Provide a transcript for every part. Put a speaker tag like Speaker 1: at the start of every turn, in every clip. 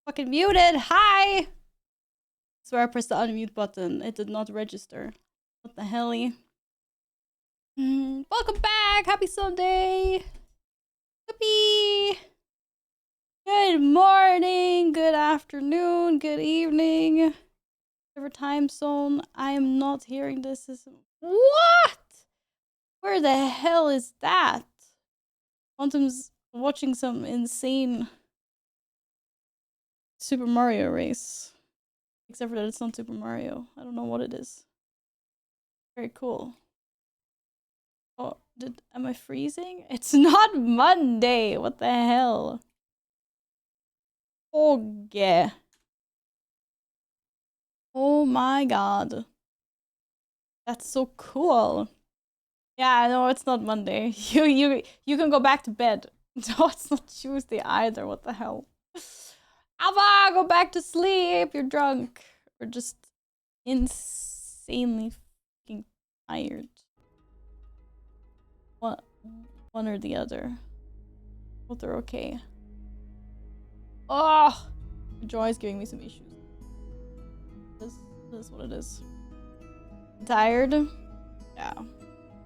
Speaker 1: Fucking muted. Hi. I swear I pressed the unmute button. It did not register. What the helly? Welcome back. Happy Sunday. Happy. Good morning. Good afternoon. Good evening. Whatever time zone. I am not hearing this. What? Where the hell is that? Quantum's watching some insane Super Mario race. Except for that it's not Super Mario. I don't know what it is. Very cool. Oh, am I freezing? It's not Monday! What the hell? Oh, yeah. Oh my god. That's so cool. Yeah, no, it's not Monday. You can go back to bed. No, it's not Tuesday either. What the hell? Alva, go back to sleep. You're drunk. Or just insanely fucking tired. One or the other. Both are okay. Oh! Joy is giving me some issues. This is what it is. Tired? Yeah.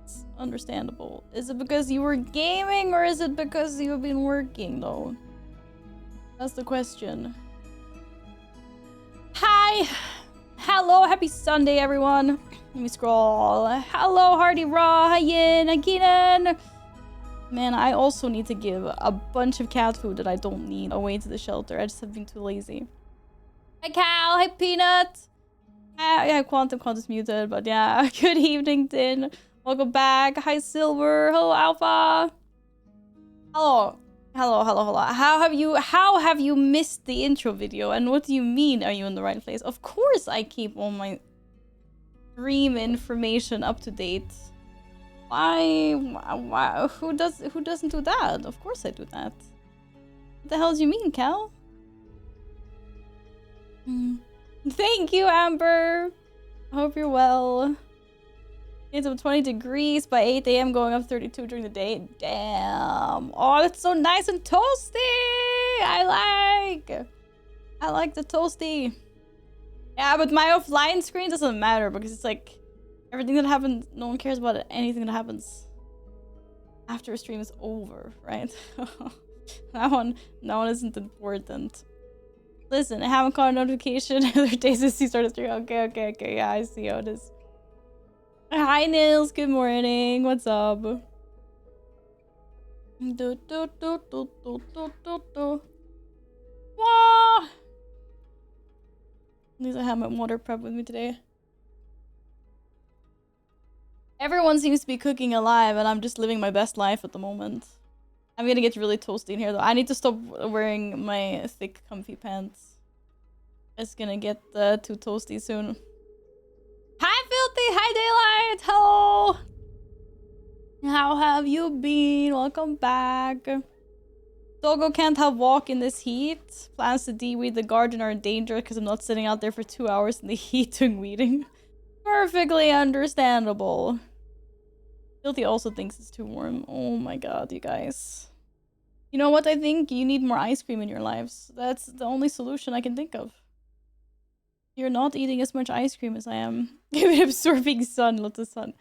Speaker 1: It's understandable. Is it because you were gaming or is it because you've been working though? That's the question. Hi! Hello, happy Sunday everyone. Let me scroll. Hello, Hardy Raw, hi Yin, hi Keenan. Man, I also need to give a bunch of cat food that I don't need away to the shelter. I just have been too lazy. Hi Cal, hi Peanut. Yeah, Quantum's muted, but yeah. Good evening, Din. Welcome back. Hi Silver. Hello, Alpha. Hello. Hello. How have you missed the intro video? And what do you mean, are you in the right place? Of course I keep all my stream information up to date. Why? Who doesn't do that? Of course I do that. What the hell do you mean, Cal? Thank you, Amber. I hope you're well. It's 20 degrees by 8 a.m. going up 32 during the day. Damn. Oh, that's so nice and toasty. I like the toasty. Yeah, but my offline screen doesn't matter because it's like everything that happens, no one cares about anything that happens after a stream is over, right? that one isn't important. Listen, I haven't caught a notification other days since you started streaming. Okay. Yeah, I see how it is. Hi, Nils. Good morning. What's up? Wah! At least I have my water prep with me today. Everyone seems to be cooking alive, and I'm just living my best life at the moment. I'm gonna get really toasty in here, though. I need to stop wearing my thick, comfy pants. It's gonna get too toasty soon. Hi, Filthy! Hi, Daylight! Hello! How have you been? Welcome back. Doggo can't have walk in this heat. Plans to de-weed the garden are in danger because I'm not sitting out there for 2 hours in the heat doing weeding. Perfectly understandable. Filthy also thinks it's too warm. Oh my god, you guys. You know what? I think you need more ice cream in your lives. That's the only solution I can think of. You're not eating as much ice cream as I am. Give it absorbing sun, lots of sun.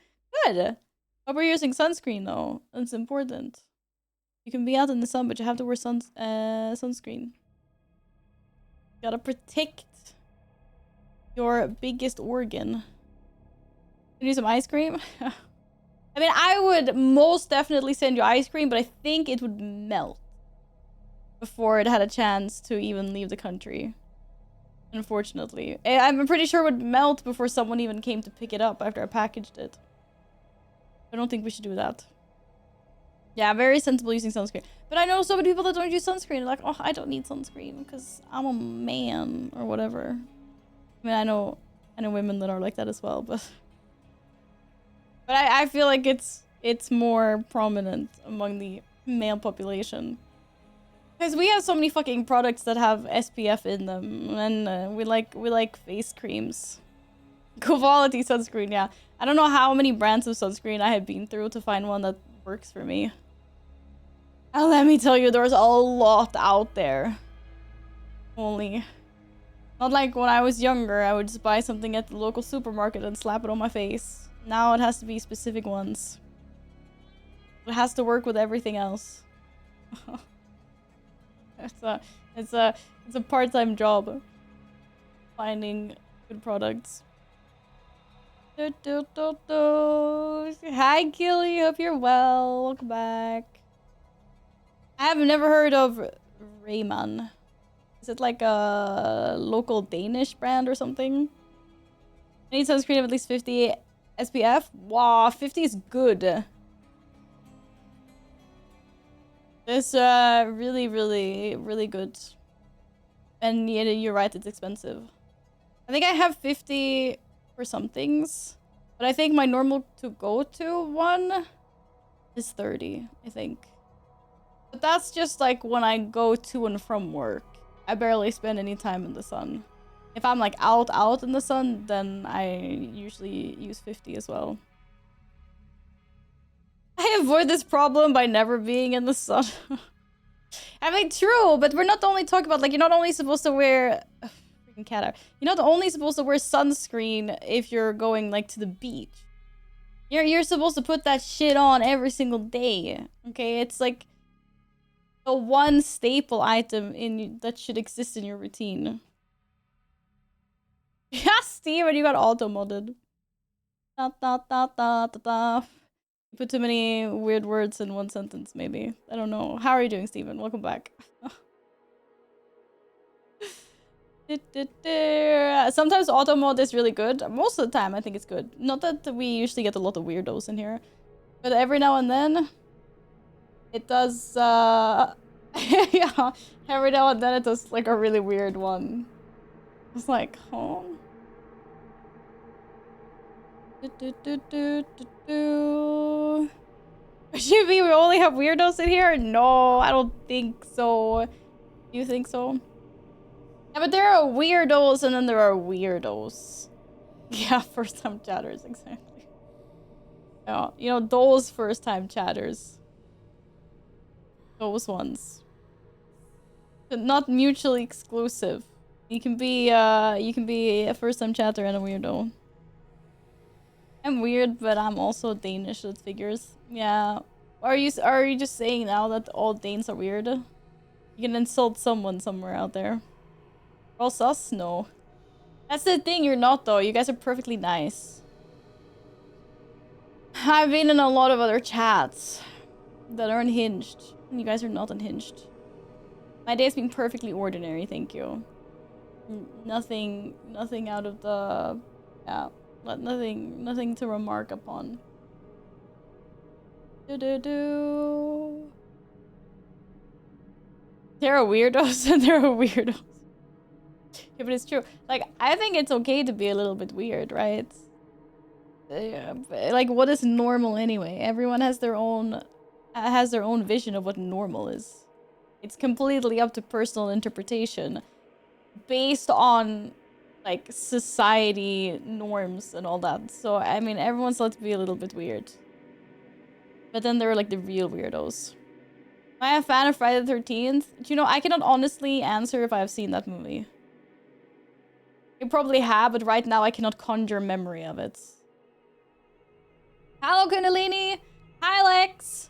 Speaker 1: Good. Hope you're using sunscreen though. That's important. You can be out in the sun, but you have to wear sunscreen. Gotta protect your biggest organ. You need some ice cream? I mean, I would most definitely send you ice cream, but I think it would melt before it had a chance to even leave the country. Unfortunately. I'm pretty sure it would melt before someone even came to pick it up after I packaged it. I don't think we should do that. Yeah, very sensible using sunscreen. But I know so many people that don't use sunscreen. They're like, oh, I don't need sunscreen because I'm a man or whatever. I mean, I know women that are like that as well, but I feel like it's more prominent among the male population. Because we have so many fucking products that have SPF in them, and we like face creams. Quality sunscreen, yeah. I don't know how many brands of sunscreen I have been through to find one that works for me. And let me tell you, there's a lot out there. Only. Not like when I was younger, I would just buy something at the local supermarket and slap it on my face. Now it has to be specific ones. It has to work with everything else. it's a part-time job. Finding good products. Hi, Gilly. Hope you're well. Welcome back. I have never heard of Rayman. Is it like a local Danish brand or something? I need sunscreen of at least 50 SPF. Wow, 50 is good. It's really, really, really good. And yeah, you're right, it's expensive. I think I have 50 for some things, but I think my normal to go to one is 30, I think. But that's just like when I go to and from work. I barely spend any time in the sun. If I'm like out in the sun, then I usually use 50 as well. I avoid this problem by never being in the sun. I mean, true, but we're not only talking about, like, you're not only supposed to wear... freaking cat out. You're not only supposed to wear sunscreen if you're going, like, to the beach. You're supposed to put that shit on every single day. Okay, it's like the one staple item that should exist in your routine. Yeah, Steven, you got auto-modded. Da, da, da, da, da, da. You put too many weird words in one sentence, maybe. I don't know. How are you doing, Steven? Welcome back. Sometimes auto mode is really good. Most of the time, I think it's good. Not that we usually get a lot of weirdos in here. But every now and then, it does, yeah. Every now and then, it does, like, a really weird one. It's like, huh? Should we only have weirdos in here? No, I don't think so. You think so? Yeah, but there are weirdos and then there are weirdos. Yeah, first-time chatters, exactly. Yeah, you know, those first-time chatters. Those ones. But not mutually exclusive. You can be a first-time chatter and a weirdo. I'm weird, but I'm also Danish, that figures. Yeah. Are you just saying now that all Danes are weird? You can insult someone somewhere out there. All sus? No. That's the thing, you're not though. You guys are perfectly nice. I've been in a lot of other chats that are unhinged. And you guys are not unhinged. My day's been perfectly ordinary, thank you. Nothing out of the... Yeah. Nothing to remark upon. There are weirdos and there are weirdos. Yeah, but it's true. Like, I think it's okay to be a little bit weird, right? Like, what is normal anyway? Everyone has their own vision of what normal is. It's completely up to personal interpretation based on, like, society norms and all that. So, I mean, everyone's allowed to be a little bit weird. But then there are, like, the real weirdos. Am I a fan of Friday the 13th? Do you know, I cannot honestly answer if I have seen that movie. You probably have, but right now I cannot conjure memory of it. Hello, Kundalini! Hi, Lex!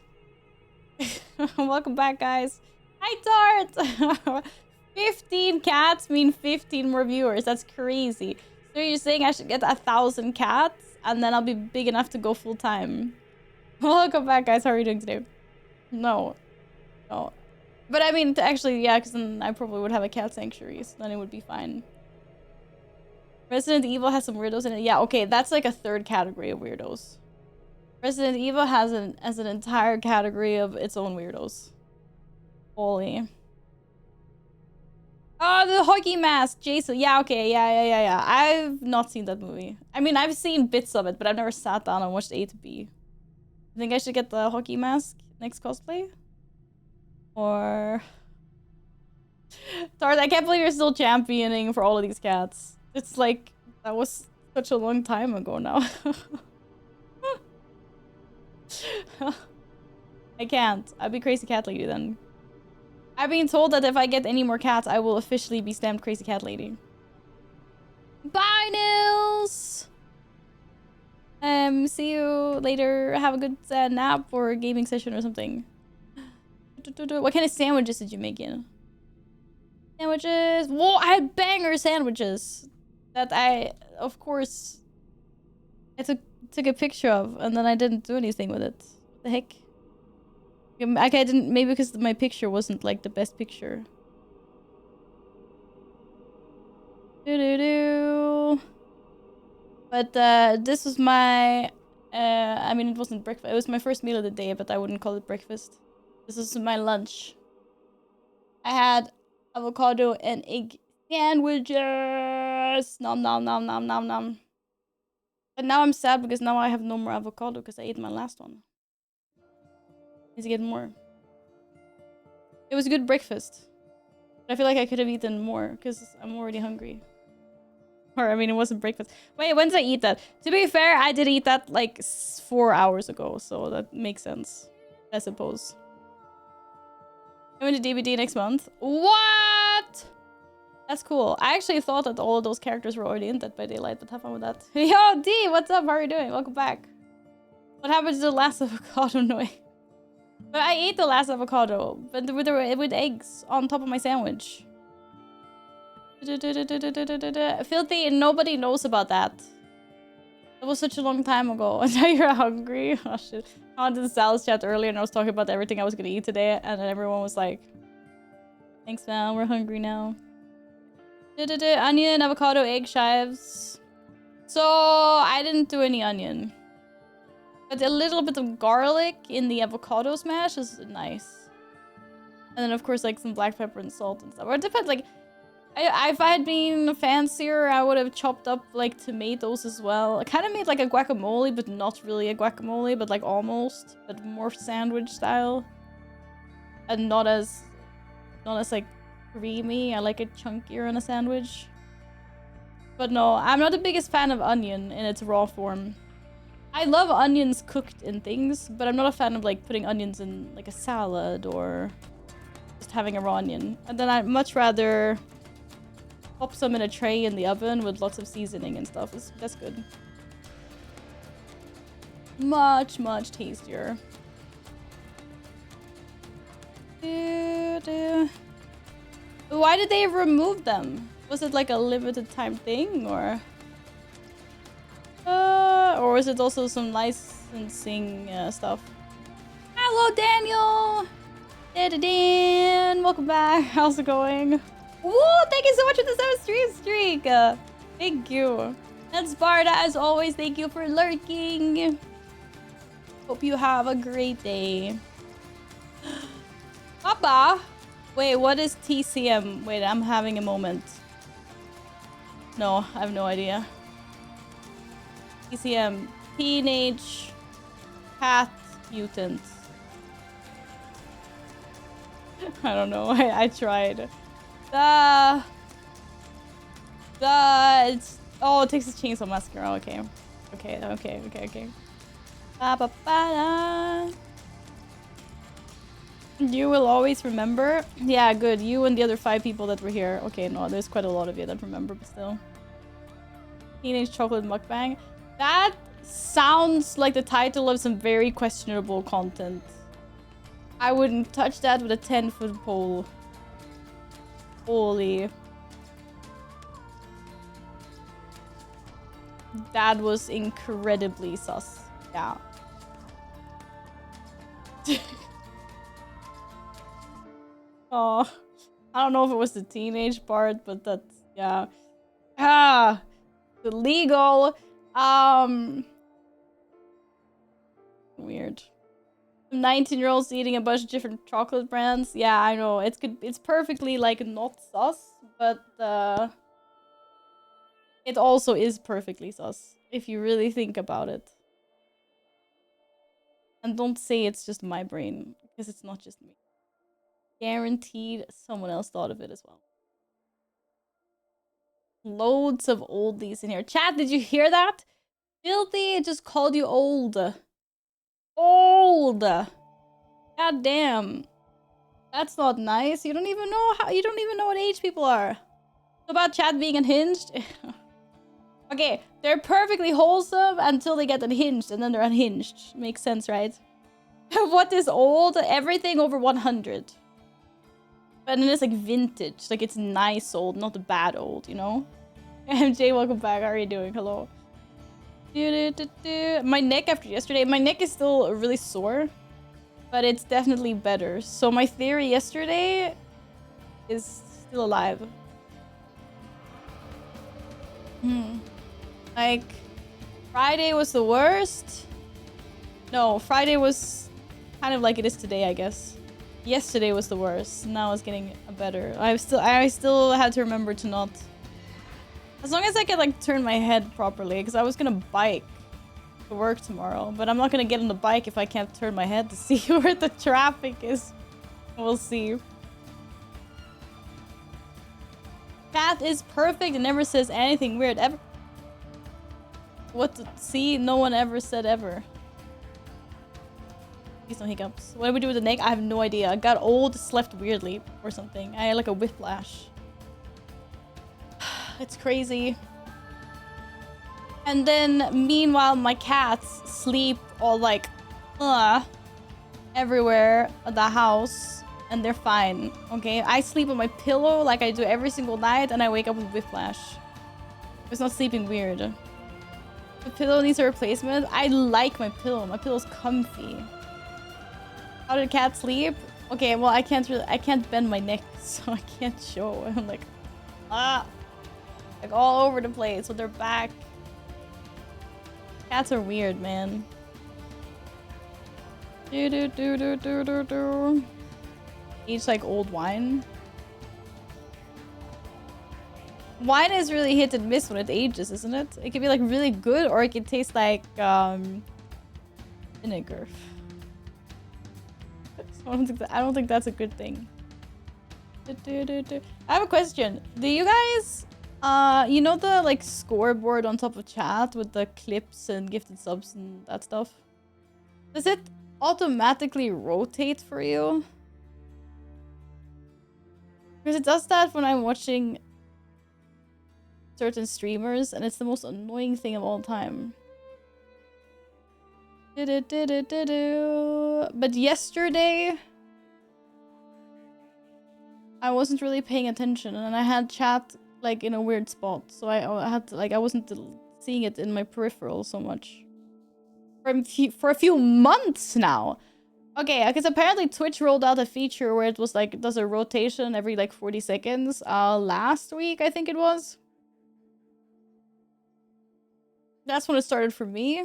Speaker 1: Welcome back, guys. Hi, Tart! 15 cats mean 15 more viewers. That's crazy. So you're saying I should get 1,000 cats and then I'll be big enough to go full time. Welcome back, guys. How are you doing today? No. No. But I mean, actually, yeah, because then I probably would have a cat sanctuary, so then it would be fine. Resident Evil has some weirdos in it. Yeah, okay, that's like a third category of weirdos. Resident Evil has an entire category of its own weirdos. Holy. Oh, the hockey mask, Jason. Yeah, okay, yeah. I've not seen that movie. I mean, I've seen bits of it, but I've never sat down and watched A to B. You think I should get the hockey mask next cosplay? Or... Tart, I can't believe you're still championing for all of these cats. It's like, that was such a long time ago now. I can't. I'd be crazy cat lady then. I've been told that if I get any more cats, I will officially be stamped crazy cat lady. Bye, Nils! See you later. Have a good nap or gaming session or something. What kind of sandwiches did you make, in? Sandwiches. Whoa, I had banger sandwiches that I, of course, I took a picture of, and then I didn't do anything with it. What the heck? I didn't, maybe because my picture wasn't like the best picture. But this was my, I mean, it wasn't breakfast. It was my first meal of the day, but I wouldn't call it breakfast. This is my lunch. I had avocado and egg sandwiches. Nom nom nom nom nom nom. But now I'm sad because now I have no more avocado because I ate my last one. Need to get more. It was a good breakfast. But I feel like I could have eaten more because I'm already hungry. Or, I mean, it wasn't breakfast. Wait, when did I eat that? To be fair, I did eat that like 4 hours ago. So that makes sense, I suppose. Going to DVD next month. What? That's cool. I actually thought that all of those characters were already in Dead by Daylight, but have fun with that. Yo, D, what's up? How are you doing? Welcome back. What happened to the last avocado? No way. But I ate the last avocado, but with eggs on top of my sandwich. Filthy, nobody knows about that. That was such a long time ago. And now you're hungry. Oh shit. I went to the Sal's chat earlier and I was talking about everything I was gonna eat today, and then everyone was like, thanks, man, we're hungry now. Onion, avocado, egg chives. So I didn't do any onion. But a little bit of garlic in the avocado smash is nice. And then of course like some black pepper and salt and stuff. Or it depends, like if I had been fancier, I would have chopped up like tomatoes as well. I kind of made like a guacamole, but not really a guacamole, but like almost, but more sandwich style. And not as like creamy. I like it chunkier on a sandwich. But no, I'm not the biggest fan of onion in its raw form. I love onions cooked in things, but I'm not a fan of like putting onions in like a salad or just having a raw onion. And then I'd much rather pop some in a tray in the oven with lots of seasoning and stuff. That's good. Much, much tastier. Why did they remove them? Was it like a limited time thing, or is it also some licensing stuff? Hello, Daniel! Dan, welcome back. How's it going? Woo! Thank you so much for the 7 streak. Thank you. And Sparta, as always, thank you for lurking. Hope you have a great day. Papa! Wait, what is TCM? Wait, I'm having a moment. No, I have no idea. TCM. Teenage Cat Mutant. I don't know. I tried. It's... Oh, it takes a Chainsaw Massacre. Oh, okay. Okay. Ba-ba-ba-da. You will always remember? Yeah, good. You and the other 5 people that were here. Okay, no, there's quite a lot of you that remember, but still. Teenage Chocolate Mukbang. That sounds like the title of some very questionable content. I wouldn't touch that with a 10-foot pole. Holy. That was incredibly sus. Yeah. Oh, I don't know if it was the teenage part, but that's, yeah. Illegal. Weird. 19-year-olds eating a bunch of different chocolate brands. Yeah, I know. It's good. It's perfectly like not sus, but it also is perfectly sus if you really think about it. And don't say it's just my brain, because it's not just me. Guaranteed someone else thought of it as well. Loads of oldies in here. Chat, did you hear that? Filthy, it just called you old. Old. God damn. That's not nice. You don't even know what age people are. About chat being unhinged. Okay, they're perfectly wholesome until they get unhinged, and then they're unhinged. Makes sense, right? What is old? Everything over 100. But then it's like vintage. Like it's nice old, not bad old, you know? MJ, welcome back. How are you doing? Hello. My neck after yesterday. My neck is still really sore, but it's definitely better. So my theory yesterday is still alive. Like, Friday was the worst. No, Friday was kind of like it is today, I guess. Yesterday was the worst. Now it's getting better. I still had to remember to not. As long as I can like turn my head properly, because I was gonna bike to work tomorrow, but I'm not gonna get on the bike if I can't turn my head to see where the traffic is. We'll see. Chat is perfect and never says anything weird ever. What to see? No one ever said ever. Please no hiccups. What do we do with the neck? I have no idea. I got old, slept weirdly or something. I had like a whiplash. It's crazy. And then meanwhile my cats sleep all like everywhere at the house and they're fine. Okay, I sleep on my pillow like I do every single night and I wake up with whiplash. It's not sleeping weird. The pillow needs a replacement. I like my pillow. My pillow's comfy. How did cat sleep? Okay, well I can't bend my neck, so I can't show. I'm like like all over the place with their back. Cats are weird, man. Each like old wine. Wine is really hit and miss when it ages, isn't it? It can be like really good or it can taste like vinegar. So I don't think that's a good thing. I have a question. Do you guys you know the like scoreboard on top of chat with the clips and gifted subs and that stuff? Does it automatically rotate for you? Because it does that when I'm watching certain streamers and it's the most annoying thing of all time. But yesterday I wasn't really paying attention and I had chat like in a weird spot, so I had to, like I wasn't seeing it in my peripheral so much for a few months now. Okay, because apparently Twitch rolled out a feature where it was like it does a rotation every like 40 seconds last week, I think it was. That's when it started for me.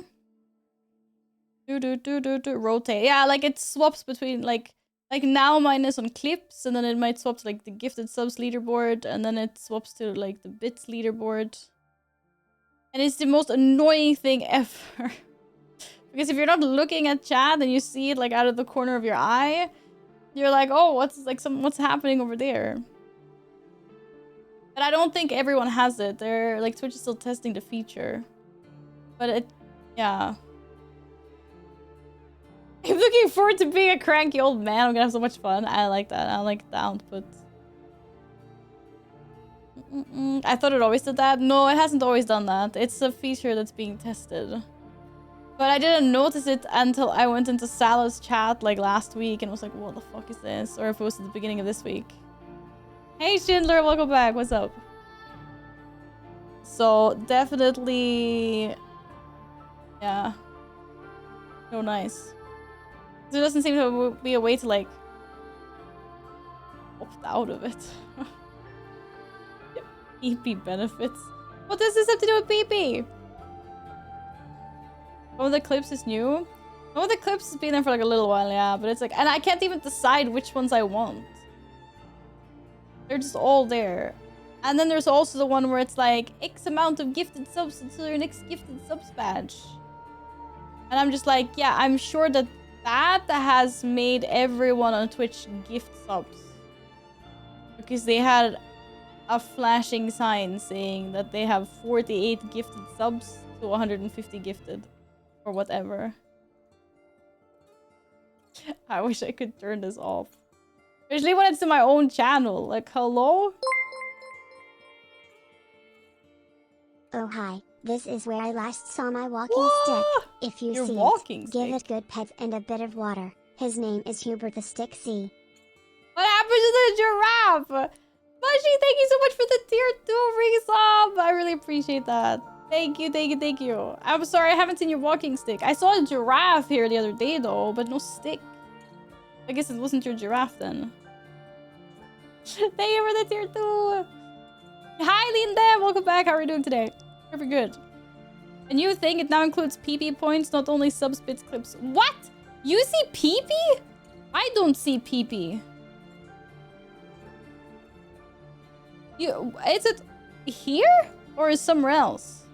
Speaker 1: Rotate. Yeah, like it swaps between like now mine is on clips and then it might swap to like the gifted subs leaderboard and then it swaps to like the bits leaderboard. And it's the most annoying thing ever. Because if you're not looking at chat and you see it like out of the corner of your eye, you're like, oh, what's happening over there? But I don't think everyone has it. They're like Twitch is still testing the feature. But it, yeah. I'm looking forward to being a cranky old man. I'm gonna have so much fun. I like that. I like the output. I thought it always did that. No, it hasn't always done that. It's a feature that's being tested. But I didn't notice it until I went into Salah's chat like last week and was like, what the fuck is this? Or if it was at the beginning of this week. Hey Schindler, welcome back. What's up? So definitely, yeah. No, nice. There doesn't seem to be a way to like opt out of it. PP benefits. What does this have to do with PP? Oh, the clips is new. Oh, the clips has been there for like a little while, yeah. But it's like, and I can't even decide which ones I want. They're just all there. And then there's also the one where it's like X amount of gifted subs until your next gifted subs badge. And I'm just like, yeah, I'm sure that has made everyone on Twitch gift subs. Because they had a flashing sign saying that they have 48 gifted subs to 150 gifted. Or whatever. I wish I could turn this off. Especially when it's in my own channel. Like, hello?
Speaker 2: Oh hi, this is where I last saw my walking
Speaker 1: Whoa!
Speaker 2: stick. If you
Speaker 1: Your
Speaker 2: see
Speaker 1: walking
Speaker 2: it, give
Speaker 1: stick?
Speaker 2: it good pets and a bit of water. His name is Hubert the Stick C.
Speaker 1: What happened to the giraffe? Mushy, thank you so much for the tier 2 resub. I really appreciate that. Thank you, thank you, thank you. I'm sorry I haven't seen your walking stick. I saw a giraffe here the other day though, but no stick. I guess it wasn't your giraffe then. Thank you for the tier 2. Hi, Linda. Welcome back. How are you doing today? Very good. A new thing, it now includes PP points, not only subs, bits, clips. What? You see PP? I don't see PP. Is it here? Or is somewhere else?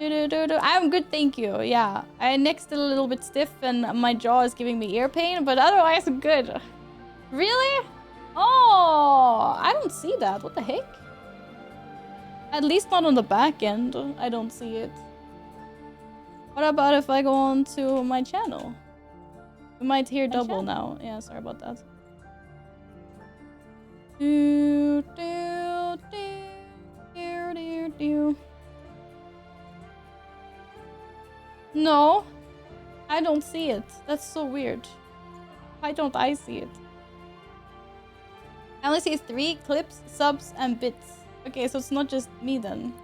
Speaker 1: I'm good, thank you. Yeah, my neck's still a little bit stiff and my jaw is giving me ear pain, but otherwise I'm good. Really? Oh, I don't see that. What the heck? At least not on the back end. I don't see it. What about if I go on to my channel? You might hear double now. Yeah, sorry about that. No, I don't see it. That's so weird. Why don't I see it? I only see 3 clips, subs, and bits. Okay, so it's not just me then.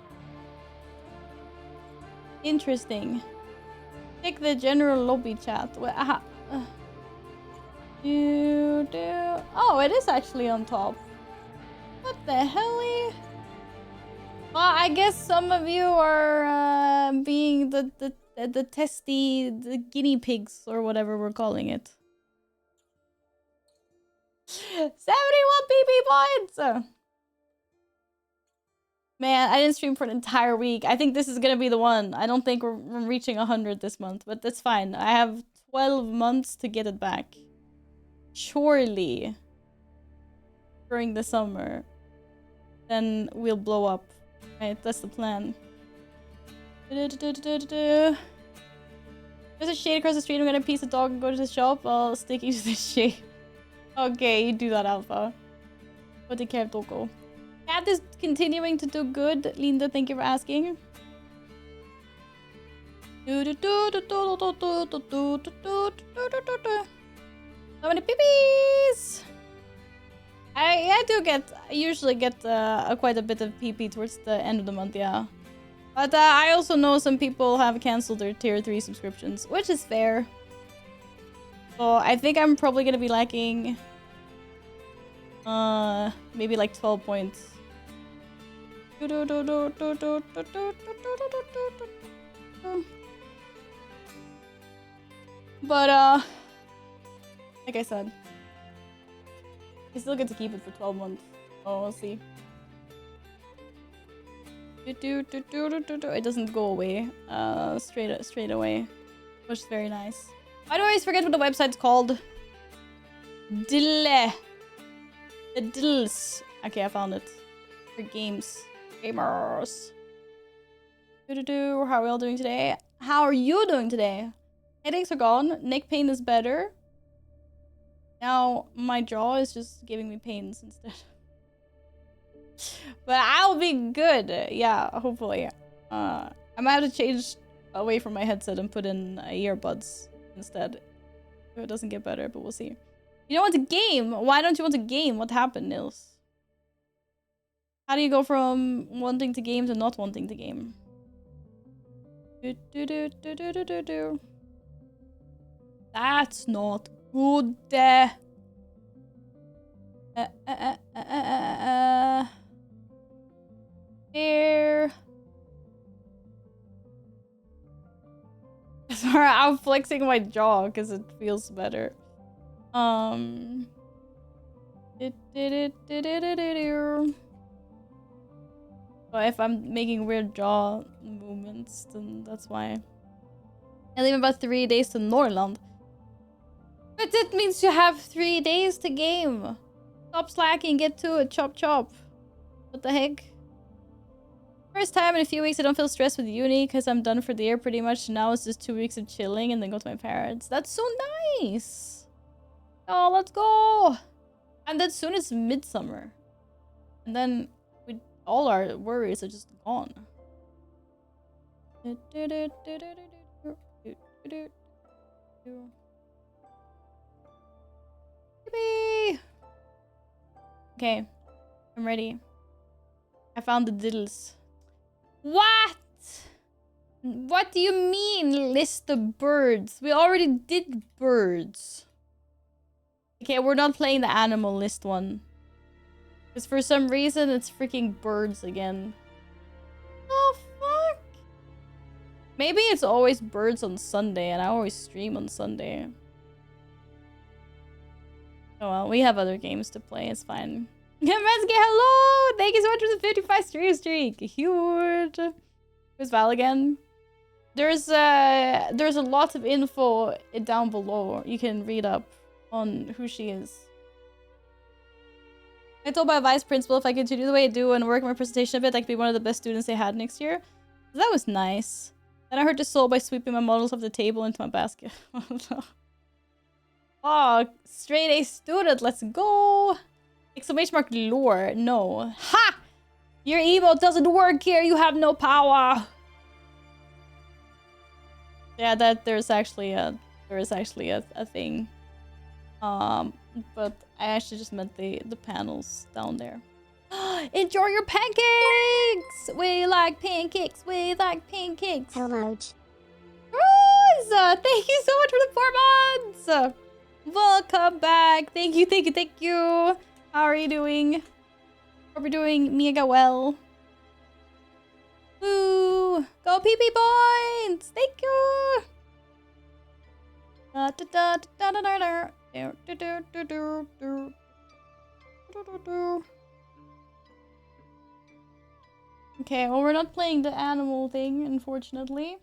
Speaker 1: Interesting. Check the general lobby chat. Oh, it is actually on top. What the hell? Well, I guess some of you are being the guinea pigs or whatever we're calling it. 71 PP points! Man, I didn't stream for an entire week. I think this is gonna be the one. I don't think we're reaching 100 this month, but that's fine. I have 12 months to get it back. Surely. During the summer. Then we'll blow up. Right, that's the plan. There's a shade across the street. I'm gonna piece a dog and go to the shop while sticking to the shade. Okay, you do that, Alpha. But take care of Doko. Cat is continuing to do good. Linda, thank you for asking. So many peepees! I usually get quite a bit of PP towards the end of the month, yeah. But I also know some people have canceled their tier 3 subscriptions, which is fair. So I think I'm probably gonna be lacking maybe like 12 points. But like I said, I still get to keep it for 12 months. Oh, we'll see. It doesn't go away straight away, which is very nice. I always forget what the website's called. The Dills. Okay, I found it. For games. Gamers. How are we all doing today? How are you doing today? Headaches are gone. Neck pain is better. Now my jaw is just giving me pains instead. But I'll be good. Yeah, hopefully. I might have to change away from my headset and put in earbuds instead. If it doesn't get better, but we'll see. You don't want to game? Why don't you want to game? What happened, Nils? How do you go from wanting to game to not wanting to game? That's not good. Here. Sorry, I'm flexing my jaw because it feels better. But if I'm making weird jaw movements, then that's why. I leave about 3 days to Norrland. But it means you have 3 days to game. Stop slacking, get to it, chop chop. What the heck? First time in a few weeks I don't feel stressed with uni because I'm done for the year pretty much. Now it's just 2 weeks of chilling and then go to my parents. That's so nice. Oh, let's go! And then soon it's midsummer. And then all our worries are just gone. Yippee! Okay, I'm ready. I found the diddles. What? What do you mean, list of birds? We already did birds. Okay, we're not playing the animal list one. Because for some reason, it's freaking birds again. Oh, fuck. Maybe it's always birds on Sunday, and I always stream on Sunday. Oh well, we have other games to play, it's fine. Metzge, hello! Thank you so much for the 55 stream streak. Huge. Who's Val again? There's a lot of info down below you can read up on who she is. I told my vice principal if I continue the way I do and work on my presentation a bit, I could be one of the best students they had next year. That was nice. Then I hurt his soul by sweeping my models off the table into my basket. Oh, straight A student, let's go! Exclamation mark lore, no. Ha! Your emote doesn't work here, you have no power! Yeah, there is actually a thing. But I actually just meant the panels down there. Enjoy your pancakes! We like pancakes, we like pancakes.
Speaker 2: Hello.
Speaker 1: Rose! Thank you so much for the 4 months! Welcome back! Thank you, thank you, thank you! How are you doing? Hope you're doing mega well. Woo! Go PP points! Thank you! Okay, well we're not playing the animal thing, unfortunately.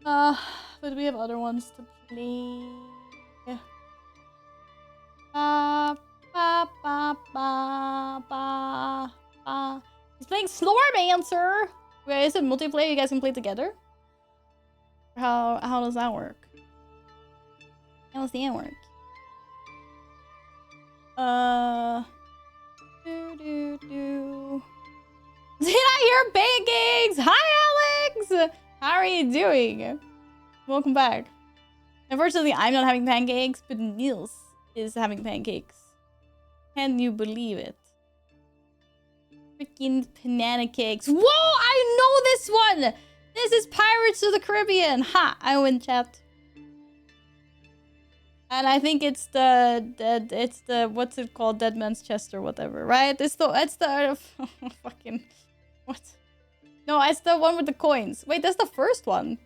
Speaker 1: But we have other ones to play. Ba, ba, ba, ba, ba, ba. He's playing Slormancer! Wait, is it multiplayer? You guys can play together? How does that work? How does that work? Did I hear pancakes? Hi, Alex! How are you doing? Welcome back. Unfortunately, I'm not having pancakes, but Niels is having pancakes. Can you believe it? Freaking banana cakes. Whoa! I know this one! This is Pirates of the Caribbean! Ha! I win, chat. And I think it's the what's it called? Dead Man's Chest or whatever, right? It's the fucking what? No, it's the one with the coins. Wait, that's the first one.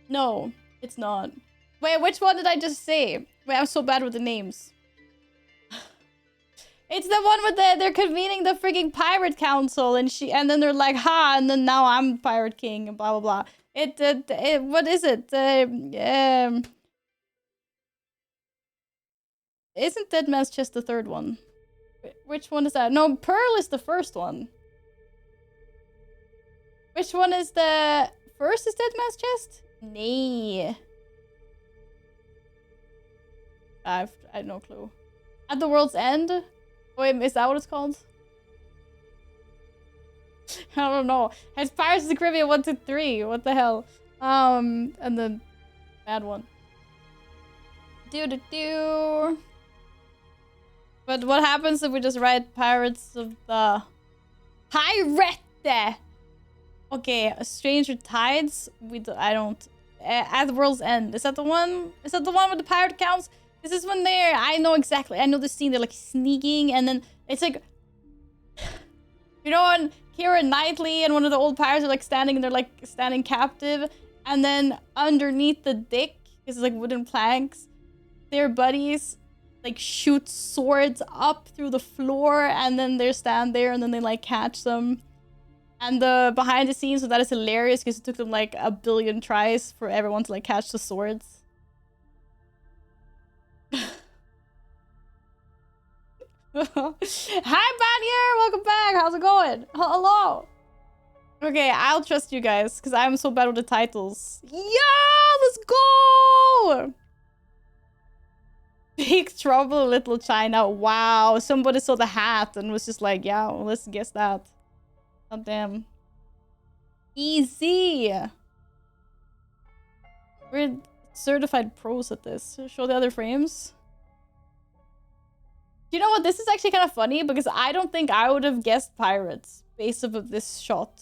Speaker 1: No, it's not. Wait, which one did I just say? Wait, I'm so bad with the names. It's the one with they're convening the freaking pirate council and then they're like, ha, and then now I'm pirate king and blah blah blah. What is it? Isn't Dead Man's Chest the third one? Which one is that? No, Pearl is the first one. Which one is the first? Is Dead Man's Chest? Nay. I have no clue. At the World's End? Wait, is that what it's called? I don't know. It's Pirates of the Caribbean 1, 2, 3. What the hell? And then bad one. Do. But what happens if we just write Pirates of the Pirate? Okay, Stranger Tides. I don't. At the World's End. Is that the one? Is that the one with the pirate accounts? This is when they're. I know exactly. I know the scene. They're like sneaking, and then it's like, you know, when Keira Knightley and one of the old pirates are like standing, and they're like standing captive, and then underneath the deck is like wooden planks. Their buddies like shoot swords up through the floor, and then they stand there, and then they like catch them. And the behind the scenes of that is hilarious because it took them like a billion tries for everyone to like catch the swords. Hi, Badier! Welcome back! How's it going? Hello! Okay, I'll trust you guys, because I'm so bad with the titles. Yeah, let's go! Big Trouble in Little China. Wow, somebody saw the hat and was just like, yeah, well, let's guess that. Oh, damn. Easy! We're certified pros at this. Show the other frames. You know what? This is actually kind of funny because I don't think I would have guessed pirates based off of this shot.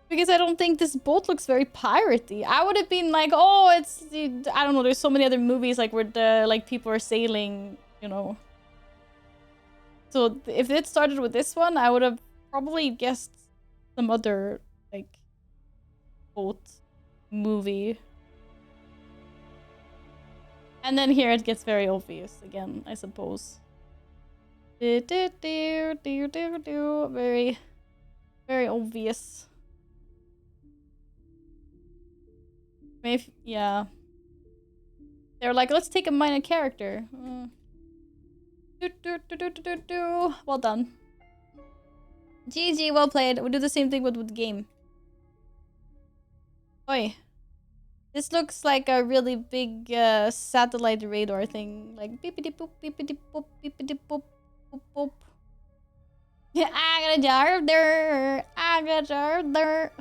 Speaker 1: Because I don't think this boat looks very piratey. I would have been like, oh, it's... I don't know, there's so many other movies like where the like people are sailing, you know. So if it started with this one, I would have probably guessed some other like boat movie. And then here it gets very obvious again, I suppose. Very, very obvious. Maybe, yeah. They're like, let's take a minor character. Well done. GG, well played. We do the same thing with the game. Oi. This looks like a really big satellite radar thing. Like beepity boop, beepity boop, beepity boop, boop, boop. Yeah, I got a jar there. I got a jar there.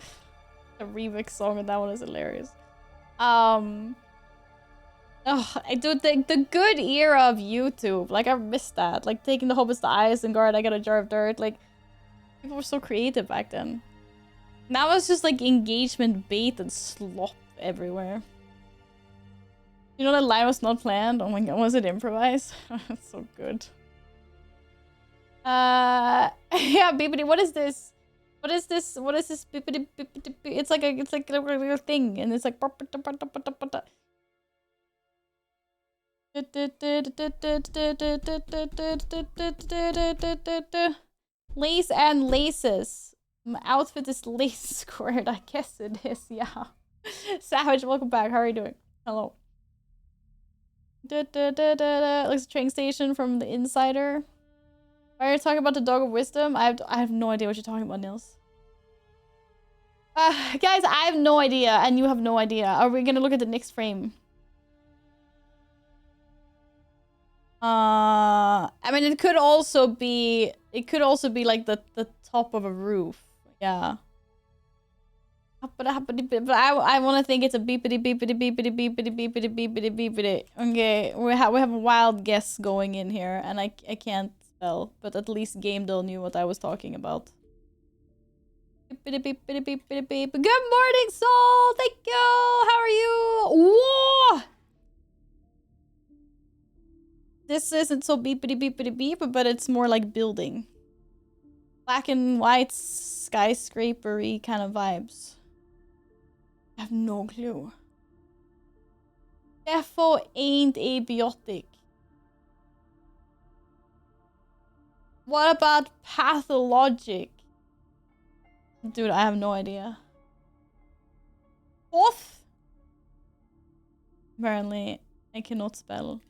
Speaker 1: The remix song of that one is hilarious. Oh, I do think the good era of YouTube. Like, I missed that. Like, taking the Hobbits to Isengard, I got a jar of dirt. Like, people were so creative back then. Now it's just like engagement bait and slop everywhere. You know that line was not planned? Oh my god, was it improvised? That's so good. Yeah, beepity, what is this? What is this? What is this? Beepity, beepity, beep. It's like a thing, and it's like. Lace and laces. My outfit is lace squared. I guess it is. Yeah. Savage, welcome back. How are you doing? Hello. Looks like a train station from The Insider. Why are you talking about the Dog of Wisdom? I have no idea what you're talking about, Nils. Guys, I have no idea, and you have no idea. Are we gonna look at the next frame? I mean, it could also be like the top of a roof. Yeah. But I want to think it's a beepity beepity beepity beepity beepity beepity beepity. Okay, we have a wild guess going in here, and I can't spell, but at least Gamedale knew what I was talking about. Beepity beepity beepity beep. Good morning, Soul. Thank you. How are you? Whoa! This isn't so beepity beepity beep, but it's more like building. Black and white skyscraper-y kind of vibes. I have no clue. Defo ain't abiotic. What about pathologic? Dude, I have no idea. Off? Apparently, I cannot spell.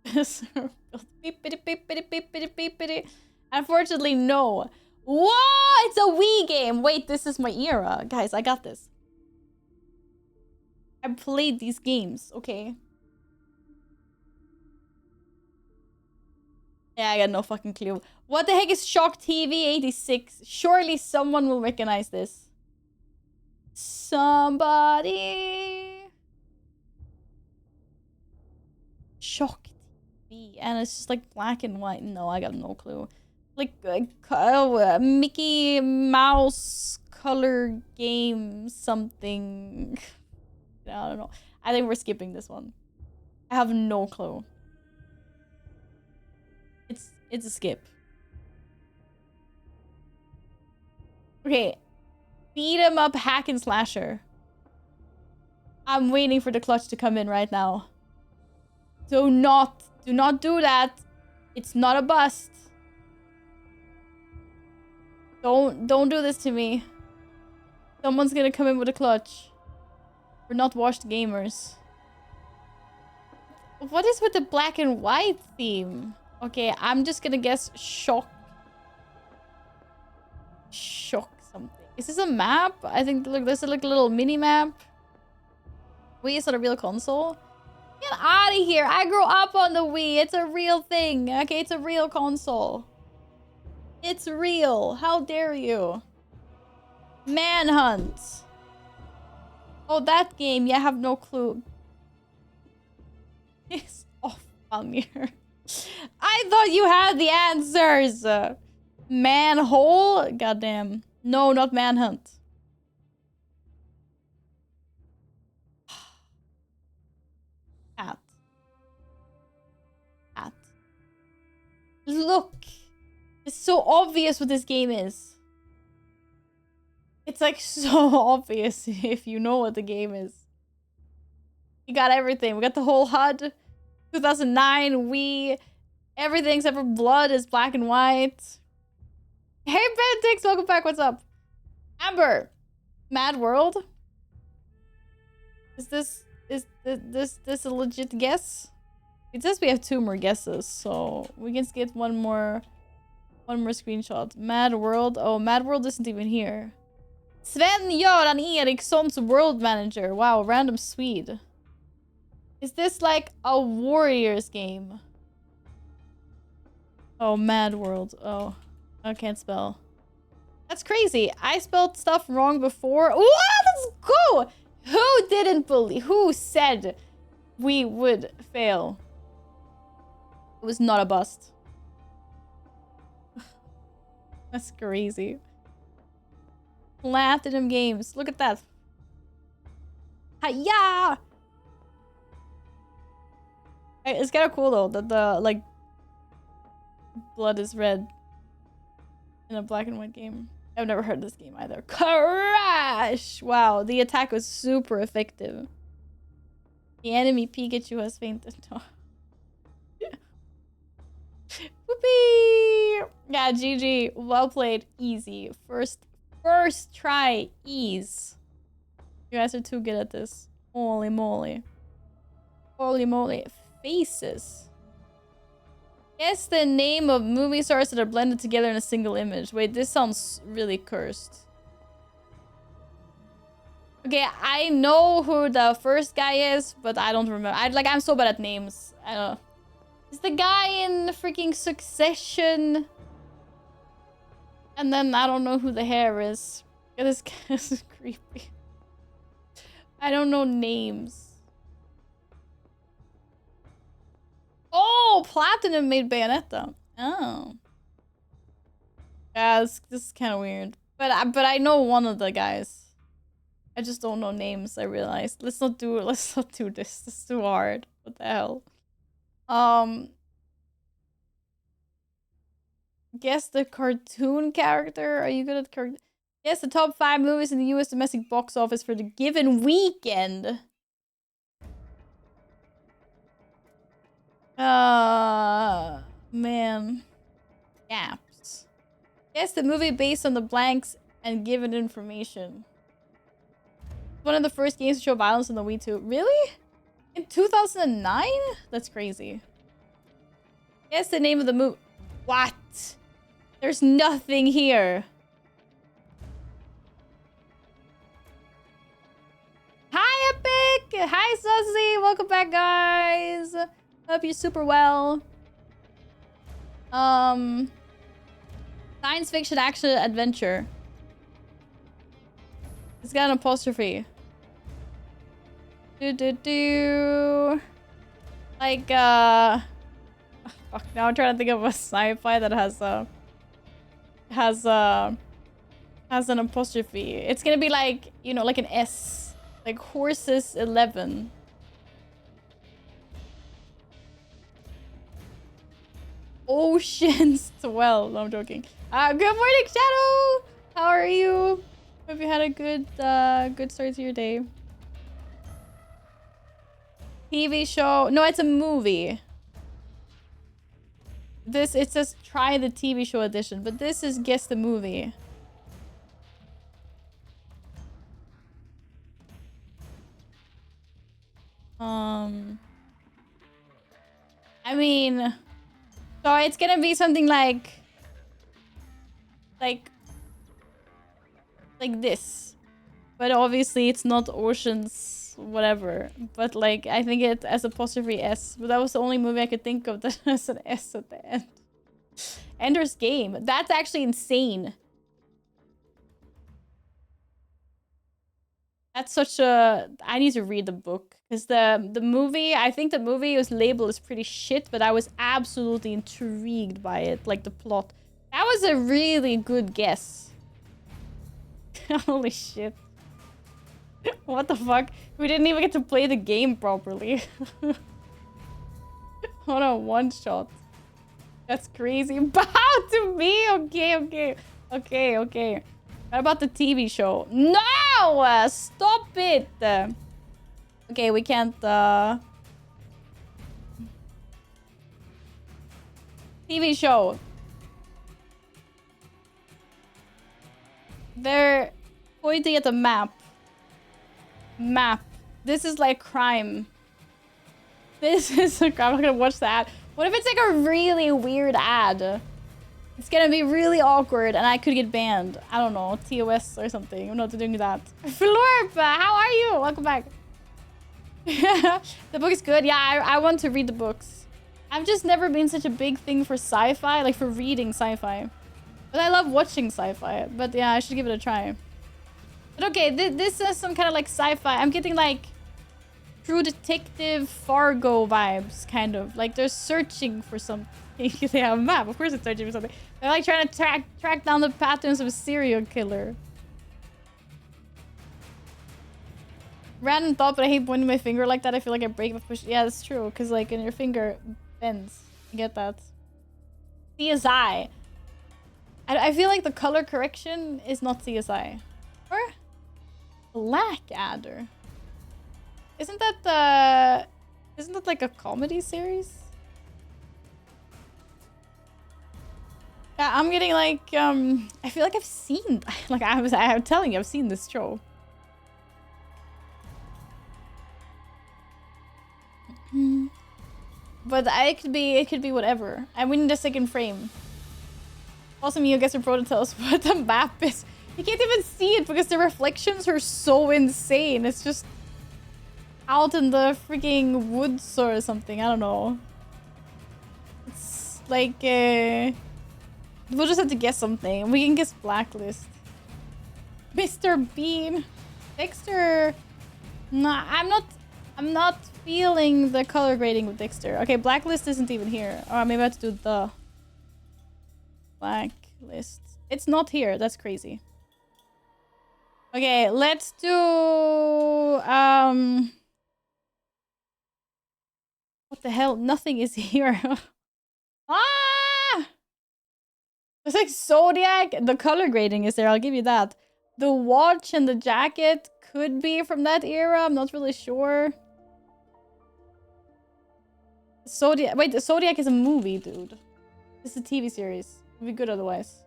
Speaker 1: Beepity beepity beepity beepity. Unfortunately, no. Whoa! It's a Wii game! Wait, this is my era. Guys, I got this. I played these games, okay? Yeah, I got no fucking clue. What the heck is Shock TV 86? Surely someone will recognize this. Somebody. Shock TV. And it's just like black and white. No, I got no clue. Like Mickey Mouse color game something. I don't know. I think we're skipping this one. I have no clue. It's a skip. Okay. Beat 'em up hack and slasher. I'm waiting for the clutch to come in right now. Do not do that. It's not a bust. Don't do this to me. Someone's gonna come in with a clutch. We're not washed gamers. What is with the black and white theme? Okay, I'm just gonna guess shock. something. Is this a map? I think, look, there's like a little mini map. Wii is not a real console. Get out of here. I grew up on the Wii. It's a real thing. Okay, it's a real console. It's real. How dare you? Manhunt. Oh, that game. Yeah, I have no clue. It's off on here. I thought you had the answers. Manhole? Goddamn. No, not Manhunt. Cat. Cat. Look. It's so obvious what this game is. It's like so obvious if you know what the game is. We got everything. We got the whole HUD. 2009 Wii. Everything except for blood is black and white. Hey, Bentix, welcome back. What's up? Amber. Mad World? Is this a legit guess? It says we have 2 more guesses, so we can get one more screenshot. Mad World. Oh, Mad World isn't even here. Sven-Göran Eriksson's World Manager. Wow, random Swede. Is this like a Warriors game? Oh, Mad World. Oh, I can't spell. That's crazy. I spelled stuff wrong before. Wow, let's go! Who didn't believe? Who said we would fail? It was not a bust. That's crazy. Platinum Games. Look at that. Hiya! It's kind of cool though that the like blood is red in a black and white game. I've never heard this game either. Crash! Wow, the attack was super effective. The enemy Pikachu has fainted. Whoopee! Yeah, GG. Well played. Easy. First try. Ease. You guys are too good at this. Holy moly. Holy moly. Faces. Guess the name of movie stars that are blended together in a single image. Wait, this sounds really cursed. Okay, I know who the first guy is, but I don't remember. I'm so bad at names. I don't know. It's the guy in freaking Succession. And then I don't know who the hair is. Yeah, this guy is creepy. I don't know names. Oh, Platinum made Bayonetta. Oh. Yeah, this is kind of weird. But I know one of the guys. I just don't know names, I realized. Let's not do this. It's too hard. What the hell? Guess the cartoon character? Are you good at character? Guess the top 5 movies in the US domestic box office for the given weekend. Man. Gaps. Guess the movie based on the blanks and given information. One of the first games to show violence on the Wii 2. Really? In 2009? That's crazy. Guess the name of the movie. What? There's nothing here. Hi, Epic! Hi, Sussy! Welcome back, guys! Hope you're super well. Science fiction, action, adventure. It's got an apostrophe. Like, fuck, now I'm trying to think of a sci-fi that has an apostrophe. It's gonna be like, you know, like an S. Like Horses 11. Oceans 12. No, I'm joking. Good morning, Shadow! How are you? Hope you had a good start to your day. TV show. No, it's a movie. It says try the TV show edition, but this is guess the movie. I mean, so it's gonna be something like like this. But obviously it's not Ocean's whatever. But like, I think it as apostrophe S. But that was the only movie I could think of that has an S at the end. Ender's Game. That's actually insane. That's such a... I need to read the book. Because the movie... I think the movie was labeled as pretty shit, but I was absolutely intrigued by it. Like, the plot. That was a really good guess. Holy shit. What the fuck? We didn't even get to play the game properly. Hold on, one shot. That's crazy. Bow to me? Okay. What about the TV show? No! Stop it! Okay, we can't, TV show. They're pointing at the map. This is like crime. This is a crime. I'm not gonna watch that. What if it's like a really weird ad? It's gonna be really awkward and I could get banned. I don't know, TOS or something. I'm not doing that. Florp, how are you? Welcome back. The book is good. Yeah, I want to read the books. I've just never been such a big thing for sci-fi, like for reading sci-fi. But I love watching sci-fi. But yeah, I should give it a try. But okay, this is some kind of like sci-fi. I'm getting like True Detective Fargo vibes, kind of. Like they're searching for something. They have a map. Of course it's searching for something. They're like trying to track down the patterns of a serial killer. Random thought, but I hate pointing my finger like that. I feel like I break the push. Yeah, that's true. Because like in your finger bends. You get that. CSI. I feel like the color correction is not CSI. Or Blackadder. Isn't that like a comedy series? Yeah, I'm getting like I feel like I've seen like I'm telling you, I've seen this show. But it could be whatever. And we need a second frame. Also, Mio gets a pro to tell us what the map is. You can't even see it because the reflections are so insane. It's just out in the freaking woods or something. I don't know. It's like we'll just have to guess something. We can guess Blacklist. Mr. Bean. Dexter. Nah, I'm not feeling the color grading with Dexter. Okay, Blacklist isn't even here. Or maybe I have to do the Blacklist. It's not here. That's crazy. Okay, let's do what the hell? Nothing is here. Ah! It's like Zodiac. The color grading is there. I'll give you that. The watch and the jacket could be from that era. I'm not really sure. Zodiac. Wait, the Zodiac is a movie, dude. This is a TV series. It'd be good otherwise.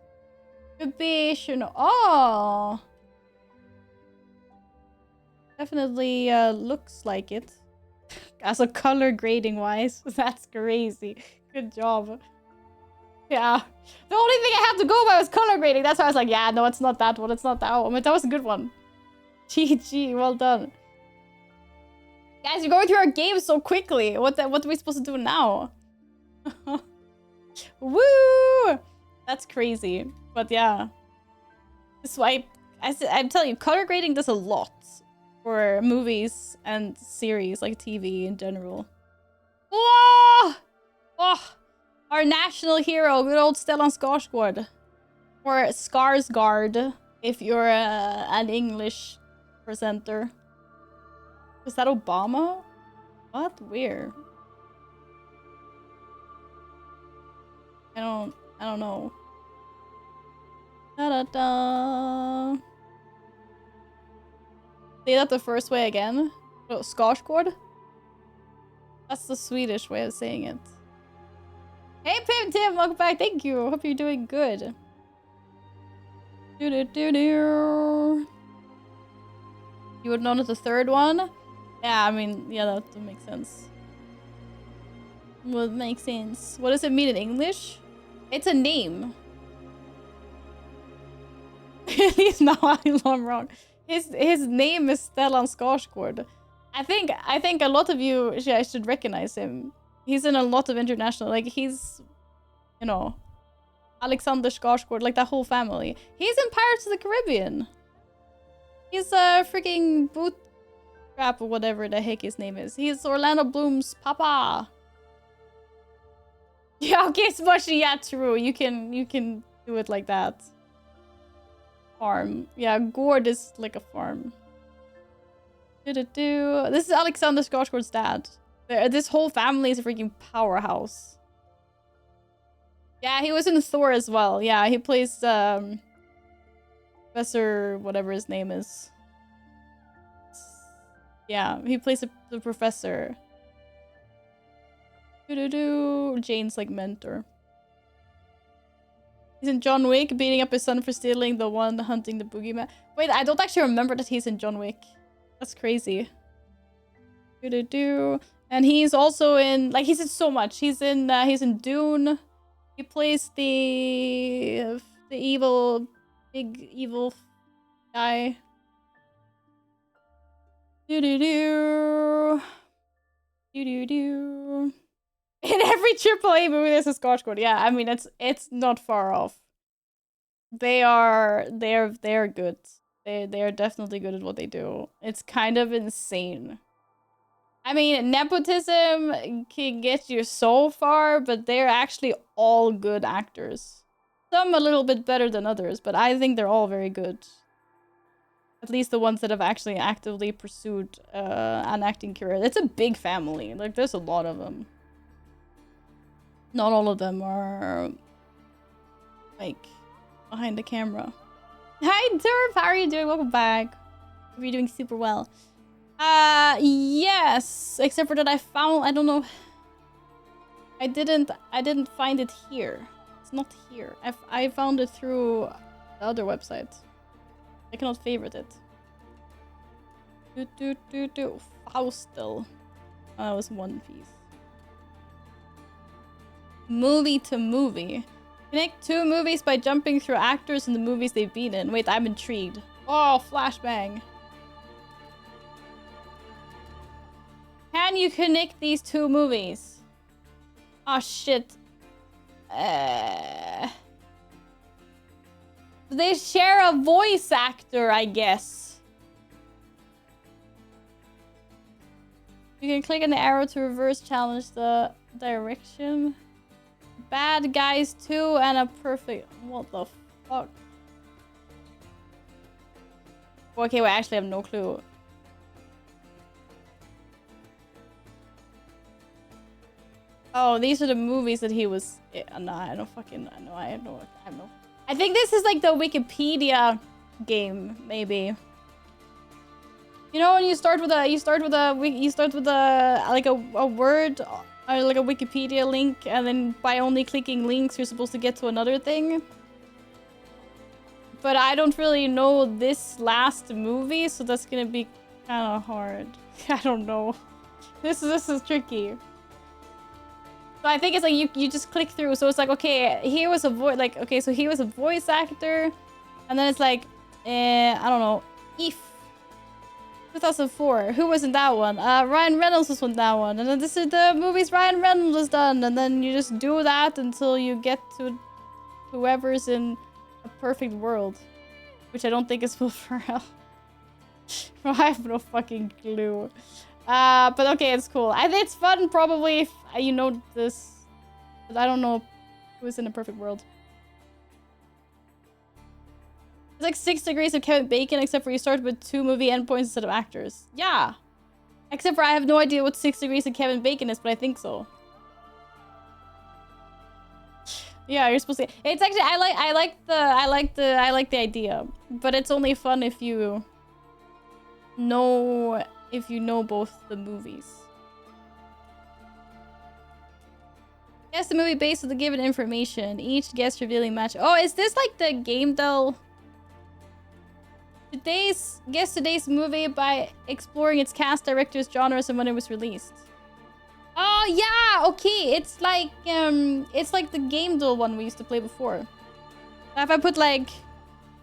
Speaker 1: Could be Shino. Oh! Definitely looks like it. As a color grading wise. That's crazy. Good job. Yeah. The only thing I had to go by was color grading. That's why I was like, yeah, no, it's not that one. It's not that one. But that was a good one. GG. Well done. Guys, you're going through our games so quickly. What are we supposed to do now? Woo! That's crazy. But yeah. This is why I'm telling you, color grading does a lot for movies and series, like TV in general. Whoa! Oh! Our national hero, good old Stellan Skarsgård. Or Skarsgård, if you're an English presenter. Is that Obama? What? Weird. I don't know. Da-da-da. Say that the first way again. Oh, Skarsgård? That's the Swedish way of saying it. Hey, Pim Tim, welcome back. Thank you. Hope you're doing good. You would have known it's the third one? Yeah, I mean, yeah, that would make sense. Would make sense. What does it mean in English? It's a name. He's not I'm wrong. His name is Stellan Skarsgård. I think a lot of you should recognize him. He's in a lot of international, like he's, you know, Alexander Skarsgård, like that whole family. He's in Pirates of the Caribbean. He's a freaking bootstrap or whatever the heck his name is. He's Orlando Bloom's papa. Yeah, okay, Smushy, yeah, true. You can do it like that. Farm. Yeah, Gord is like a farm. This is Alexander Skarsgård's dad. This whole family is a freaking powerhouse. Yeah, he was in Thor as well. Yeah, he plays Professor whatever his name is. Yeah, he plays the professor. Jane's like mentor. He's in John Wick, beating up his son for stealing the one hunting the boogeyman. Wait, I don't actually remember that he's in John Wick. That's crazy. And he's also in, like, he's in so much. He's in Dune. He plays the evil, big evil guy. In every AAA movie, there's a Skarsgård. Yeah, I mean it's not far off. They're good. They are definitely good at what they do. It's kind of insane. I mean, nepotism can get you so far, but they're actually all good actors. Some a little bit better than others, but I think they're all very good. At least the ones that have actually actively pursued an acting career. It's a big family. Like, there's a lot of them. Not all of them are, like, behind the camera. Hi, Derp! How are you doing? Welcome back. Hope you're doing super well. Yes. Except for that I don't know. I didn't find it here. It's not here. I found it through the other website. I cannot favorite it. Faustel. Oh, that was One Piece. Movie to movie. Connect two movies by jumping through actors in the movies they've been in. Wait, I'm intrigued. Oh, flashbang. Can you connect these two movies? Oh, shit. They share a voice actor, I guess. You can click on the arrow to reverse challenge the direction. Bad Guys 2 and a perfect... What the fuck? Okay, wait, I actually have no clue. Oh, these are the movies that he was... No, I don't fucking... No, I have no... I think this is like the Wikipedia game, maybe. You know when you start with a like a word or like a Wikipedia link, and then by only clicking links you're supposed to get to another thing? But I don't really know this last movie, so that's gonna be kind of hard. I don't know. This is tricky. So I think it's like you just click through. So it's like, okay, here was a voice, like, okay, so he was a voice actor, and then it's like, I don't know, if 2004, who was in that one? Ryan Reynolds was in that one, and then this is the movies Ryan Reynolds has done, and then you just do that until you get to whoever's in a perfect world, which I don't think is Will Ferrell. I have no fucking clue. But okay, it's cool. I think it's fun probably if you know this, but I don't know who's in a perfect world. It's like 6 Degrees of Kevin Bacon, except for you start with 2 movie endpoints instead of actors. Yeah. Except for I have no idea what 6 Degrees of Kevin Bacon is, but I think so. Yeah, you're supposed to. It's actually I like the idea, but it's only fun if you know both the movies. Guess the movie based on the given information. Each guess revealing match. Oh, is this like the game though? Guess today's movie by exploring its cast, directors, genres, and when it was released. Oh yeah, okay. It's like the game duel one we used to play before. If I put like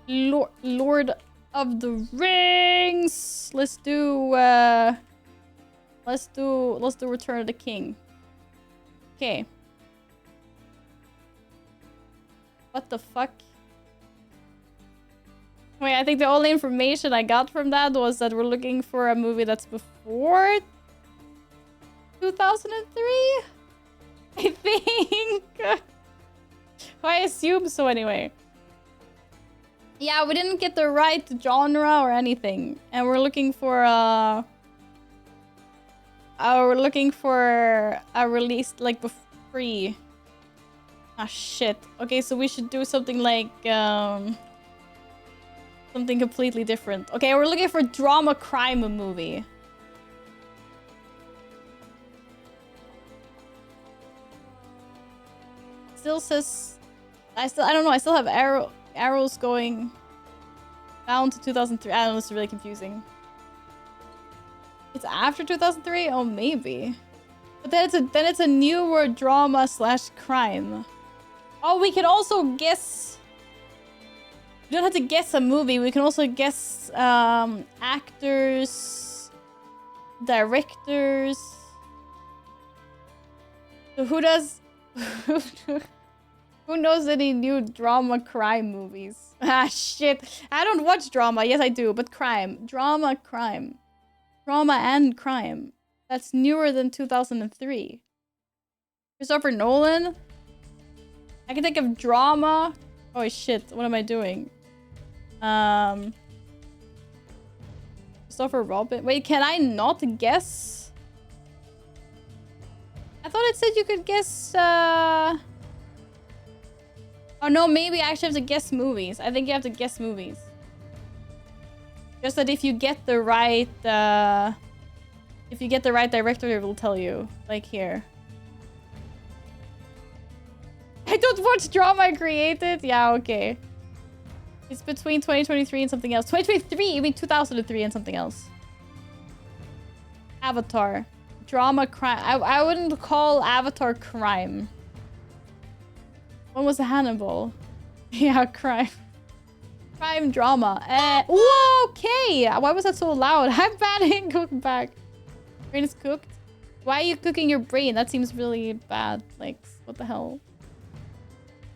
Speaker 1: Lord of the Rings. Let's do Return of the King. Okay. What the fuck? Wait, I think the only information I got from that was that we're looking for a movie that's before 2003? I think. I assume so anyway. Yeah, we didn't get the right genre or anything. And we're looking for a release like free. Ah, shit. Okay, so we should do something like something completely different. Okay, we're looking for drama crime movie. Still says I don't know, I still have arrows going down to 2003. I don't know, it's really confusing. It's after 2003? Oh, maybe. But then it's a newer drama / crime. Oh, we can also guess. We don't have to guess a movie. We can also guess actors, directors. So who does? Who knows any new drama crime movies? Ah, shit. I don't watch drama. Yes, I do. But crime. Drama, crime. Drama and crime. That's newer than 2003. Christopher Nolan? I can think of drama. Oh, shit. What am I doing? Christopher Robin. Wait, can I not guess? I thought it said you could guess, Oh no, maybe I actually have to guess movies. I think you have to guess movies. Just that if you get the right director, it will tell you. Like here. I don't watch drama I created. Yeah, okay. It's between 2023 and something else. 2023? You mean 2003 and something else. Avatar. Drama crime. I wouldn't call Avatar crime. When was the Hannibal? Yeah, crime. Crime drama. Whoa, okay. Why was that so loud? I'm banning cook back. Brain is cooked. Why are you cooking your brain? That seems really bad. Like, what the hell?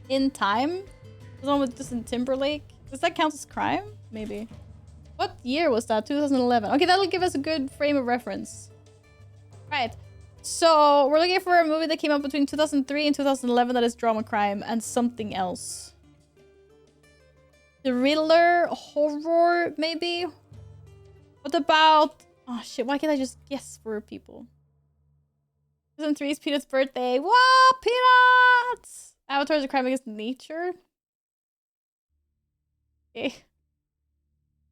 Speaker 1: In Time? The one with Justin Timberlake? Does that count as crime? Maybe. What year was that? 2011. Okay, that'll give us a good frame of reference. Right. So, we're looking for a movie that came out between 2003 and 2011 that is drama crime and something else. Thriller, horror, maybe? What about... Oh, shit. Why can't I just guess for people? 2003 is Peanut's birthday. Whoa, Peanuts! Avatar is a crime against nature. Okay.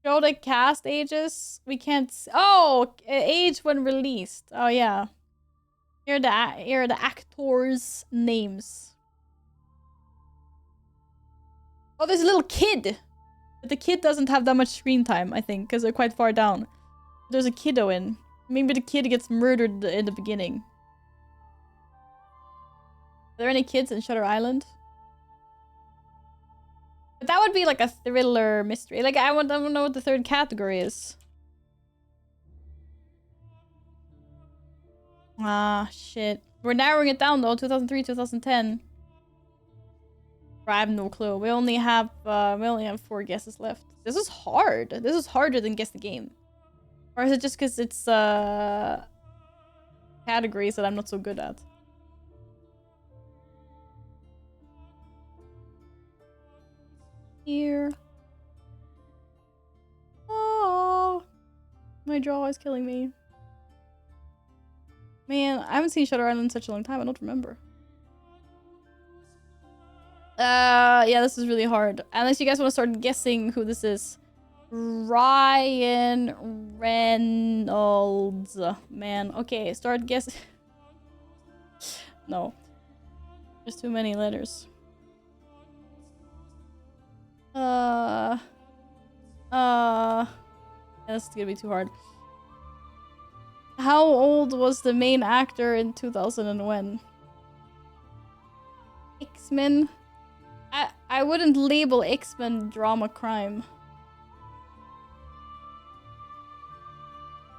Speaker 1: Show the cast ages. We can't... Oh! Age when released. Oh, yeah. Here are the actors' names. Oh, there's a little kid! But the kid doesn't have that much screen time, I think, because they're quite far down. There's a kiddo in. Maybe the kid gets murdered in the beginning. Are there any kids in Shutter Island? But that would be like a thriller mystery. Like, I don't know what the third category is. Ah, shit. We're narrowing it down though. 2003, 2010. I have no clue. We only have 4 guesses left. This is hard. This is harder than Guess the Game. Or is it just because it's categories that I'm not so good at? Here. Oh, my jaw is killing me. Man, I haven't seen Shutter Island in such a long time. I don't remember. Yeah, this is really hard. Unless you guys want to start guessing who this is. Ryan Reynolds. Man, okay, start guessing. No. There's too many letters. Yeah, this is gonna be too hard. How old was the main actor in 2001? X-Men? I I wouldn't label X-Men drama crime.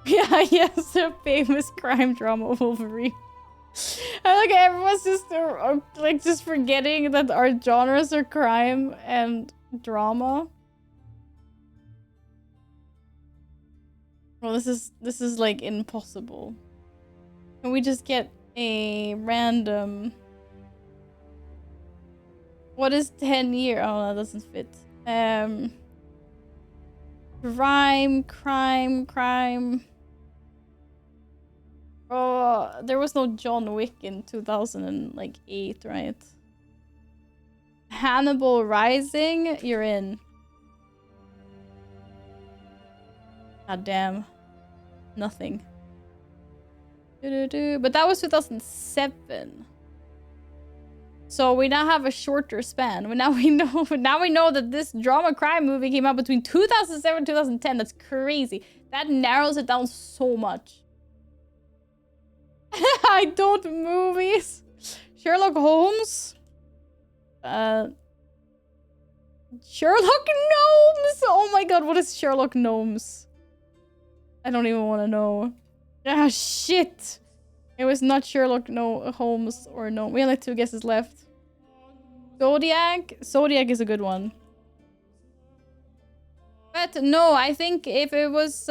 Speaker 1: Yeah, yes, a famous crime drama Wolverine. I like everyone's just like just forgetting that our genres are crime and drama. Well, this is like impossible. Can we just get a random? What is 10 year? Oh, that doesn't fit. Crime. Oh, there was no John Wick in 2008, right? Hannibal Rising, you're in. God damn. Nothing. But that was 2007. So we now have a shorter span. Now we know that this drama crime movie came out between 2007 and 2010. That's crazy. That narrows it down so much. I don't movies. Sherlock Holmes. Sherlock Gnomes. Oh my god, what is Sherlock Gnomes? I don't even want to know. Ah, shit. It was not Sherlock Holmes or no. We only have 2 guesses left. Zodiac. Zodiac is a good one. But no, I think if it was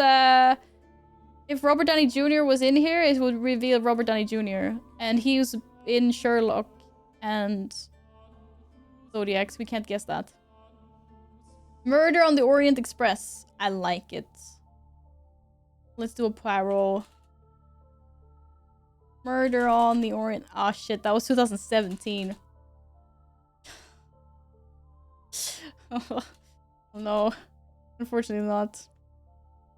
Speaker 1: if Robert Downey Jr. was in here, it would reveal Robert Downey Jr. And he was in Sherlock and Zodiac, so we can't guess that. Murder on the Orient Express. I like it. Let's do a Poirot. Murder on the Orient. Oh shit, that was 2017. Oh, no. Unfortunately not.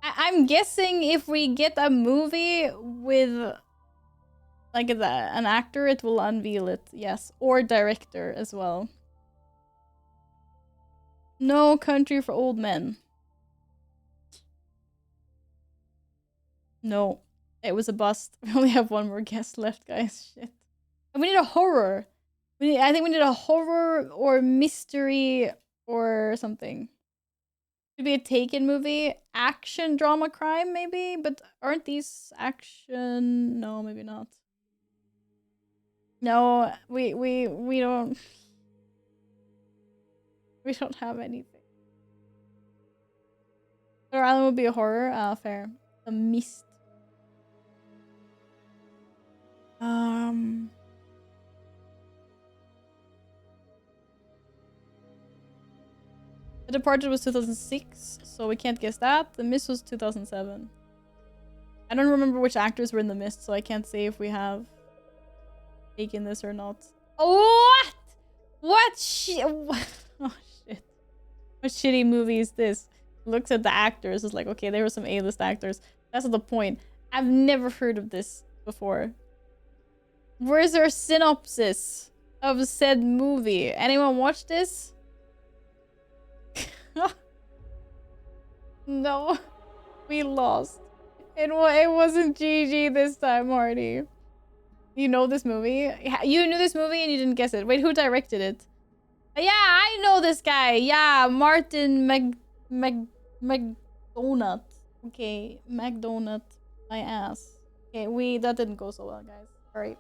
Speaker 1: I'm guessing if we get a movie with like an actor, it will unveil it. Yes. Or director as well. No Country for Old Men. No. It was a bust. We only have 1 more guess left, guys. Shit. And we need a horror. I think we need a horror or mystery or something. Could be a Taken movie. Action, drama, crime, maybe? But aren't these action? No, maybe not. No, we don't. We don't have anything. Shutter Island would be a horror. Ah, fair. The Mist. The Departed was 2006, so we can't guess that. The Mist was 2007. I don't remember which actors were in The Mist, so I can't say if we have taken this or not. What? What oh shit. What shitty movie is this? Looks at the actors, it's like, okay, there were some A-list actors. That's not the point. I've never heard of this before. Where's our synopsis of said movie? Anyone watch this? No, we lost. It wasn't GG this time, Hardy. You know this movie? You knew this movie and you didn't guess it. Wait, who directed it? Yeah, I know this guy. Yeah, Martin McDonagh. Okay, McDonagh, my ass. Okay, that didn't go so well, guys. All right.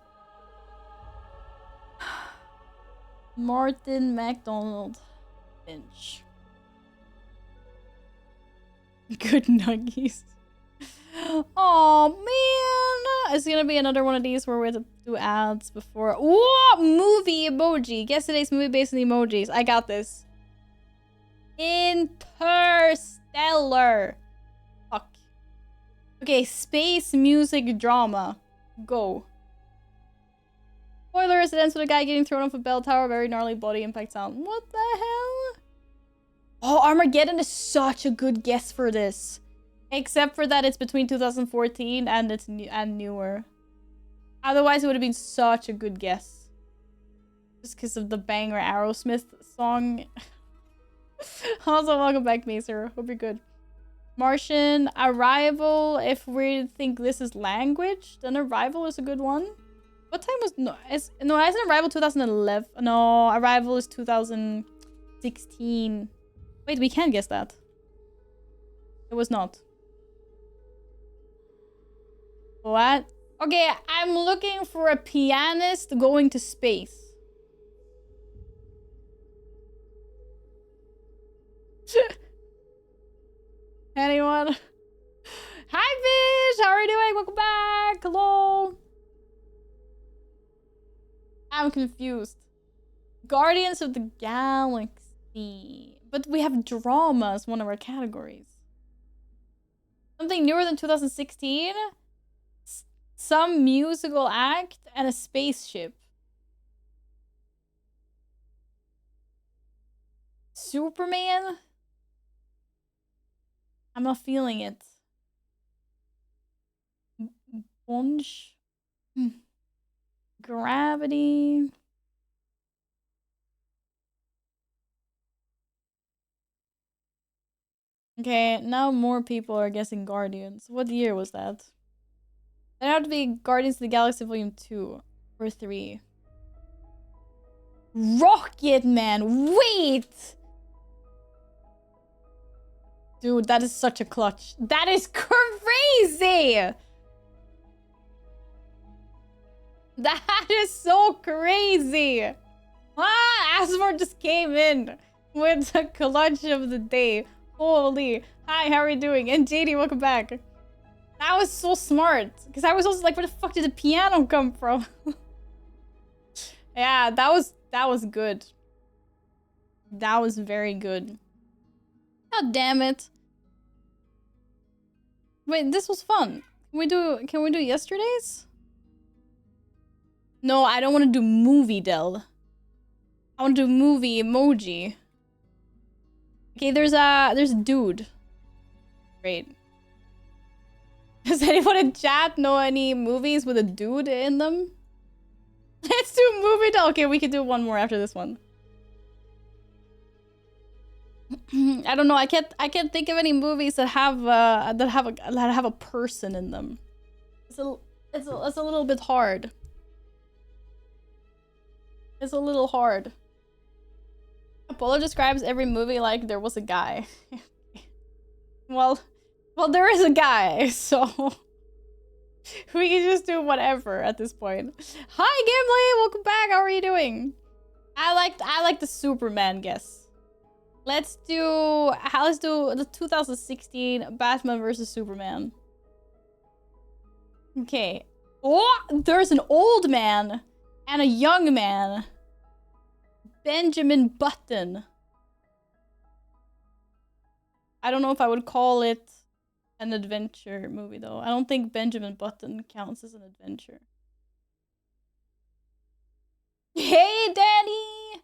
Speaker 1: Martin McDonald Finch. Good nuggies. Oh man, it's gonna be another one of these where we have to do ads before. Whoa, movie emoji. Guess today's movie based on emojis. I got this. Interstellar. Fuck. Okay, space music drama. Go. Spoilers, it ends with a guy getting thrown off a bell tower. Very gnarly body impact sound. What the hell? Oh, Armageddon is such a good guess for this. Except for that it's between 2014 and it's newer. Otherwise, it would have been such a good guess. Just because of the banger Aerosmith song. Also, welcome back, Macer. Hope you're good. Martian, Arrival. If we think this is language, then Arrival is a good one. What time was... No, isn't Arrival 2011? No, Arrival is 2000... 16. Wait, we can't guess that. It was not. What? Okay, I'm looking for a pianist going to space. Anyone? Hi, Fish! How are you doing? Welcome back! Hello! I'm confused. Guardians of the Galaxy. But we have drama as one of our categories. Something newer than 2016? Some musical act and a spaceship. Superman? I'm not feeling it. Bunch? Gravity? Okay, now more people are guessing Guardians. What year was that? It had to be Guardians of the Galaxy Volume 2 or 3. Rocket Man! Wait! Dude, that is such a clutch. That is crazy! That is so crazy! Ah, Asmore just came in with the clutch of the day. Holy. Hi, how are you doing? And JD, welcome back. That was so smart. Because I was also like, where the fuck did the piano come from? Yeah, that was good. That was very good. God damn it. Wait, this was fun. Can we do yesterday's? No, I don't want to do movie Del. I want to do movie emoji. Okay, there's a dude. Great. Does anyone in chat know any movies with a dude in them? Let's do movie Del. Okay, we can do one more after this one. I don't know. I can't think of any movies that have a person in them. It's a little bit hard. It's a little hard. Apollo describes every movie like there was a guy. well, there is a guy, so we can just do whatever at this point. Hi, Gimli, welcome back. How are you doing? I like the Superman guess. Let's do the 2016 Batman versus Superman. Okay. Oh, there's an old man and a young man. Benjamin Button. I don't know if I would call it an adventure movie though. I don't think Benjamin Button counts as an adventure. Hey, Danny!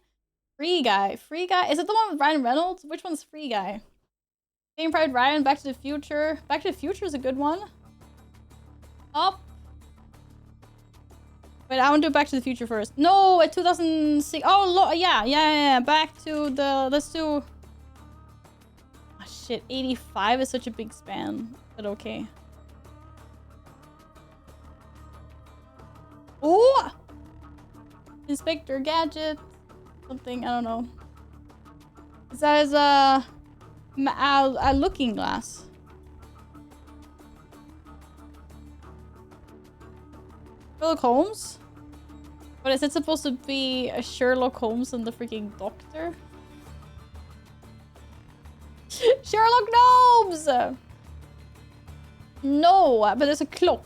Speaker 1: Free Guy. Free Guy? Is it the one with Ryan Reynolds? Which one's Free Guy? Saving Private Ryan, Back to the Future. Back to the Future is a good one. Up. Wait, I want to do Back to the Future first. No, at 2006. Oh, yeah. Back to the... Let's do... Oh, shit, 85 is such a big span. But okay. Oh! Inspector Gadget. Something, I don't know. That is a looking glass. Sherlock Holmes? But is it supposed to be a Sherlock Holmes and the freaking doctor? Sherlock Gnomes! No, but there's a clock.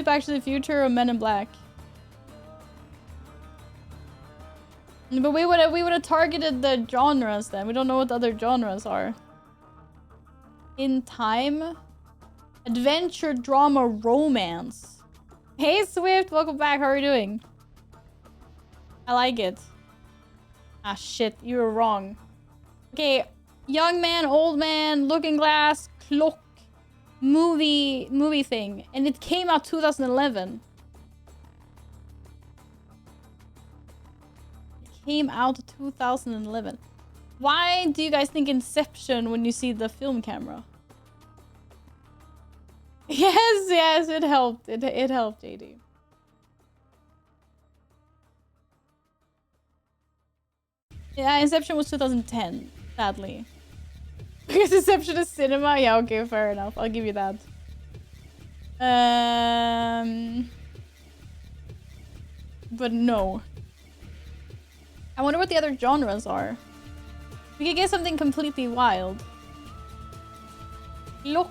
Speaker 1: Back to the Future or Men in Black? But we would have targeted the genres then. We don't know what the other genres are. In Time? Adventure, drama, romance. Hey Swift, welcome back. How are you doing? I like it. Ah shit, you were wrong. Okay, young man, old man, looking glass, clock, movie thing, and it came out 2011. It came out 2011. Why do you guys think Inception when you see the film camera? Yes, it helped. It helped, JD. Yeah, Inception was 2010, sadly. Because Inception is cinema? Yeah, okay, fair enough. I'll give you that. But no. I wonder what the other genres are. We could get something completely wild. Look,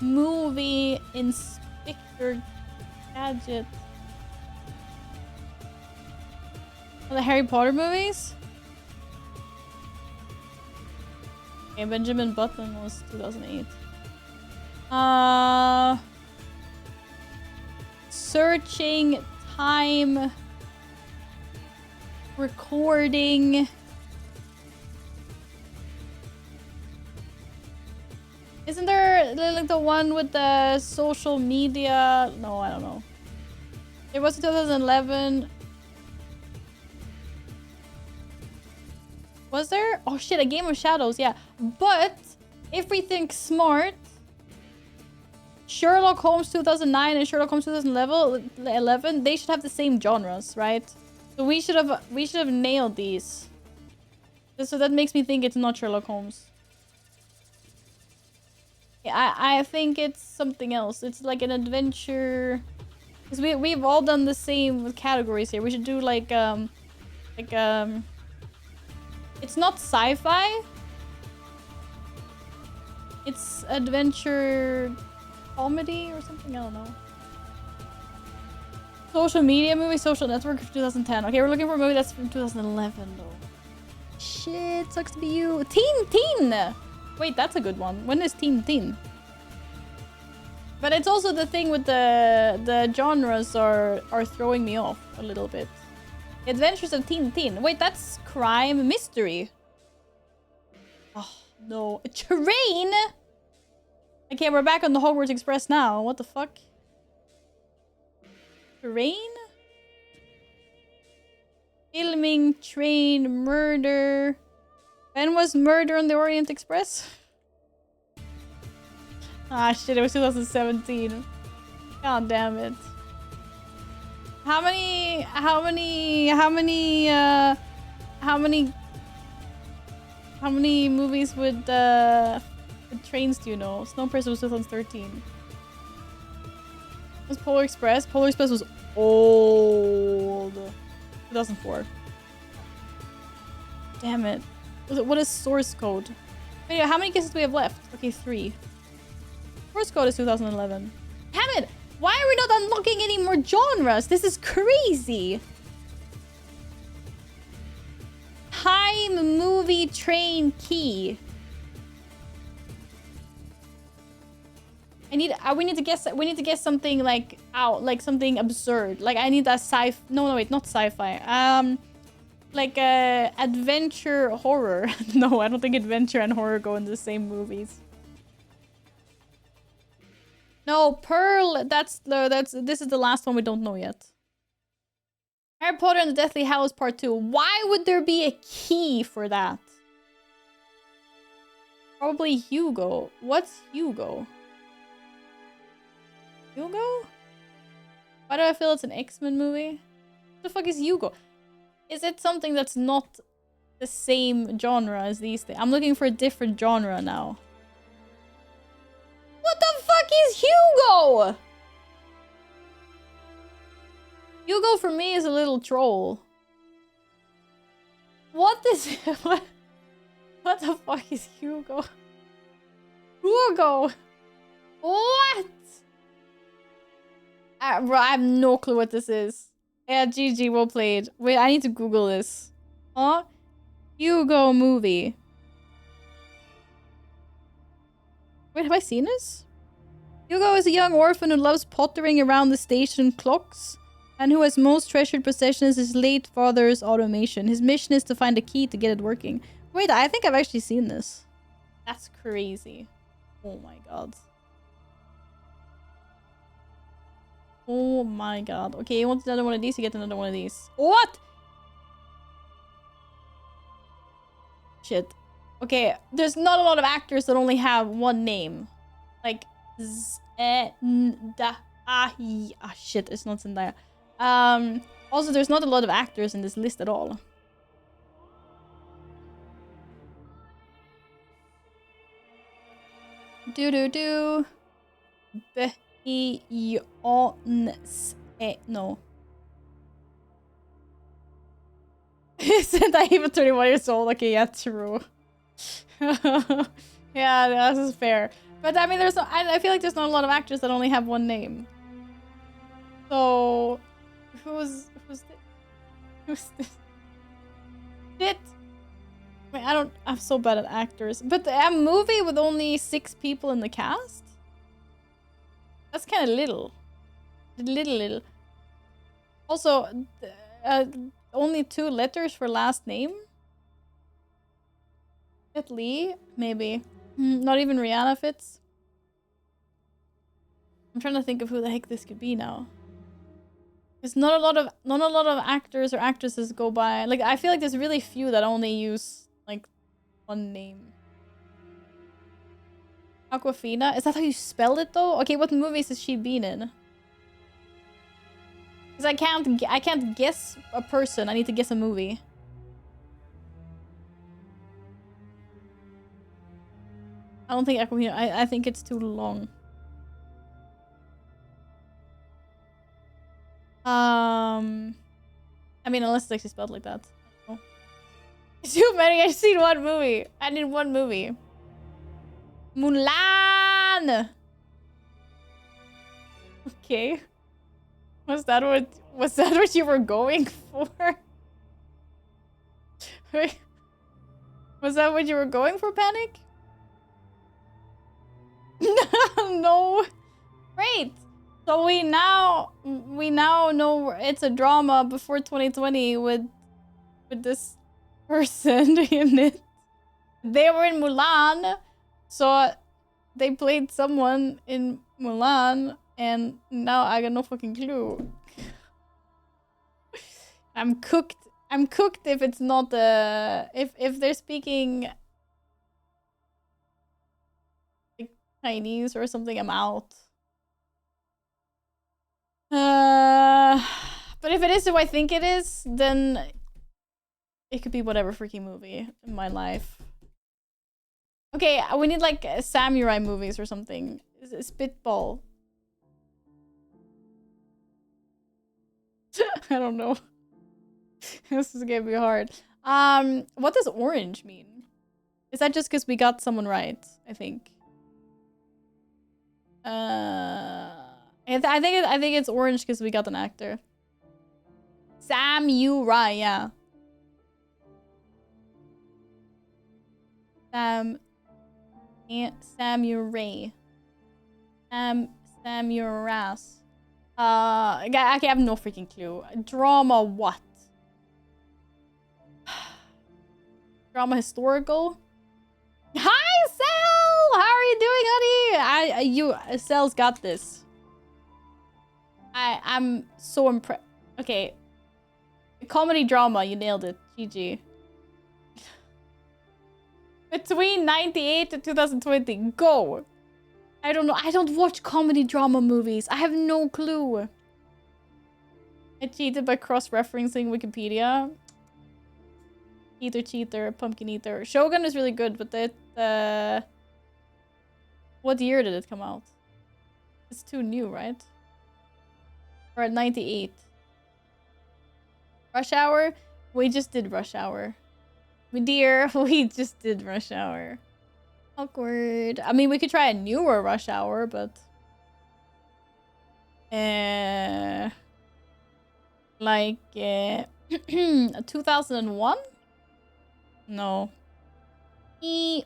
Speaker 1: movie, Inspector Gadget. Oh, the Harry Potter movies? Okay, Benjamin Button was 2008. Searching, time, recording. Isn't there like the one with the social media? No, I don't know. It was 2011. Was there? Oh shit, A Game of Shadows, yeah. But if we think smart, Sherlock Holmes 2009 and Sherlock Holmes 2011, they should have the same genres, right? So we should have nailed these. So that makes me think it's not Sherlock Holmes. Yeah, I think it's something else. It's like an adventure. Because we've all done the same categories here. We should do like it's not sci-fi. It's adventure comedy or something. I don't know. Social media movie, Social Network of 2010. Okay, we're looking for a movie that's from 2011 though. Shit, sucks to be you. Teen! Wait, that's a good one. When is Teen? But it's also the thing with the genres are throwing me off a little bit. Adventures of Teen. Wait, that's crime mystery. Oh, no. A train? Okay, we're back on the Hogwarts Express now. What the fuck? Train? Filming, train, murder. When was Murder on the Orient Express? Ah, shit, it was 2017. God damn it. How many movies with trains do you know? Snowpiercer was 2013. Was Polar Express? Polar Express was old. 2004. Damn it. What is source code? Wait, how many guesses do we have left? Okay, 3. Source code is 2011. Damn it! Why are we not unlocking any more genres? This is crazy. Time, movie, train, key. We need to guess something like something absurd. Like I need a no wait, not sci-fi. Like adventure horror. No, I don't think adventure and horror go in the same movies. No, Pearl, this is the last one we don't know yet. Harry Potter and the Deathly Hallows Part 2. Why would there be a key for that? Probably Hugo. What's Hugo? Hugo? Why do I feel it's an X-Men movie? What the fuck is Hugo? Is it something that's not the same genre as these things? I'm looking for a different genre now. What the fuck is Hugo? Hugo for me is a little troll. What is what the fuck is Hugo? Hugo! What? Bro, I have no clue what this is. Yeah, GG, well played. Wait, I need to Google this. Huh? Hugo movie. Wait, have I seen this? Hugo is a young orphan who loves pottering around the station clocks and who has most treasured possession is his late father's automation. His mission is to find a key to get it working. Wait, I think I've actually seen this. That's crazy. Oh my god. Oh my god. Okay, you want another one of these? You get another one of these. What? Shit. Okay, there's not a lot of actors that only have one name. Like, shit, it's not Zendaya. Also, there's not a lot of actors in this list at all. Do. Beyoncé. No. Isn't I even 31 years old? Okay, yeah, true. Yeah, this is fair. But I mean, there's no, I feel like there's not a lot of actors that only have one name. So, who's this? Who's this? Shit. I mean, I'm so bad at actors. But a movie with only 6 people in the cast? That's kind of little. Little. Also, only 2 letters for last name? Jet Li? Maybe. Not even Rihanna fits. I'm trying to think of who the heck this could be now. There's not a lot of actors or actresses go by. Like, I feel like there's really few that only use like one name. Aquafina? Is that how you spell it though? Okay, what movies has she been in? Because I can't guess a person. I need to guess a movie. I don't think Aquafina. I think it's too long. I mean, unless it's actually spelled like that. Oh. Too many. I've seen one movie. I need one movie. Mulan. Okay. Was that what you were going for? Wait. Was that what you were going for, Panic? No. Great. So we now know it's a drama before 2020 with this person in it. They were in Mulan, so they played someone in Mulan, and now I got no fucking clue. I'm cooked. I'm cooked if it's not if they're speaking like Chinese or something. I'm out. But if it is who I think it is, then it could be whatever freaking movie in my life. Okay, we need like samurai movies or something. Spitball. I don't know. This is gonna be hard. What does orange mean? Is that just because we got someone right? I think. I think it's orange because we got an actor. Samurai, yeah. Samurai. Samuras. I have no freaking clue. Drama what? Drama historical? Hi, Sel! How are you doing, honey? Sel's got this. I'm so impressed. Okay. Comedy drama, you nailed it. GG. Between 98 to 2020. Go! I don't know. I don't watch comedy drama movies. I have no clue. I cheated by cross-referencing Wikipedia. Cheater, pumpkin eater. Shogun is really good, but that what year did it come out? It's too new, right? We're at 98. Rush Hour? We just did Rush Hour. My dear, we just did Rush Hour. Awkward. I mean, we could try a newer Rush Hour, but... like, 2001? No. It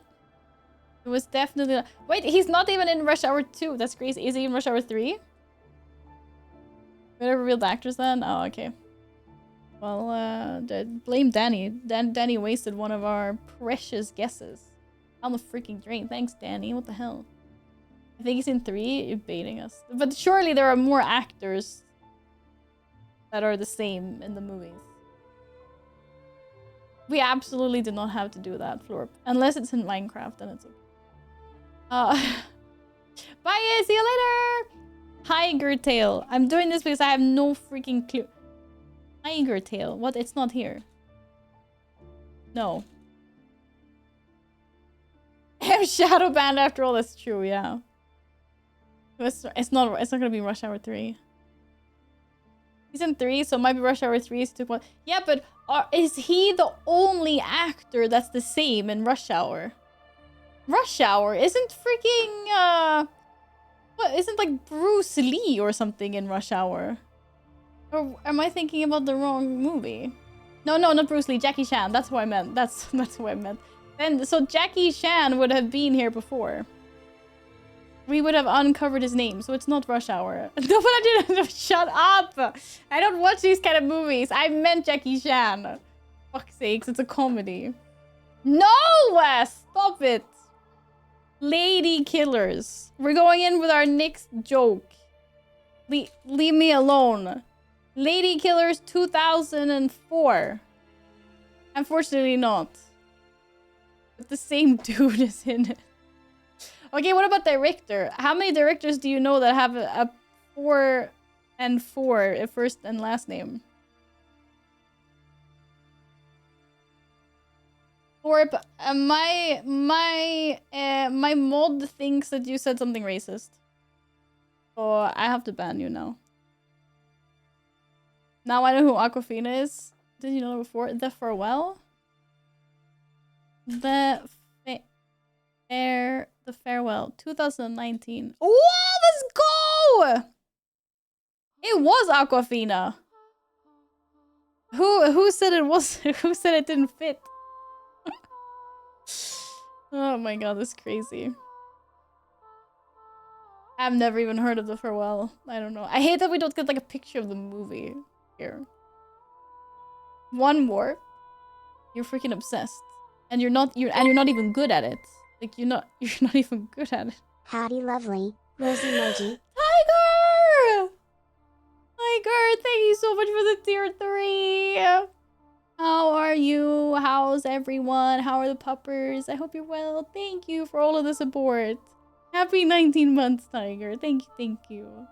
Speaker 1: was definitely... Wait, he's not even in Rush Hour 2. That's crazy. Is he in Rush Hour 3? Better reveal the actors then? Oh, okay. Well, blame Danny. Danny wasted one of our precious guesses. I'm a freaking drain. Thanks, Danny. What the hell? I think he's in 3. You're baiting us. But surely there are more actors that are the same in the movies. We absolutely did not have to do that, Florp. Unless it's in Minecraft, then it's okay. Bye, see you later! Tiger Tail. I'm doing this because I have no freaking clue. Tiger Tail. What? It's not here. No. I'm shadow banned after all. That's true, yeah. It's not gonna be Rush Hour 3. Season 3, so it might be Rush Hour 3 is 2.1. Yeah, but is he the only actor that's the same in Rush Hour? Rush Hour isn't freaking what isn't like Bruce Lee or something in Rush Hour? Or am I thinking about the wrong movie? No, not Bruce Lee, Jackie Chan. That's what I meant. That's what I meant. Then so Jackie Chan would have been here before. We would have uncovered his name, so it's not Rush Hour. No, but I didn't. Shut up! I don't watch these kind of movies. I meant Jackie Chan. Fuck's sakes, it's a comedy. No! Stop it! Lady Killers. We're going in with our next joke. Leave me alone. Lady Killers 2004. Unfortunately not. But the same dude is in it. Okay, what about director? How many directors do you know that have a 4 and 4 first and last name? Thorpe, my mod thinks that you said something racist. So I have to ban you now. Now I know who Aquafina is. Did you know before? The Farewell? The Farewell. 2019. Whoa, let's go! It was Aquafina. Who said it was? Who said it didn't fit? Oh my god, that's crazy. I've never even heard of The Farewell. I don't know. I hate that we don't get like a picture of the movie here. One more. You're freaking obsessed. And you're not even good at it. Like you're not even good at it.
Speaker 2: Howdy, lovely. Rose emoji.
Speaker 1: Tiger! Tiger, thank you so much for the tier 3. How are you? How's everyone? How are the puppers? I hope you're well. Thank you for all of the support. Happy 19 months, Tiger. Thank you.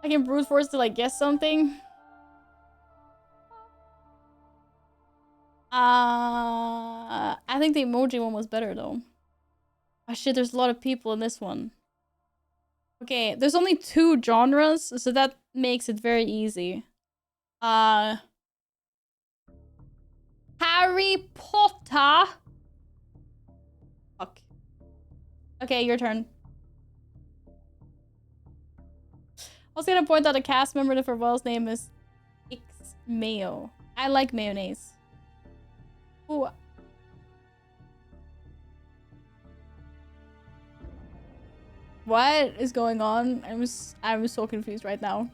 Speaker 1: I can brute force to like guess something. I think the emoji one was better though. Oh shit, there's a lot of people in this one. Okay, there's only 2 genres, so that makes it very easy. Harry Potter. Fuck. Okay, your turn. I was gonna point out a cast member that Farewell's name is X Mayo. I like mayonnaise. Ooh. What is going on? I'm so confused right now.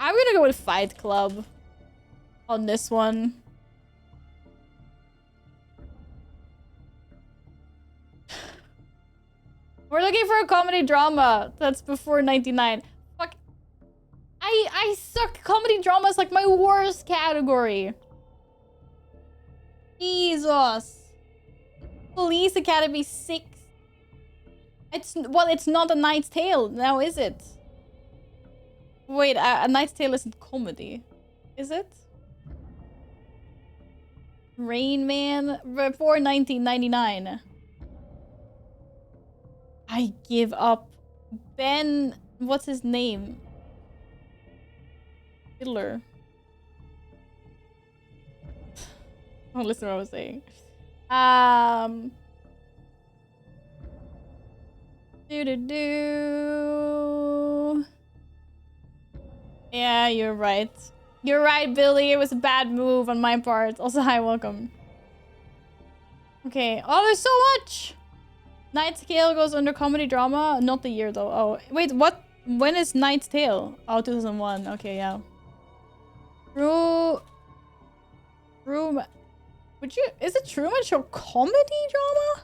Speaker 1: I'm gonna go with Fight Club on this one. We're looking for a comedy drama that's before 99. Fuck. I suck. Comedy drama is like my worst category. Jesus. Police Academy 6. It's not A Knight's Tale now, is it? Wait, A Knight's Tale isn't comedy, is it? Rain Man before 1999. I give up. Ben, what's his name? Fiddler. Don't listen to what I was saying. Yeah, you're right. You're right, Billy. It was a bad move on my part. Also, hi, welcome. Okay. Oh, there's so much! Knight's Tale goes under comedy drama. Not the year, though. Oh, wait, what? When is Knight's Tale? Oh, 2001. Okay, yeah. Truman. Is it Truman Show comedy drama?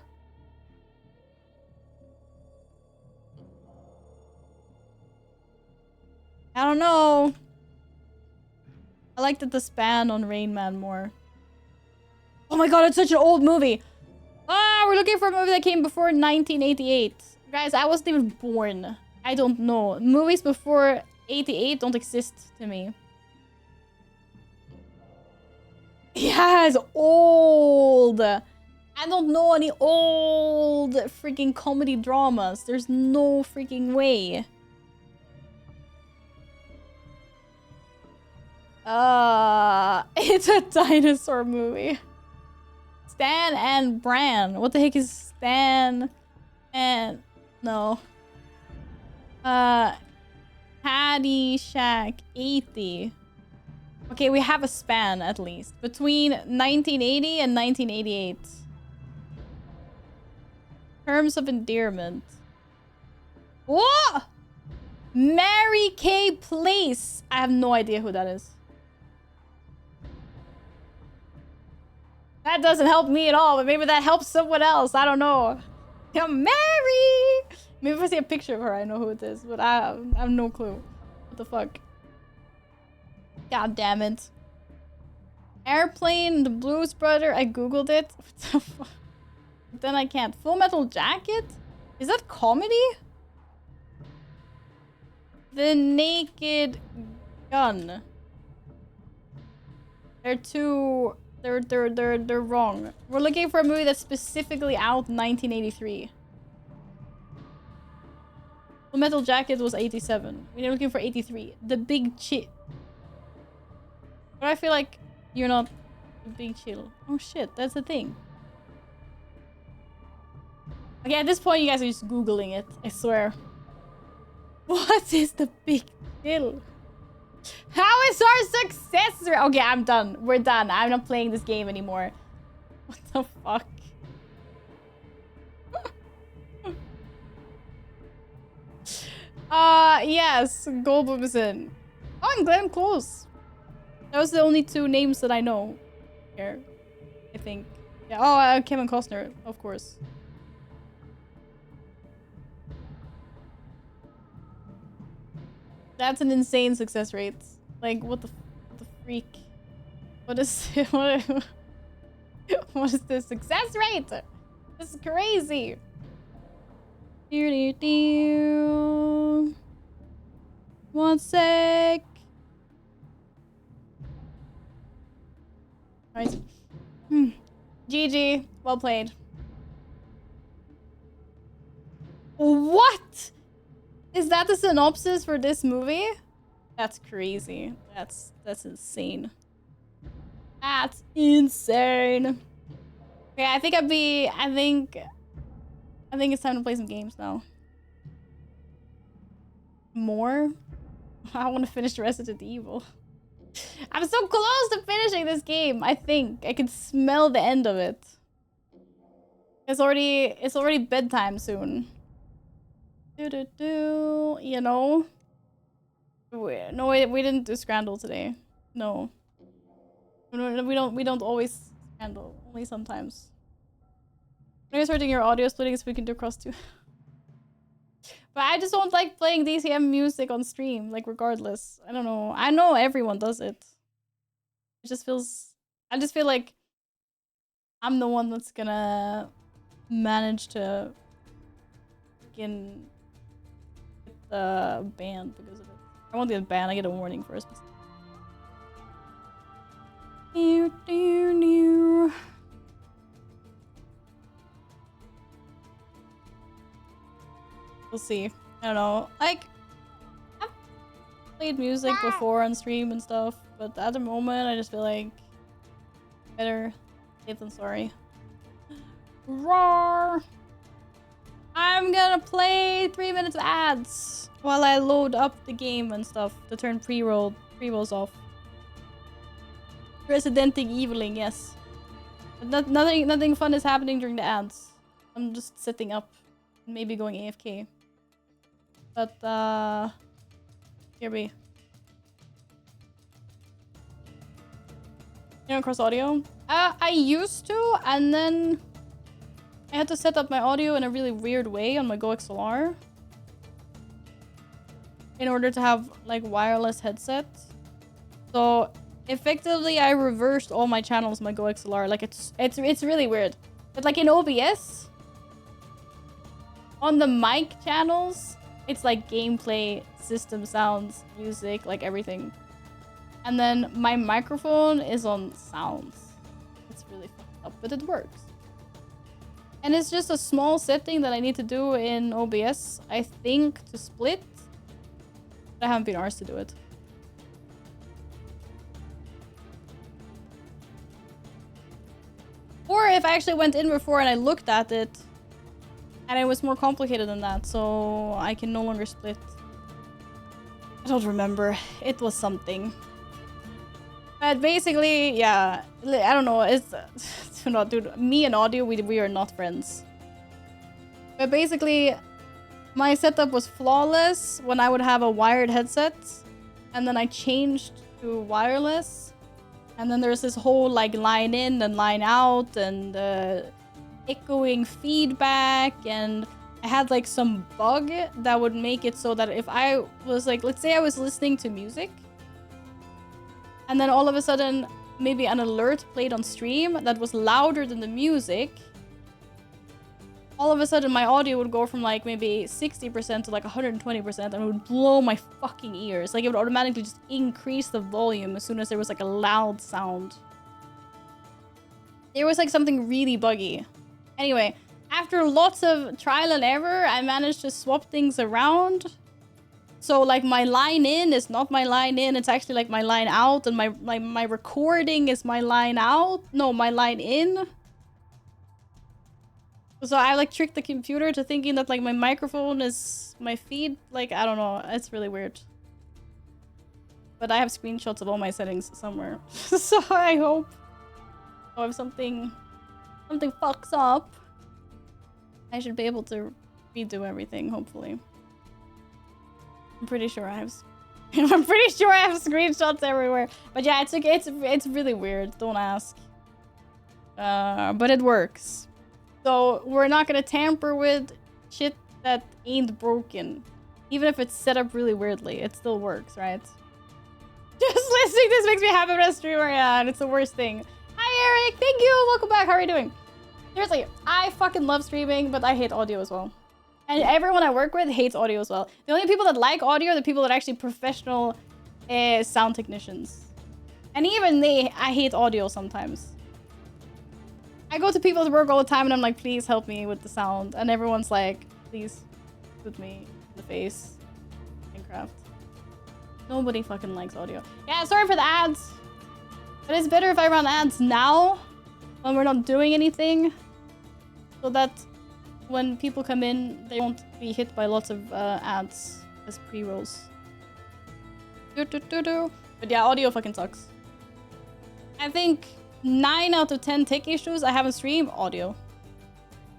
Speaker 1: I don't know. I liked the span on Rain Man more. Oh my god, it's such an old movie. Ah, we're looking for a movie that came before 1988. Guys, I wasn't even born. I don't know. Movies before 88 don't exist to me. Yes, old. I don't know any old freaking comedy dramas. There's no freaking way. It's a dinosaur movie. Stan and Bran. What the heck is Stan and... No. Caddyshack 80. Okay, we have a span at least. Between 1980 and 1988. Terms of endearment. What? Mary Kay Place. I have no idea who that is. That doesn't help me at all, but maybe that helps someone else. I don't know. Yeah, Mary! Maybe if I see a picture of her, I know who it is, but I have no clue. What the fuck? God damn it. Airplane, The Blues Brother. I googled it. What the fuck? Then I can't. Full Metal Jacket? Is that comedy? The Naked Gun. They're too... They're wrong. We're looking for a movie that's specifically out in 1983. Full Metal Jacket was 87. We're looking for 83. The Big Chill. But I feel like you're not the Big Chill. Oh shit, that's the thing. Okay, at this point you guys are just Googling it. I swear. What is the Big Chill? How is our success rate? Okay, I'm done. We're done. I'm not playing this game anymore. What the fuck? Yes. Goldblum is in. Oh, and Glenn Close. That was the only two names that I know here, I think. Yeah. Oh, Kevin Costner, of course. That's an insane success rate. Like, what the freak? What is what is the success rate? This is crazy. One sec. Right. GG. Well played. What? Is that the synopsis for this movie? That's crazy. That's insane. That's insane. Okay, I think it's time to play some games now. More? I want to finish Resident Evil. I'm so close to finishing this game, I think. I can smell the end of it. It's already bedtime soon. You know? No, we didn't do Scrandle today. No. We don't always Scrandle. Only sometimes. When you're sorting your audio splitting so we can do cross too. But I just don't like playing DCM music on stream, like regardless. I don't know. I know everyone does it. It just feels... I just feel like I'm the one that's gonna manage to freaking get the banned because of it. I won't get banned, I get a warning first. We'll see. I don't know. Like, I've played music before on stream and stuff, but at the moment, I just feel like better safe than sorry. Roar! I'm gonna play 3 minutes of ads while I load up the game and stuff to turn pre-rolls off. Resident Eviling, yes. But nothing fun is happening during the ads. I'm just setting up, maybe going AFK. But here we. You know, cross audio. I used to, and then I had to set up my audio in a really weird way on my Go XLR in order to have like wireless headset. So effectively, I reversed all my channels on my Go XLR. Like it's really weird. But like in OBS, on the mic channels, it's like gameplay, system sounds, music, like everything. And then my microphone is on sounds. It's really fucked up, but it works. And it's just a small setting that I need to do in OBS, I think, to split. But I haven't been asked to do it. Or if I actually went in before and I looked at it, and it was more complicated than that, so I can no longer split. I don't remember. It was something. But basically, yeah, I don't know. It's not, dude. Me and audio, we are not friends. But basically, my setup was flawless when I would have a wired headset, and then I changed to wireless, and then there's this whole like line in and line out and echoing feedback, and I had like some bug that would make it so that if I was like, let's say I was listening to music, and then all of a sudden, maybe an alert played on stream that was louder than the music. All of a sudden, my audio would go from like maybe 60% to like 120%, and it would blow my fucking ears. Like it would automatically just increase the volume as soon as there was like a loud sound. There was like something really buggy. Anyway, after lots of trial and error, I managed to swap things around. So like my line in is not my line in, it's actually like my line out, and my recording is my line out. No, my line in. So I like tricked the computer to thinking that like my microphone is my feed. Like, I don't know, it's really weird. But I have screenshots of all my settings somewhere. So I hope if something fucks up, I should be able to redo everything, hopefully. I'm pretty sure I have screenshots everywhere. But yeah, it's really weird. Don't ask. But it works. So we're not gonna tamper with shit that ain't broken. Even if it's set up really weirdly, it still works, right? Just listening to this makes me happy as a streamer, yeah, and it's the worst thing. Hi Eric, thank you, welcome back, how are you doing? Seriously, I fucking love streaming, but I hate audio as well. And everyone I work with hates audio as well. The only people that like audio are the people that are actually professional sound technicians. And even they, I hate audio sometimes. I go to people at work all the time and I'm like, please help me with the sound. And everyone's like, please put me in the face. Minecraft. Nobody fucking likes audio. Yeah, sorry for the ads. But it's better if I run ads now when we're not doing anything. So that when people come in, they won't be hit by lots of ads as pre-rolls. But yeah, audio fucking sucks. I think 9 out of 10 tech issues I have on stream, audio.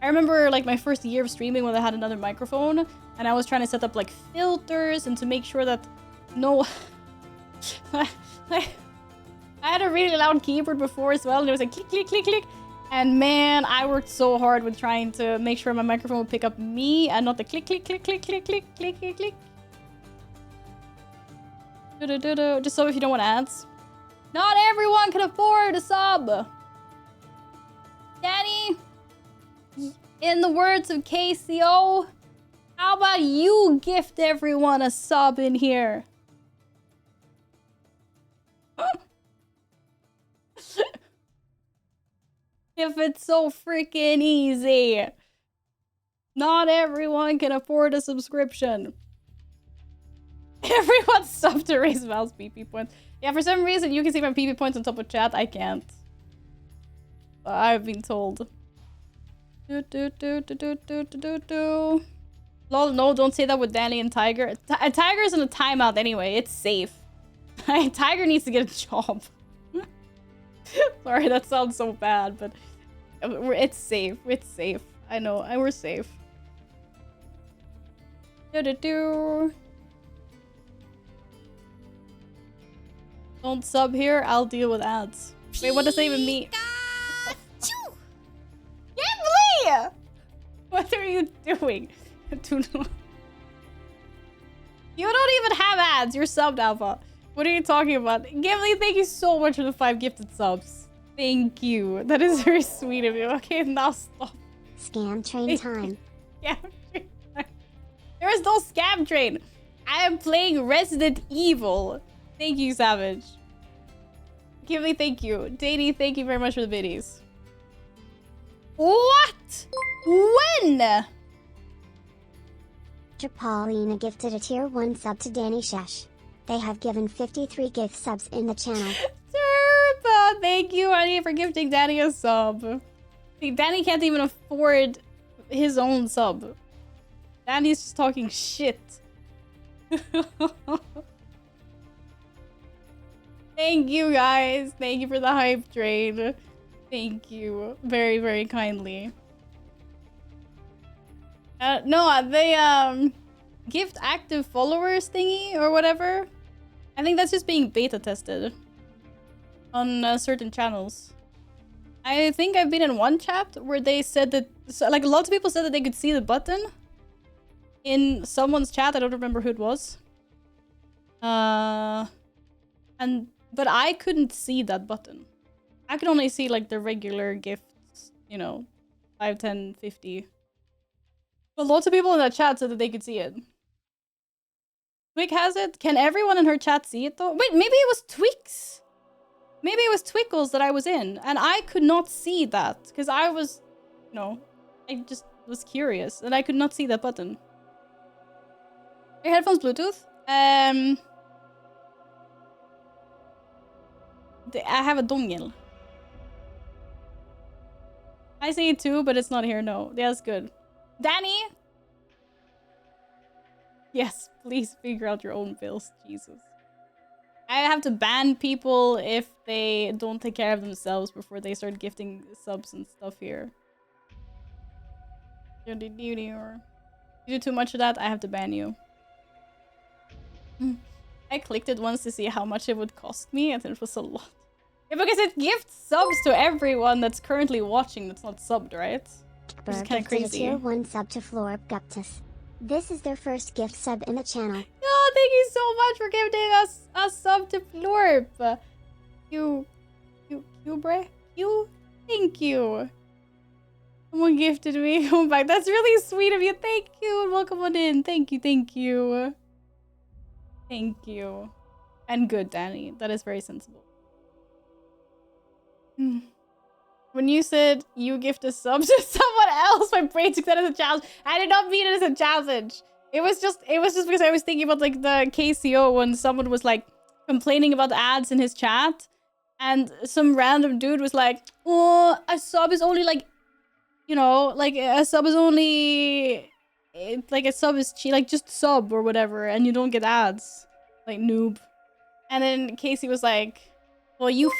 Speaker 1: I remember like my first year of streaming when I had another microphone, and I was trying to set up like filters and to make sure that no... I had a really loud keyboard before as well, and it was like click, click, click, click. And man, I worked so hard with trying to make sure my microphone would pick up me and not the click, click, click, click, click, click, click, click, click. Just so if you don't want ads. Not everyone can afford a sub. Danny, in the words of KCO, how about you gift everyone a sub in here? If it's so freaking easy. Not everyone can afford a subscription. Everyone's sub to raise mouse PP points. Yeah, for some reason you can see my PP points on top of chat. I can't. I've been told. Lol, no, don't say that with Danny and Tiger. Tiger's in a timeout anyway. It's safe. Tiger needs to get a job. Sorry, that sounds so bad, but it's safe. It's safe. I know. We're safe. Don't sub here. I'll deal with ads. Wait, what does that even mean? Gimli! What are you doing? You don't even have ads. You're subbed, Alpha. What are you talking about? Gimli, thank you so much for the 5 gifted subs. Thank you. That is very sweet of you. Okay, now stop.
Speaker 2: Scam train time.
Speaker 1: Scam train time. There is no scam train. I am playing Resident Evil. Thank you, Savage. Kimmy, thank you. Daddy, thank you very much for the biddies. What? When?
Speaker 2: Paulina gifted a tier 1 sub to Danny Shesh. They have given 53 gift subs in the channel.
Speaker 1: Turbo, thank you, honey, for gifting Danny a sub. See, Danny can't even afford his own sub. Danny's just talking shit. Thank you, guys. Thank you for the hype train. Thank you very, very kindly. No, the gift active followers thingy or whatever. I think that's just being beta tested on certain channels. I think I've been in one chat where they said that, so, like, a lot of people said that they could see the button in someone's chat. I don't remember who it was. But I couldn't see that button. I could only see like the regular gifts, you know, 5, 10, 50. But lots of people in that chat said that they could see it. Twig has it. Can everyone in her chat see it though? Wait, maybe it was Twix. Maybe it was Twickles that I was in, and I could not see that because I was, you know, I just was curious and I could not see that button. Your headphones Bluetooth? I have a dongle. I see it too, but it's not here. No, yeah, that's good. Danny. Yes, please figure out your own bills. Jesus. I have to ban people if they don't take care of themselves before they start gifting subs and stuff here. If you do too much of that, I have to ban you. I clicked it once to see how much it would cost me, and it was a lot. Yeah, because it gifts subs to everyone that's currently watching that's not subbed, right? Which is kind of crazy.
Speaker 2: A tier 1 sub to Florp Guptus. This is their first gift sub in the channel.
Speaker 1: Oh, thank you so much for gifting us a sub to Florp. Thank you. Someone gifted me a home bag. That's really sweet of you. Thank you. And welcome on in. Thank you. Thank you. Thank you. And good, Danny. That is very sensible. When you said you gift a sub to someone else, my brain took that as a challenge. I did not mean it as a challenge. It was just because I was thinking about like the KCO when someone was like complaining about ads in his chat, and some random dude was like, "Oh, a sub is only like, you know, like a sub is only like a sub is cheap, like just sub or whatever, and you don't get ads, like noob." And then Casey was like, "Well, you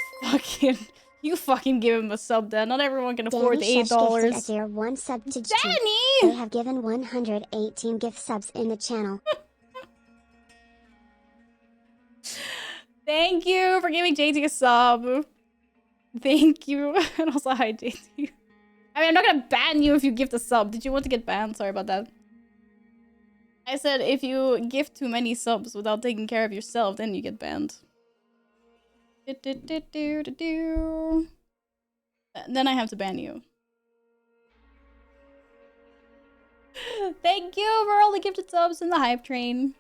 Speaker 1: fucking give him a sub then. Not everyone can afford the $8.
Speaker 2: A tier 1 sub to
Speaker 1: Danny!
Speaker 2: They have given 118 gift subs in the channel.
Speaker 1: Thank you for giving JT a sub. Thank you. And also, hi, JT. I mean, I'm not gonna ban you if you gift a sub. Did you want to get banned? Sorry about that. I said if you gift too many subs without taking care of yourself, then you get banned. Then I have to ban you. Thank you for all the gifted subs in the hype train.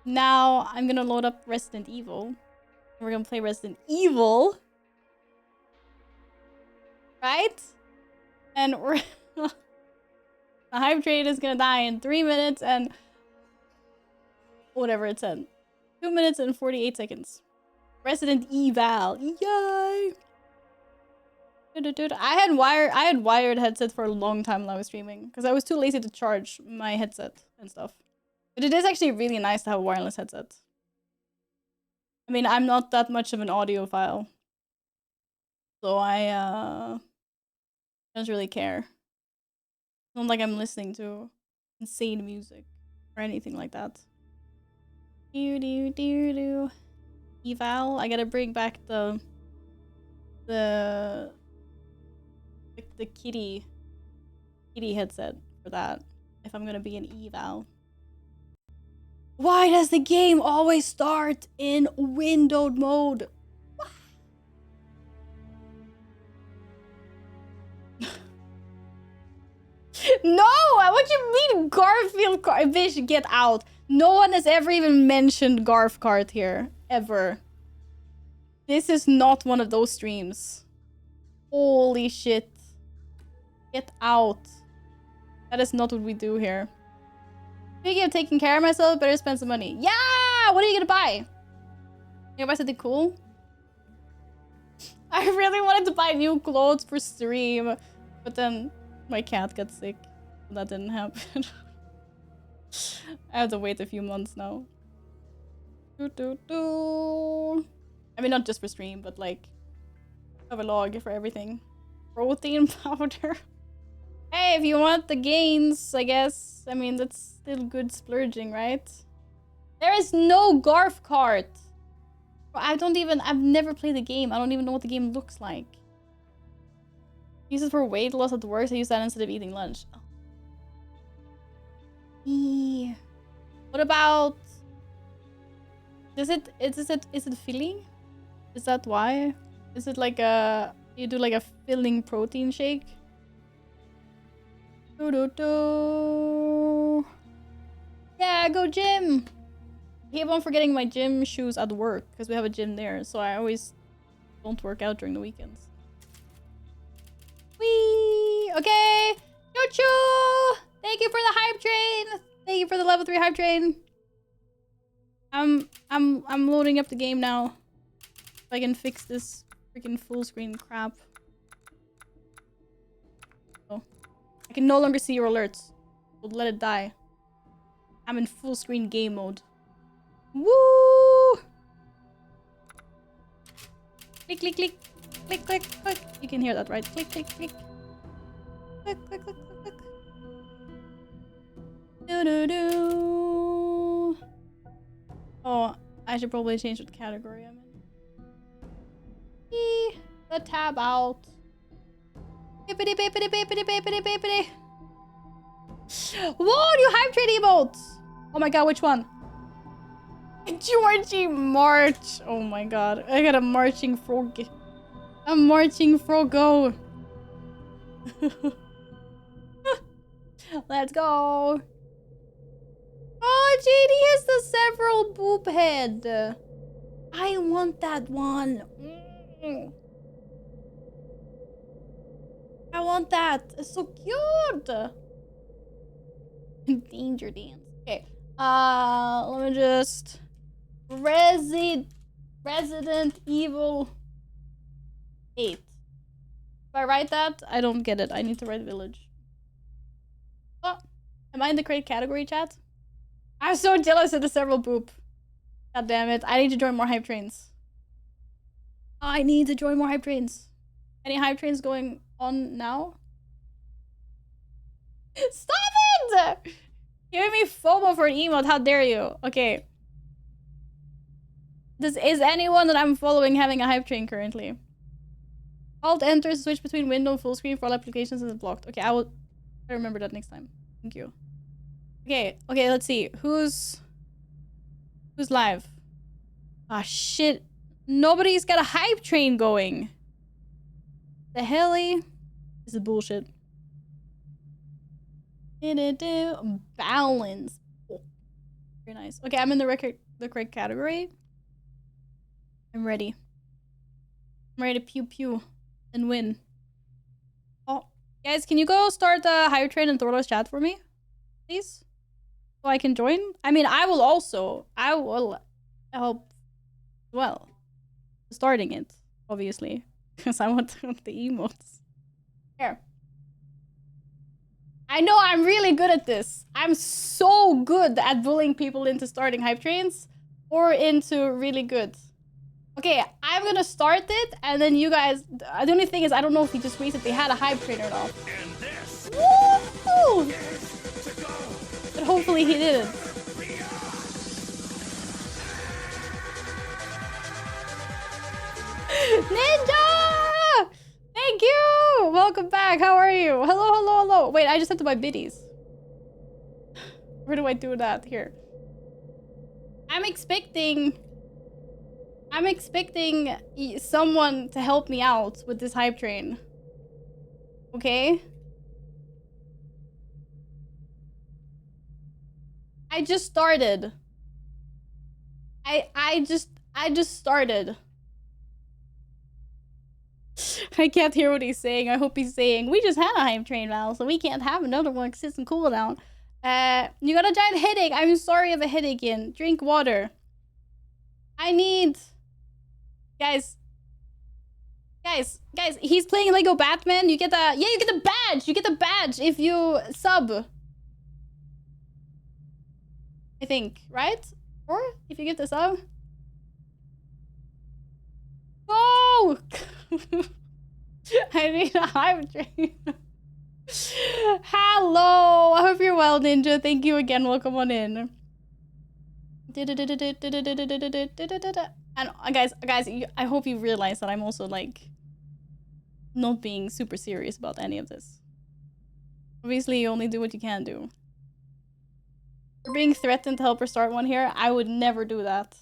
Speaker 1: Now I'm gonna load up Resident Evil. We're gonna play Resident Evil. Right? And we're the hype train is gonna die in 3 minutes and whatever it said. 2 minutes and 48 seconds. Resident Evil. Yay! I had wired headset for a long time while I was streaming because I was too lazy to charge my headset and stuff. But it is actually really nice to have a wireless headset. I mean, I'm not that much of an audiophile, so I don't really care. It's not like I'm listening to insane music or anything like that. Eval. I gotta bring back the kitty headset for that if I'm gonna be an eval. Why does the game always start in windowed mode? No! What you mean Garfield cart? Bitch, get out. No one has ever even mentioned Garf cart here. Ever. This is not one of those streams. Holy shit. Get out. That is not what we do here. Speaking of taking care of myself, better spend some money. Yeah! What are you gonna buy? You gonna buy something cool? I really wanted to buy new clothes for stream, but then my cat got sick. That didn't happen. I have to wait a few months now. I mean, not just for stream, but like, I have a log for everything. Protein powder. Hey, if you want the gains, I guess. I mean, that's still good splurging, right? There is no Garf cart. I've never played the game. I don't even know what the game looks like. Use it for weight loss at work. I use that instead of eating lunch. Oh. What about... Is it filling? Is that why? Is it like a... You do like a filling protein shake? Yeah, go gym! I keep on forgetting my gym shoes at work because we have a gym there, so I always don't work out during the weekends. Whee! Okay! Choo-choo! Thank you for the hype train! Thank you for the level 3 hype train. I'm loading up the game now. If I can fix this freaking full screen crap. Oh. I can no longer see your alerts. So let it die. I'm in full screen game mode. Woo! Click, click, click. Click, click, click. You can hear that, right? Click, click, click. Click, click, click, click, click. Do-do-do. Oh, I should probably change what category I'm in. The tab out. Bippity, bippity, bippity, bippity, bippity. Whoa, new hype train emotes! Oh my god, which one? Georgie March. Oh my god. I got a marching frog. A marching froggo. Let's go. Oh, JD has the several boob head. I want that one. I want that. It's so cute. Danger dance. Okay. Let me just... Resident Evil 8. If I write that, I don't get it. I need to write village. Oh, am I in the correct category, chat? I'm so jealous of the several boop. God damn it. I need to join more hype trains. I need to join more hype trains. Any hype trains going on now? Stop it! Giving me FOMO for an emote. How dare you? Okay. Is anyone that I'm following having a hype train currently? Alt enter to switch between window and full screen for all applications is blocked. Okay, I will remember that next time. Thank you. Okay, let's see. Who's live? Ah, shit. Nobody's got a hype train going. The helly? This is bullshit. Balance. Oh, very nice. Okay, I'm in the correct category. I'm ready. I'm ready to pew pew and win. Oh, guys, can you go start the hype train and Thorlo's chat for me? Please? So I can join? I mean, I will help as well. Starting it, obviously. Because I want the emotes. Here. I know I'm really good at this. I'm so good at bullying people into starting hype trains. Or into really good. Okay, I'm gonna start it, and then you guys... The only thing is, I don't know if he just recently had a hype train or not. Woo! But hopefully he didn't. Ninja! Thank you! Welcome back, how are you? Hello, hello, hello. Wait, I just had to buy biddies. Where do I do that? Here. I'm expecting someone to help me out with this hype train. Okay? I just started. I just started. I can't hear what he's saying. I hope he's saying, we just had a hype train, Val, so we can't have another one because it's in cooldown. You got a giant headache. I'm sorry of a headache, Ian. Drink water. I need... Guys, he's playing Lego Batman. You get the... Yeah, you get the badge. You get the badge if you sub. I think, right? Or if you get the sub. Oh! I need a hype train. Hello! I hope you're well, Ninja. Thank you again. Welcome on in. And guys, I hope you realize that I'm also like not being super serious about any of this. Obviously, you only do what you can do. You're being threatened to help her start one here. I would never do that.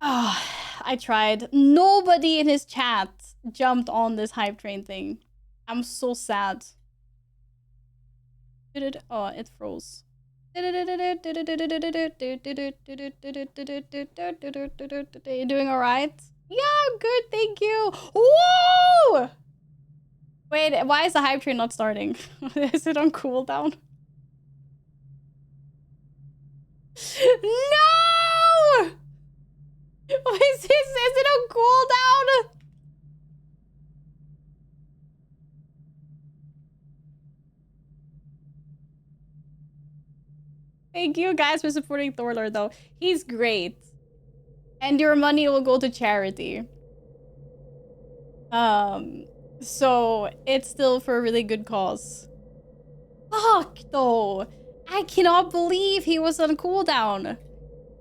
Speaker 1: Ah, I tried. Nobody in his chat jumped on this hype train thing. I'm so sad. Oh, it froze. You doing alright? Yeah, good, thank you. Whoa! Wait, why is the hype train not starting? Is it on cooldown? No! What is this? Is it on cooldown? Thank you guys for supporting Thorlord though. He's great. And your money will go to charity. So it's still for a really good cause. Fuck though. I cannot believe he was on cooldown.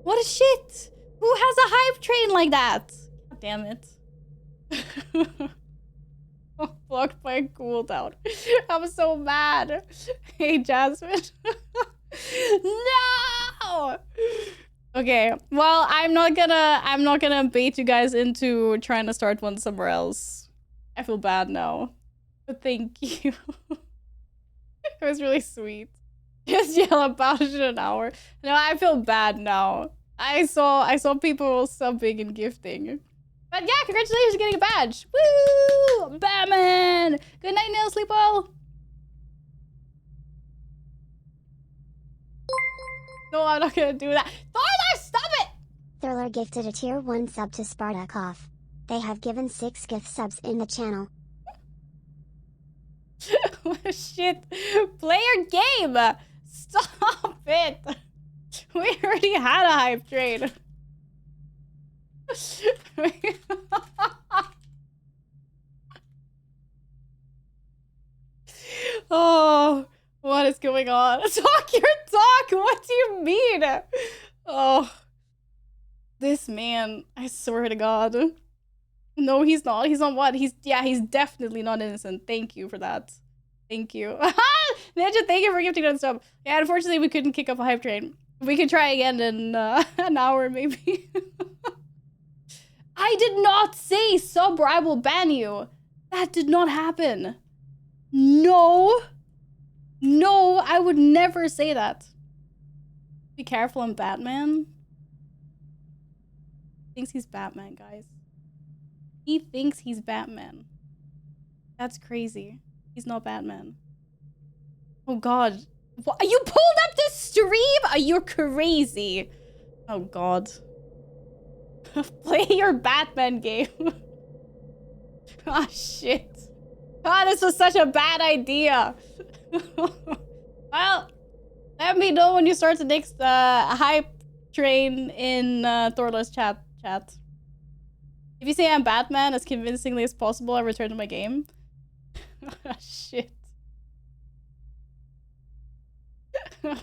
Speaker 1: What a shit. Who has a hype train like that? God damn it. Blocked by a cooldown. I'm so mad. Hey, Jasmine. No! Okay, well, I'm not gonna bait you guys into trying to start one somewhere else. I feel bad now. But thank you. It was really sweet. Just yell about it in an hour. No, I feel bad now. I saw people subbing and gifting. But yeah, congratulations on getting a badge. Woo! Batman! Good night, Neil. Sleep well. No, I'm not gonna do that. Thorlar, stop it!
Speaker 2: Thorlar gifted a tier 1 sub to Spartakov. They have given 6 gift subs in the channel.
Speaker 1: Shit. Play your game! Stop it! We already had a hype train. Oh, what is going on? Talk your talk! What do you mean? Oh. This man, I swear to God. No, he's not. He's on what? He's definitely not innocent. Thank you for that. Thank you. Ninja, thank you for gifting that sub. Yeah, unfortunately, we couldn't kick up a hype train. We could try again in an hour, maybe. I did not say sub or I will ban you. That did not happen. No. No, I would never say that. Be careful, I'm Batman. Thinks he's Batman, guys. He thinks he's Batman. That's crazy. He's not Batman. Oh God. What? You pulled up the stream? You're crazy. Oh God. Play your Batman game. Ah, shit. Ah, this was such a bad idea. Well, let me know when you start the next hype train in Thorlar's chat. If you say I'm Batman as convincingly as possible, I return to my game. Shit. Wait,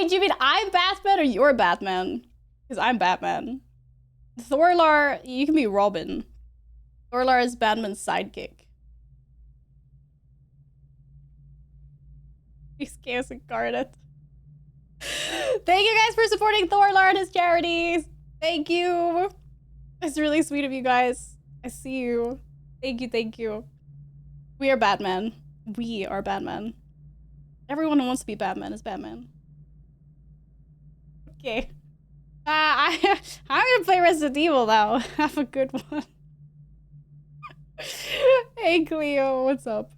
Speaker 1: do you mean I'm Batman or you're Batman? Because I'm Batman. Thorlar, you can be Robin. Thorlar is Batman's sidekick. He's chaos incarnate. Thank you guys for supporting Thorlar and his charities. Thank you. It's really sweet of you guys. I see you. Thank you, thank you. We are Batman. We are Batman. Everyone who wants to be Batman is Batman. Okay. I'm gonna play Resident Evil now. Have a good one. Hey Cleo, what's up?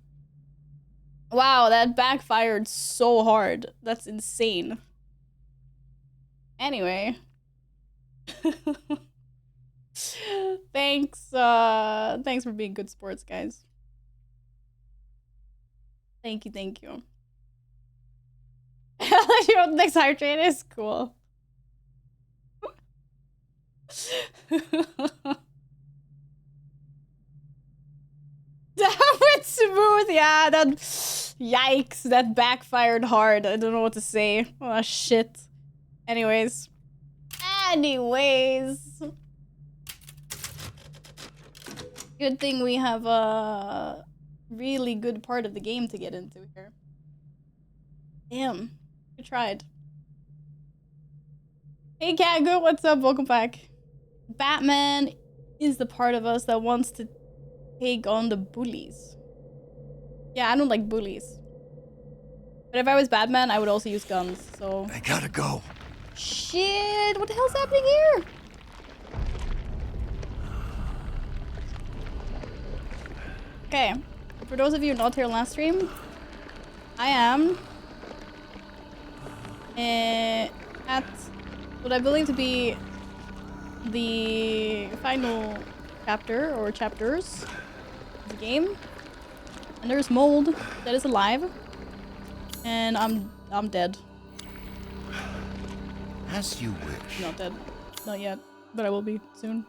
Speaker 1: Wow, that backfired so hard. That's insane. Anyway. Thanks for being good sports, guys. Thank you, thank you. You know what the next hire train is? Cool. That went smooth, yeah, that... Yikes, that backfired hard. I don't know what to say. Oh, shit. Anyways. Good thing we have a really good part of the game to get into here. Damn. You tried. Hey, Kaggle, what's up? Welcome back. Batman is the part of us that wants to take on the bullies. Yeah, I don't like bullies. But if I was Batman, I would also use guns, so...
Speaker 3: I gotta go.
Speaker 1: Shit, what the hell's happening here? Okay, for those of you not here last stream, I am at what I believe to be the final chapter or chapters of the game. And there's Mold that is alive. And I'm dead.
Speaker 3: As you wish.
Speaker 1: Not dead. Not yet. But I will be soon.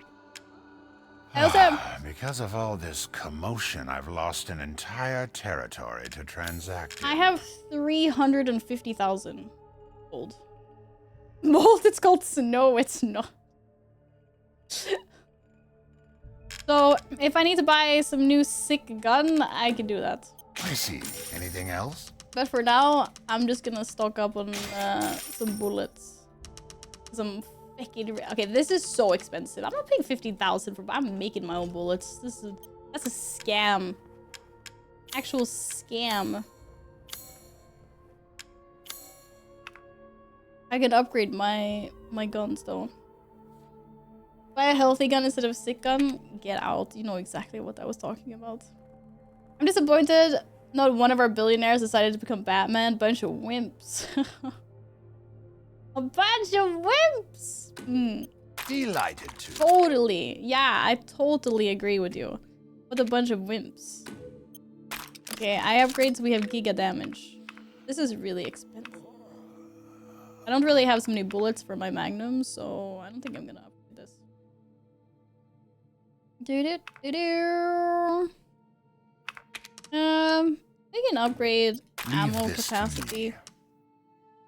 Speaker 1: How's that?
Speaker 3: Because of all this commotion, I've lost an entire territory to transact in.
Speaker 1: I have 350,000 gold. Mold, it's called snow, it's not. So, if I need to buy some new sick gun, I can do that.
Speaker 3: I see. Anything else?
Speaker 1: But for now, I'm just gonna stock up on some bullets. Some fucking... Okay, this is so expensive. I'm not paying 50,000 for... I'm making my own bullets. That's a scam. Actual scam. I can upgrade my guns though. Buy a healthy gun instead of a sick gun. Get out. You know exactly what I was talking about. I'm disappointed not one of our billionaires decided to become Batman. Bunch of wimps. A bunch of wimps!
Speaker 3: Delighted to.
Speaker 1: Totally. Yeah, I totally agree with you. What a bunch of wimps. Okay, I upgrades. We have giga damage. This is really expensive. I don't really have so many bullets for my magnum, so I don't think I'm gonna upgrade this. We can upgrade ammo capacity.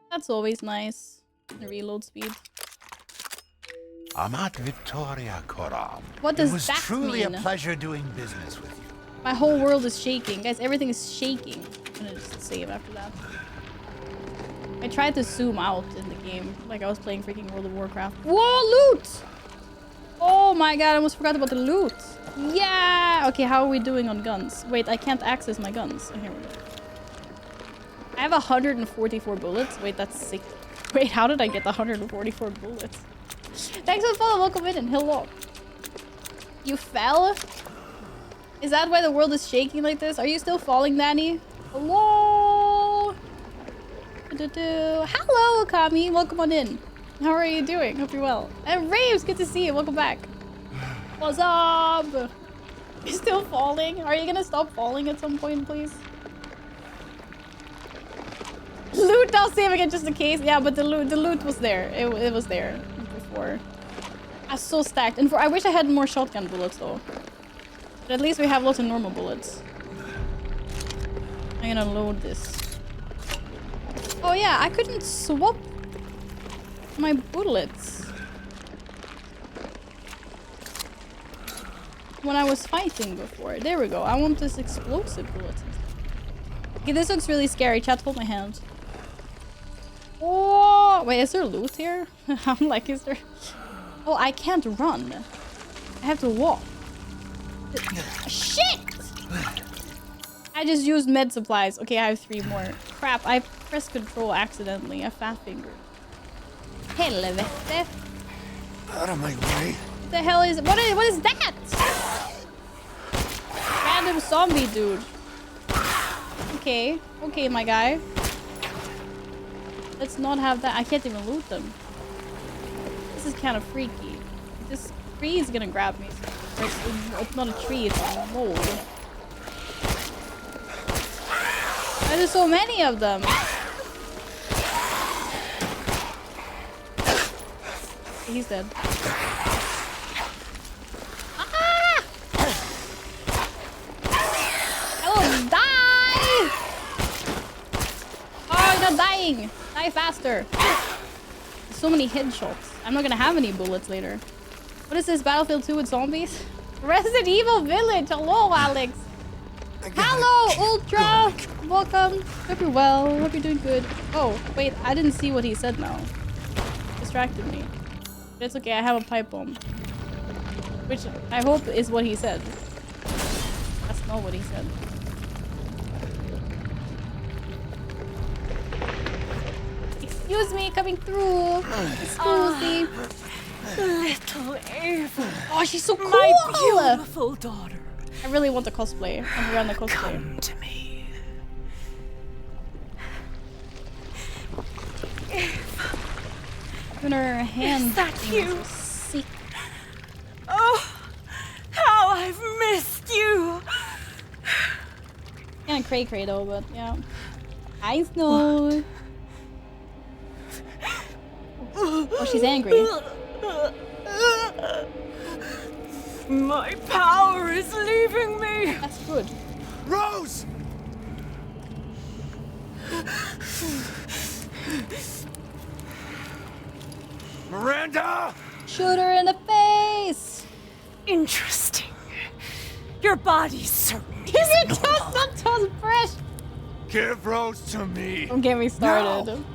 Speaker 1: That's always nice. And reload speed.
Speaker 3: Amat Victoria Koram.
Speaker 1: What does
Speaker 3: that mean? It was
Speaker 1: that
Speaker 3: truly
Speaker 1: mean?
Speaker 3: a pleasure doing business with you.
Speaker 1: My whole world is shaking. Guys, everything is shaking. I'm gonna just save after that. I tried to zoom out in the game. Like I was playing freaking World of Warcraft. Whoa, loot! Oh my god, I almost forgot about the loot. Yeah! Okay, how are we doing on guns? Wait, I can't access my guns. Oh, here we go. I have 144 bullets. Wait, that's sick. Wait, how did I get 144 bullets? Thanks for the follow. Welcome in and hello. You fell? Is that why the world is shaking like this? Are you still falling, Danny? Hello? Hello, Kami. Welcome on in. How are you doing? Hope you're well. And Raves, good to see you. Welcome back. What's up? You're still falling? Are you gonna stop falling at some point, please? Loot now saving it just in case. Yeah, but the loot was there. It was there before. I'm so stacked. And I wish I had more shotgun bullets though. But at least we have lots of normal bullets. I'm gonna load this. Oh yeah, I couldn't swap my bullets when I was fighting before. There we go. I want this explosive bullet. Okay, this looks really scary. Chat, hold my hand. Oh, wait, is there loot here? I'm like, is there... Oh, I can't run. I have to walk. Shit! I just used med supplies. Okay, I have 3 more. Crap, I pressed control accidentally. I fat fingered. Helvete.
Speaker 3: Out of my way.
Speaker 1: What the hell is... What is that? Random zombie dude. Okay. Okay, my guy. Let's not have that. I can't even loot them. This is kind of freaky. This tree is gonna grab me. It's not a tree, it's a mold. Why are there so many of them? He's dead. Ah! Oh, die! Oh, you're not dying! Die faster! So many headshots. I'm not gonna have any bullets later. What is this, Battlefield 2 with zombies? Resident Evil Village! Hello, Alex! Hello, Ultra! Welcome. Hope you're well. Hope you're doing good. Oh, wait, I didn't see what he said now. Distracted me. But it's okay, I have a pipe bomb. Which I hope is what he said. That's not what he said. Excuse me, coming through. Excuse me.
Speaker 4: Little Ava.
Speaker 1: Oh, she's so cool!
Speaker 4: My beautiful daughter.
Speaker 1: I really want the cosplay. I'm around the cosplay.
Speaker 4: Come to me.
Speaker 1: Even her hand.
Speaker 4: Is that
Speaker 1: thing
Speaker 4: you?
Speaker 1: is so sick.
Speaker 4: Oh, how I've missed you.
Speaker 1: Kinda cray though, but yeah. I know. Oh, she's angry.
Speaker 4: My power is leaving me.
Speaker 1: That's good.
Speaker 3: Rose! Miranda!
Speaker 1: Shoot her in the face!
Speaker 4: Interesting. Your body certainly
Speaker 1: Give
Speaker 4: is
Speaker 1: it to
Speaker 4: normal.
Speaker 1: Subtitles fresh!
Speaker 3: Give Rose to me!
Speaker 1: Don't get me started.
Speaker 3: No.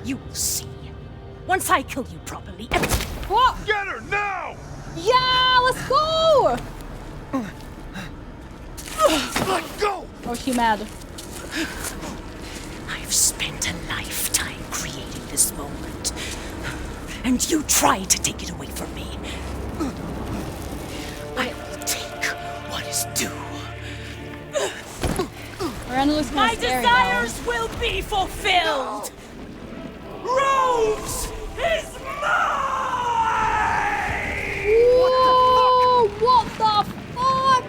Speaker 4: You will see. Once I kill you properly, everything.
Speaker 1: What?
Speaker 3: Get her now!
Speaker 1: Yeah, let's go!
Speaker 3: Let go!
Speaker 1: Oh, she mad.
Speaker 4: I've spent a lifetime creating this moment. And you tried to take it away from me. I will take what is due.
Speaker 1: Miranda looks
Speaker 4: My
Speaker 1: kinda scary
Speaker 4: desires will be fulfilled! Rose is mine!
Speaker 1: Whoa, what the fuck?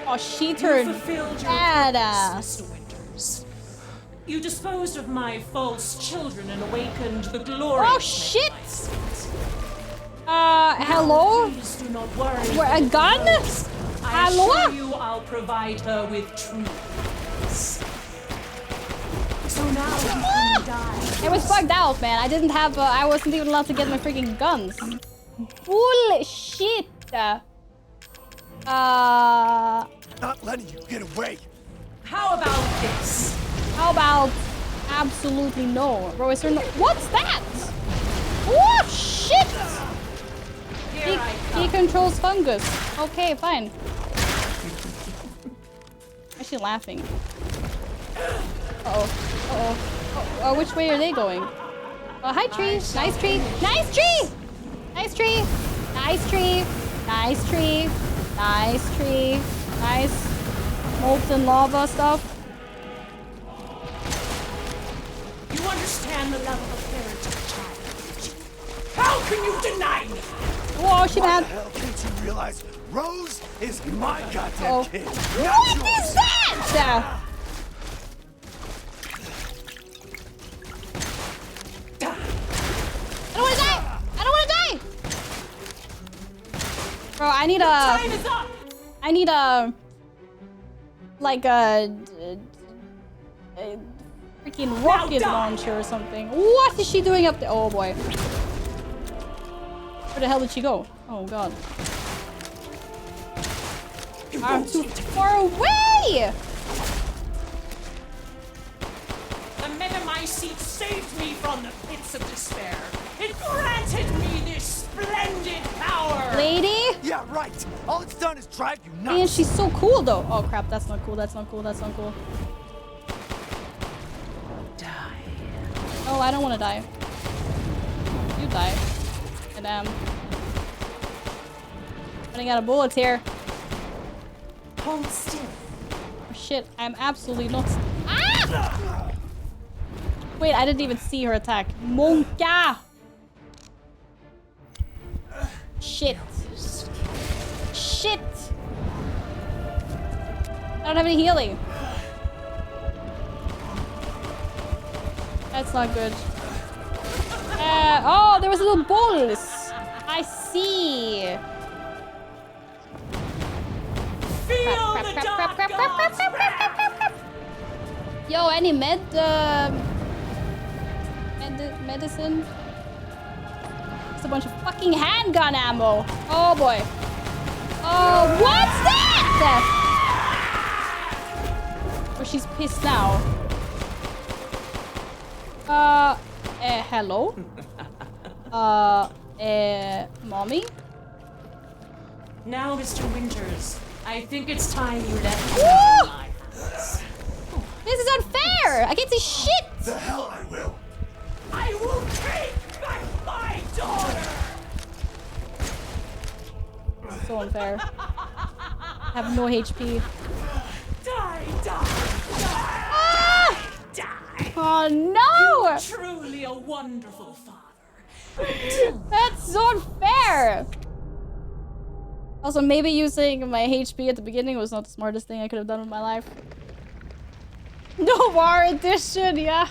Speaker 1: Oh, she turned
Speaker 4: fulfilled your
Speaker 1: badass.
Speaker 4: purpose, Mr. Winters. You disposed of my false children and awakened the glory.
Speaker 1: Oh shit! Hello?
Speaker 4: Please do not worry.
Speaker 1: Where, a gun?
Speaker 4: I
Speaker 1: Hello?
Speaker 4: assure you I'll provide her with truth. So now you can die.
Speaker 1: It was bugged out, man. I didn't have, I wasn't even allowed to get my freaking guns. Bullshit!
Speaker 3: Not letting you get away!
Speaker 4: How about this?
Speaker 1: How about absolutely no? Bro, is there no... What's that? Oh, shit!
Speaker 4: Here I come.
Speaker 1: He controls fungus. Okay, fine. Why is she laughing? Uh-oh. Uh-oh. Oh, which way are they going? Oh, hi, tree. Nice tree. Nice tree! Nice tree. Nice tree. Nice tree. Nice tree. Nice molten lava stuff.
Speaker 4: You understand the level of heritage, child. How can you deny me?
Speaker 1: Whoa, she
Speaker 3: Why
Speaker 1: bad.
Speaker 3: the hell can't you realize Rose is my goddamn
Speaker 1: Oh.
Speaker 3: kid?
Speaker 1: What is that? I don't wanna die! I don't wanna die! Bro, I need a...
Speaker 4: Time is up!
Speaker 1: I need a... Like a freaking rocket launcher or something. What is she doing up there? Oh boy. Where the hell did she go? Oh god. I'm too far away!
Speaker 4: The Metamycete saved me from the pits of despair. It granted me this splendid power.
Speaker 1: Lady?
Speaker 3: Yeah, right. All it's done is drive you nuts.
Speaker 1: Man, she's so cool though. Oh crap, that's not cool, that's not cool, that's not cool. Oh, I don't want to die. You die. Damn. Running out of bullets here.
Speaker 4: Hold still.
Speaker 1: Oh, shit, I'm absolutely not. Ah! Wait, I didn't even see her attack. Monka! Shit. Shit! I don't have any healing. That's not good. Oh, there was little balls. I see.
Speaker 4: Feel the dark gods wrath.
Speaker 1: Yo, any medicine? It's a bunch of fucking handgun ammo. Oh boy. Oh, what's that? Oh, she's pissed now. Hello? Mommy?
Speaker 4: Now, Mr. Winters, I think it's time you let me into my house.
Speaker 1: This is unfair! I can't see shit!
Speaker 3: The hell I will.
Speaker 4: I will take back my daughter!
Speaker 1: So unfair. I have no HP.
Speaker 4: Die, die, die,
Speaker 1: Ah!
Speaker 4: die!
Speaker 1: Oh no!
Speaker 4: Truly a wonderful father.
Speaker 1: That's so unfair! Also, maybe using my HP at the beginning was not the smartest thing I could have done with my life. No war edition, yeah.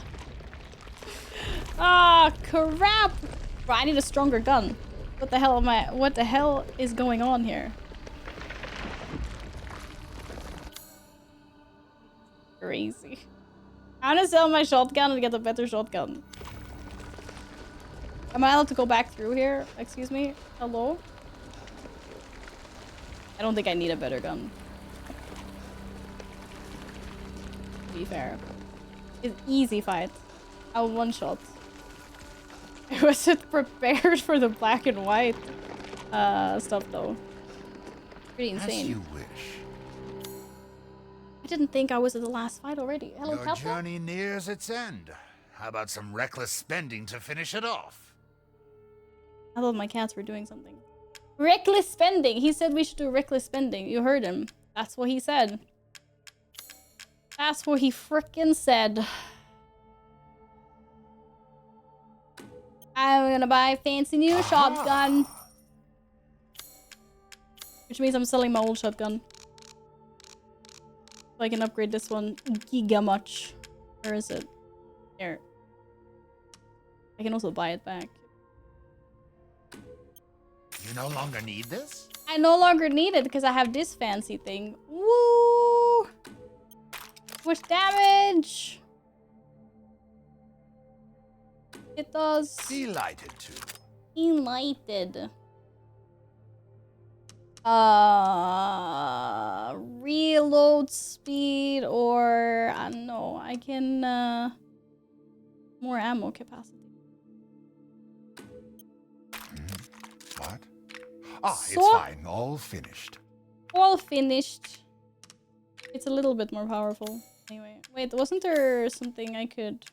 Speaker 1: Ah, crap! Bro, I need a stronger gun. What the hell is going on here? Crazy. I want to sell my shotgun and get a better shotgun. Am I allowed to go back through here? Excuse me? Hello? I don't think I need a better gun. To be fair. It's an easy fight. I one shot. I wasn't prepared for the black and white stuff though. Pretty insane.
Speaker 3: As you wish.
Speaker 1: I didn't think I was at the last fight already. Hello,
Speaker 3: Your
Speaker 1: Papa?
Speaker 3: journey nears its end. How about some reckless spending to finish it off?
Speaker 1: I thought my cats were doing something. Reckless spending! He said we should do reckless spending. You heard him. That's what he said. That's what he frickin' said. I'm gonna buy a fancy new shotgun. Which means I'm selling my old shotgun. So I can upgrade this one giga much. Where is it? Here. I can also buy it back.
Speaker 3: You no longer need this?
Speaker 1: I no longer need it because I have this fancy thing. Woo! Much damage! It does.
Speaker 3: Delighted to.
Speaker 1: Enlighted. Reload speed or I don't know. I can more ammo capacity.
Speaker 3: What? Ah,
Speaker 1: So-
Speaker 3: it's fine. All finished.
Speaker 1: All finished. It's a little bit more powerful. Anyway, wait, wasn't there something I could...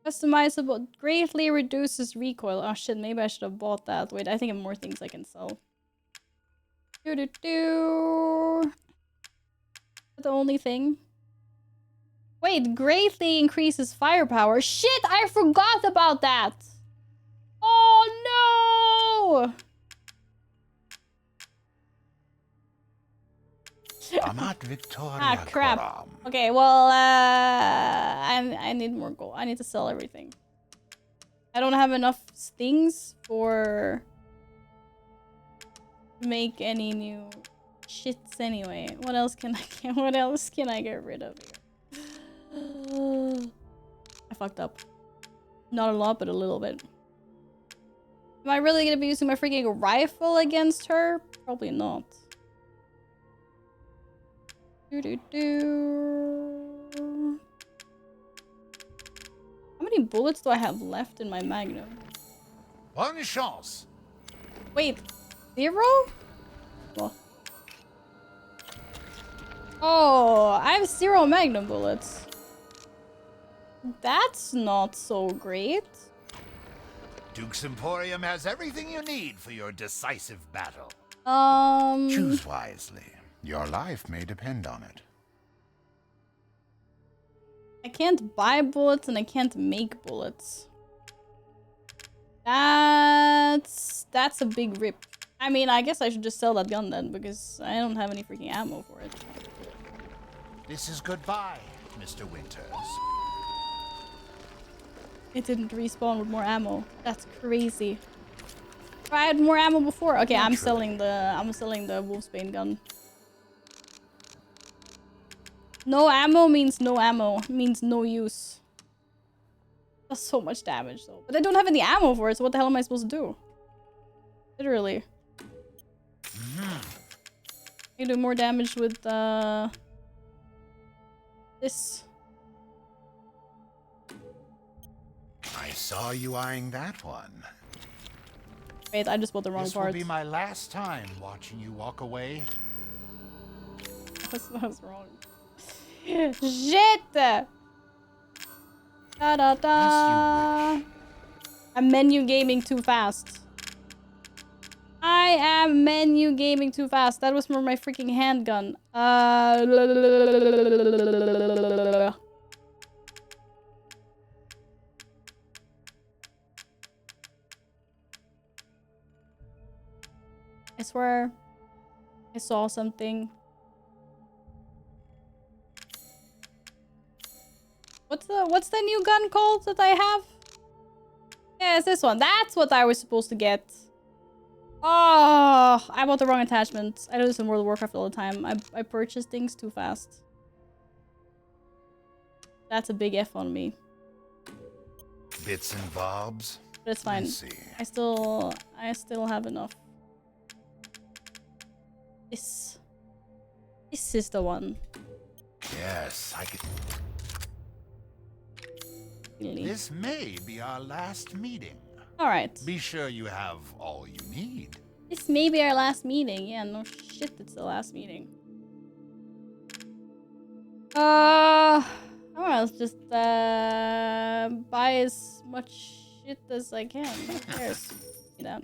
Speaker 1: Customizable greatly reduces recoil. Oh shit, maybe I should have bought that. Wait, I think I have more things I can sell. The only thing. Wait, greatly increases firepower. Shit, I forgot about that! Oh no!
Speaker 3: Amat Victoria.
Speaker 1: Ah, crap.
Speaker 3: Coram.
Speaker 1: Okay, well, I need more gold. I need to sell everything. I don't have enough things for make any new shits anyway. What else can I get? What else can I get rid of here? I fucked up. Not a lot, but a little bit. Am I really gonna be using my freaking rifle against her? Probably not. How many bullets do I have left in my magnum?
Speaker 3: Bonne chance.
Speaker 1: Wait, 0? Well. Oh, I have 0 magnum bullets. That's not so great.
Speaker 3: Duke's Emporium has everything you need for your decisive battle.
Speaker 1: Choose
Speaker 3: Choose wisely. Your life may depend on it.
Speaker 1: I can't buy bullets and I can't make bullets. That's a big rip. I mean, I guess I should just sell that gun then, because I don't have any freaking ammo for it.
Speaker 3: This is goodbye, Mr. Winters.
Speaker 1: It didn't respawn with more ammo. That's crazy. I had more ammo before. Okay, I'm selling the Wolfsbane gun. No ammo means no ammo. Means no use. Does so much damage though. But I don't have any ammo for it, so what the hell am I supposed to do? Literally. You do more damage with this.
Speaker 3: I saw you eyeing that one.
Speaker 1: Wait, I just bought the wrong
Speaker 3: This
Speaker 1: part.
Speaker 3: will be my last time watching you walk away.
Speaker 1: That was wrong. Shit! Da da da. I'm menu gaming too fast. I am menu gaming too fast. That was from my freaking handgun. I swear I saw something. What's the new gun called that I have? Yeah, it's this one. That's what I was supposed to get. Oh, I bought the wrong attachment. I do this in World of Warcraft all the time. I purchase things too fast. That's a big F on me.
Speaker 3: Bits and bobs.
Speaker 1: But it's fine.
Speaker 3: Let's see.
Speaker 1: I still have enough. This is the one.
Speaker 3: Yes, I could.
Speaker 1: Really.
Speaker 3: This may be our last meeting.
Speaker 1: Alright.
Speaker 3: Be sure you have all you need.
Speaker 1: This may be our last meeting. Yeah, no shit, it's the last meeting. I wanna just buy as much shit as I can. Who cares? You know.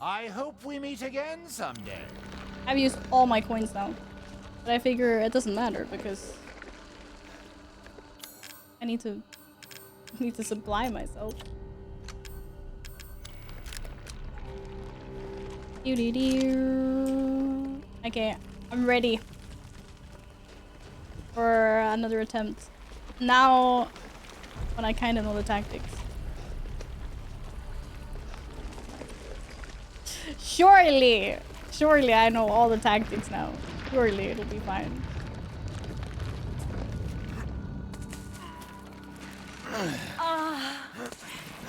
Speaker 3: I hope we meet again someday.
Speaker 1: I've used all my coins now. But I figure it doesn't matter because I need to supply myself. Okay, I'm ready for another attempt. Now, when I kind of know the tactics. Surely I know all the tactics now. Surely it'll be fine.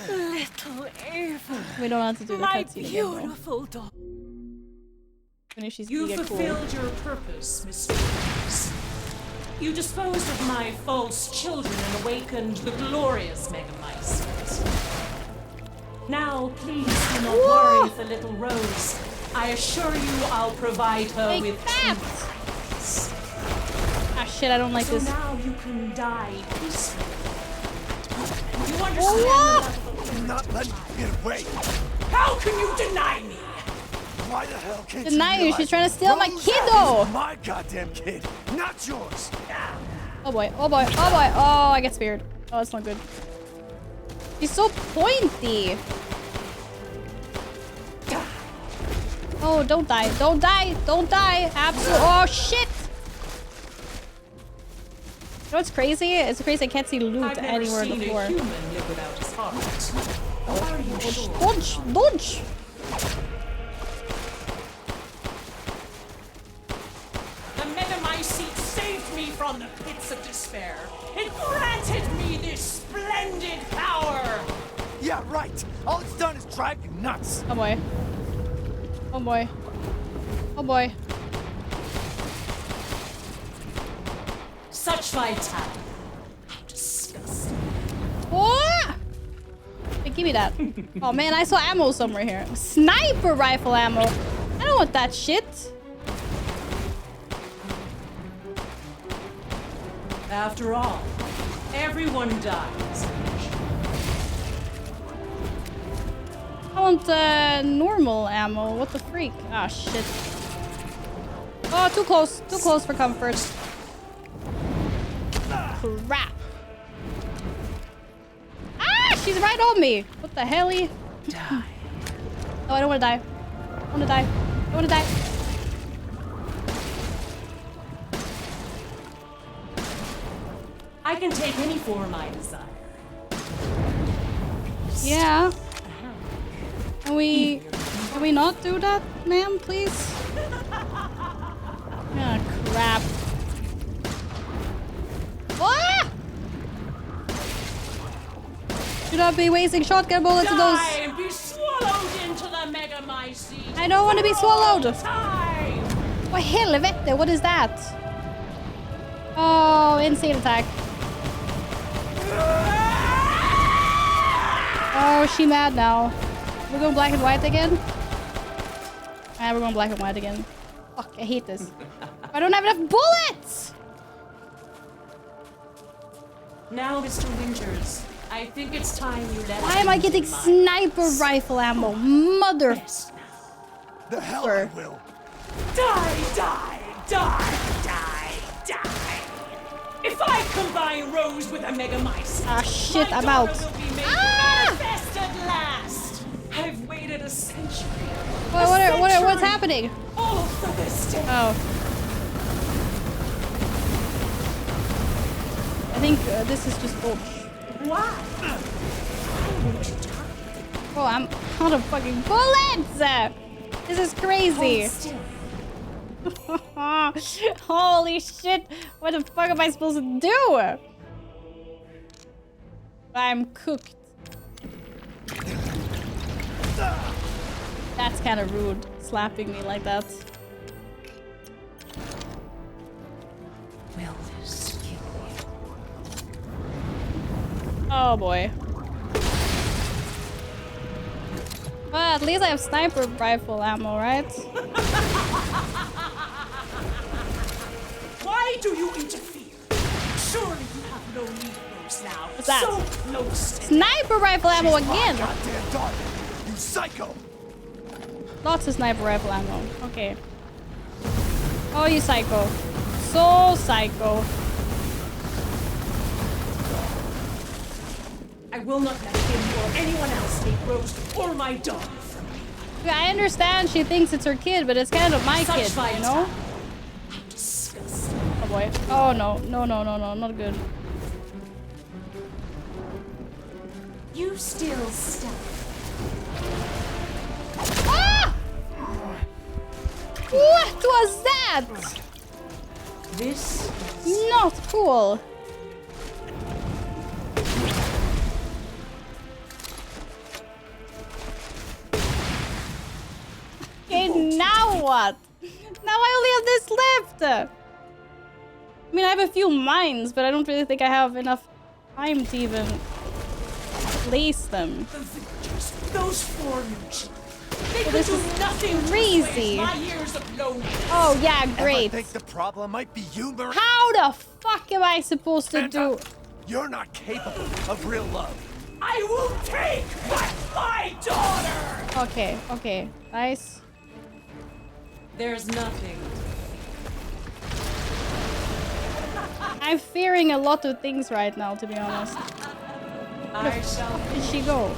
Speaker 5: Little Ava.
Speaker 1: We don't have to do the
Speaker 5: My
Speaker 1: cutscene again,
Speaker 5: beautiful daughter.
Speaker 1: even if she's
Speaker 4: You
Speaker 1: mega cool.
Speaker 4: fulfilled your purpose, Mr. Winters. You disposed of my false children and awakened the glorious Megamycete. Now, please do not worry for little Rose. I assure you I'll provide her
Speaker 1: Take
Speaker 4: with
Speaker 1: that!
Speaker 4: peace.
Speaker 1: Ah shit, I don't like
Speaker 4: So
Speaker 1: this.
Speaker 4: now you can die peacefully. You understand?
Speaker 6: Do not let me get away.
Speaker 4: How can you deny me?
Speaker 6: Why the hell can't
Speaker 1: Deny
Speaker 6: you
Speaker 1: you,
Speaker 6: realize
Speaker 1: she's trying to steal my
Speaker 6: Rose
Speaker 1: kiddo!
Speaker 6: is my goddamn kid, not yours.
Speaker 1: Oh boy, oh boy, oh boy. Oh, I get speared. Oh, that's not good. She's so pointy. Oh, don't die. Don't die. Don't die. Absolutely. Oh, shit. You know what's crazy? It's crazy I can't see loot
Speaker 4: I've never
Speaker 1: anywhere on
Speaker 4: seen
Speaker 1: the
Speaker 4: a
Speaker 1: floor.
Speaker 4: human live without his heart. Are you sure?
Speaker 1: Dodge! Dodge!
Speaker 4: The Megamycete saved me from the pits of despair. It granted me this splendid power.
Speaker 6: Yeah, right. All it's done is drive you nuts.
Speaker 1: Oh boy. Oh boy. Oh boy.
Speaker 4: Such vitality. How disgusting.
Speaker 1: Oh! Hey, give me that. Oh man, I saw ammo somewhere here. Sniper rifle ammo. I don't want that shit.
Speaker 4: After all, everyone dies.
Speaker 1: I want normal ammo. What the freak? Ah, shit. Oh, too close. Too close for comfort. Crap. Ah, she's right on me. What the hell?
Speaker 4: Die.
Speaker 1: Oh, I don't want to die. I want to die. I want to die.
Speaker 4: I can take any form I desire.
Speaker 1: Yeah. Can we not do that, ma'am, please? Ah, crap. Ah! Should I be wasting shotgun bullets to those?
Speaker 4: Die and be swallowed into the megamycete.
Speaker 1: I don't want to be swallowed.
Speaker 4: Time.
Speaker 1: What helvete? What is that? Oh, insane attack. Oh, is she mad now? We're going black and white again? Ah, we're going black and white again. Fuck, I hate this. I don't have enough bullets!
Speaker 4: Now, Mr. Winters, I think it's time you let.
Speaker 1: Why am I getting sniper rifle ammo? Mother...
Speaker 4: Rest now.
Speaker 6: The hell I will.
Speaker 4: Die, die, die, die, die. If I combine Rose with a megamycete,
Speaker 1: Ah, shit,
Speaker 4: my
Speaker 1: I'm
Speaker 4: daughter
Speaker 1: out.
Speaker 4: will be made
Speaker 1: Ah!
Speaker 4: manifest at last. I've waited a century.
Speaker 1: What's happening?
Speaker 4: All for this day.
Speaker 1: Oh. I think this is just bullshit.
Speaker 4: Why? Why won't you die?
Speaker 1: Oh, I'm out of fucking bullets! This is crazy.
Speaker 4: Hold still.
Speaker 1: Holy shit! What the fuck am I supposed to do? I'm cooked. That's kind of rude, slapping me like that.
Speaker 4: Will this kill you?
Speaker 1: Oh boy. Well, at least I have sniper rifle ammo, right?
Speaker 4: Why do you interfere? Surely you have no need of those now.
Speaker 1: What's that?
Speaker 4: So close.
Speaker 1: Sniper rifle ammo again!
Speaker 6: Goddamn daughter, you psycho!
Speaker 1: Lots of sniper rifle ammo. Okay. Oh, you psycho. So psycho.
Speaker 4: I will not let him or anyone else take Rose or my daughter from me.
Speaker 1: Yeah, I understand she thinks it's her kid, but it's kind of my
Speaker 4: Such
Speaker 1: kid, you know?
Speaker 4: How disgusting.
Speaker 1: Oh boy. Oh no. No, no, no, no. Not good.
Speaker 4: You still stuck.
Speaker 1: Ah! What was that?
Speaker 4: This
Speaker 1: Not cool. Okay, now what? Now I only have this left. I mean, I have a few mines, but I don't really think I have enough time to even place them.
Speaker 4: the villagers, those four new children. They could
Speaker 1: this
Speaker 4: do
Speaker 1: is
Speaker 4: nothing to
Speaker 1: crazy.
Speaker 4: assuage my years of loneliness.
Speaker 1: Oh yeah,
Speaker 6: Ever
Speaker 1: great.
Speaker 6: think the problem might be you, Marie?
Speaker 1: How the fuck am I supposed to do?
Speaker 6: You're not capable of real love.
Speaker 4: I will take back my daughter!
Speaker 1: Okay, okay, nice.
Speaker 4: There's nothing.
Speaker 1: I'm fearing a lot of things right now, to be honest.
Speaker 4: I shall.
Speaker 1: Where did she go?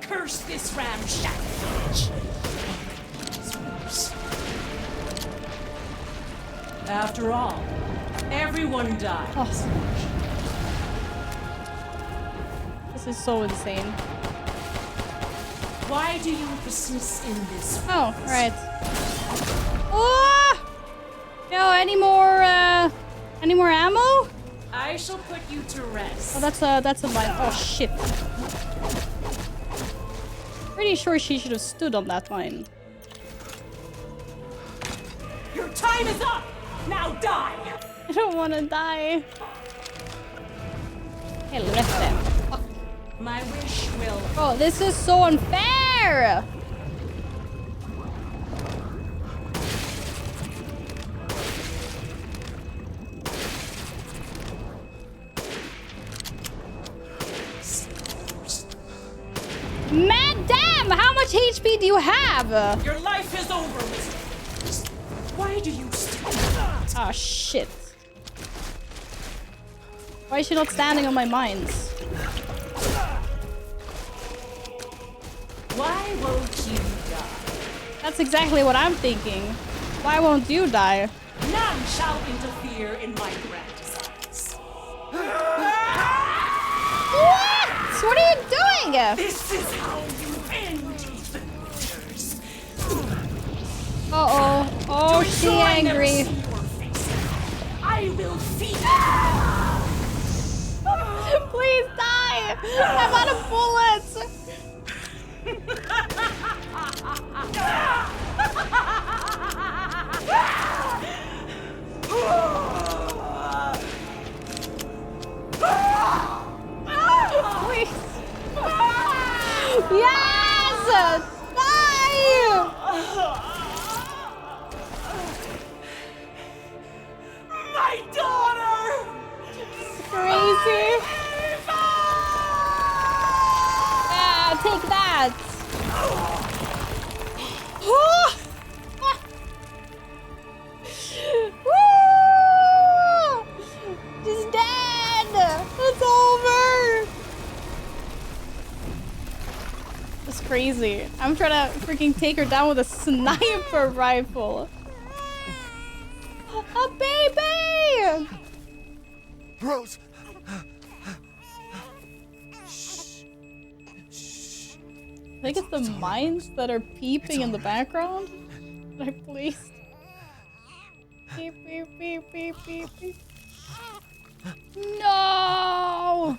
Speaker 4: Curse this ramshackle village. After all, everyone dies.
Speaker 1: Oh. This is so insane.
Speaker 4: Why do you persist in this?
Speaker 1: Oh, right. Oh! Yo, any more ammo?
Speaker 4: I shall put you to rest.
Speaker 1: Oh, that's a mine. Oh shit. Pretty sure she should have stood on that mine.
Speaker 4: Your time is up. Now die.
Speaker 1: I don't want to die. Helvete. Fuck.
Speaker 4: My wish will.
Speaker 1: Oh, this is so unfair! Man, damn! How much HP do you have?
Speaker 4: Your life is over, Mr. Why do you still not?
Speaker 1: Oh shit. Why is she not standing on my mines?
Speaker 4: Why won't you die?
Speaker 1: That's exactly what I'm thinking. Why won't you die?
Speaker 4: None shall interfere in my grand designs.
Speaker 1: What? What are you doing?
Speaker 4: This is how you end, Ethan Winters.
Speaker 1: Uh-oh. Oh,
Speaker 4: To
Speaker 1: she
Speaker 4: ensure I never
Speaker 1: angry.
Speaker 4: see your face, I will feed
Speaker 1: Please die! I'm out of bullets! Please! Yes! Die!
Speaker 4: my daughter!
Speaker 1: Crazy! Yeah, take that! Woo! She's dead! It's over! It's crazy. I'm trying to freaking take her down with a sniper rifle. A baby!
Speaker 6: Rose!
Speaker 1: I think it's the mines that are peeping in the background. Can I please? Beep, beep, beep, beep, beep, beep. No!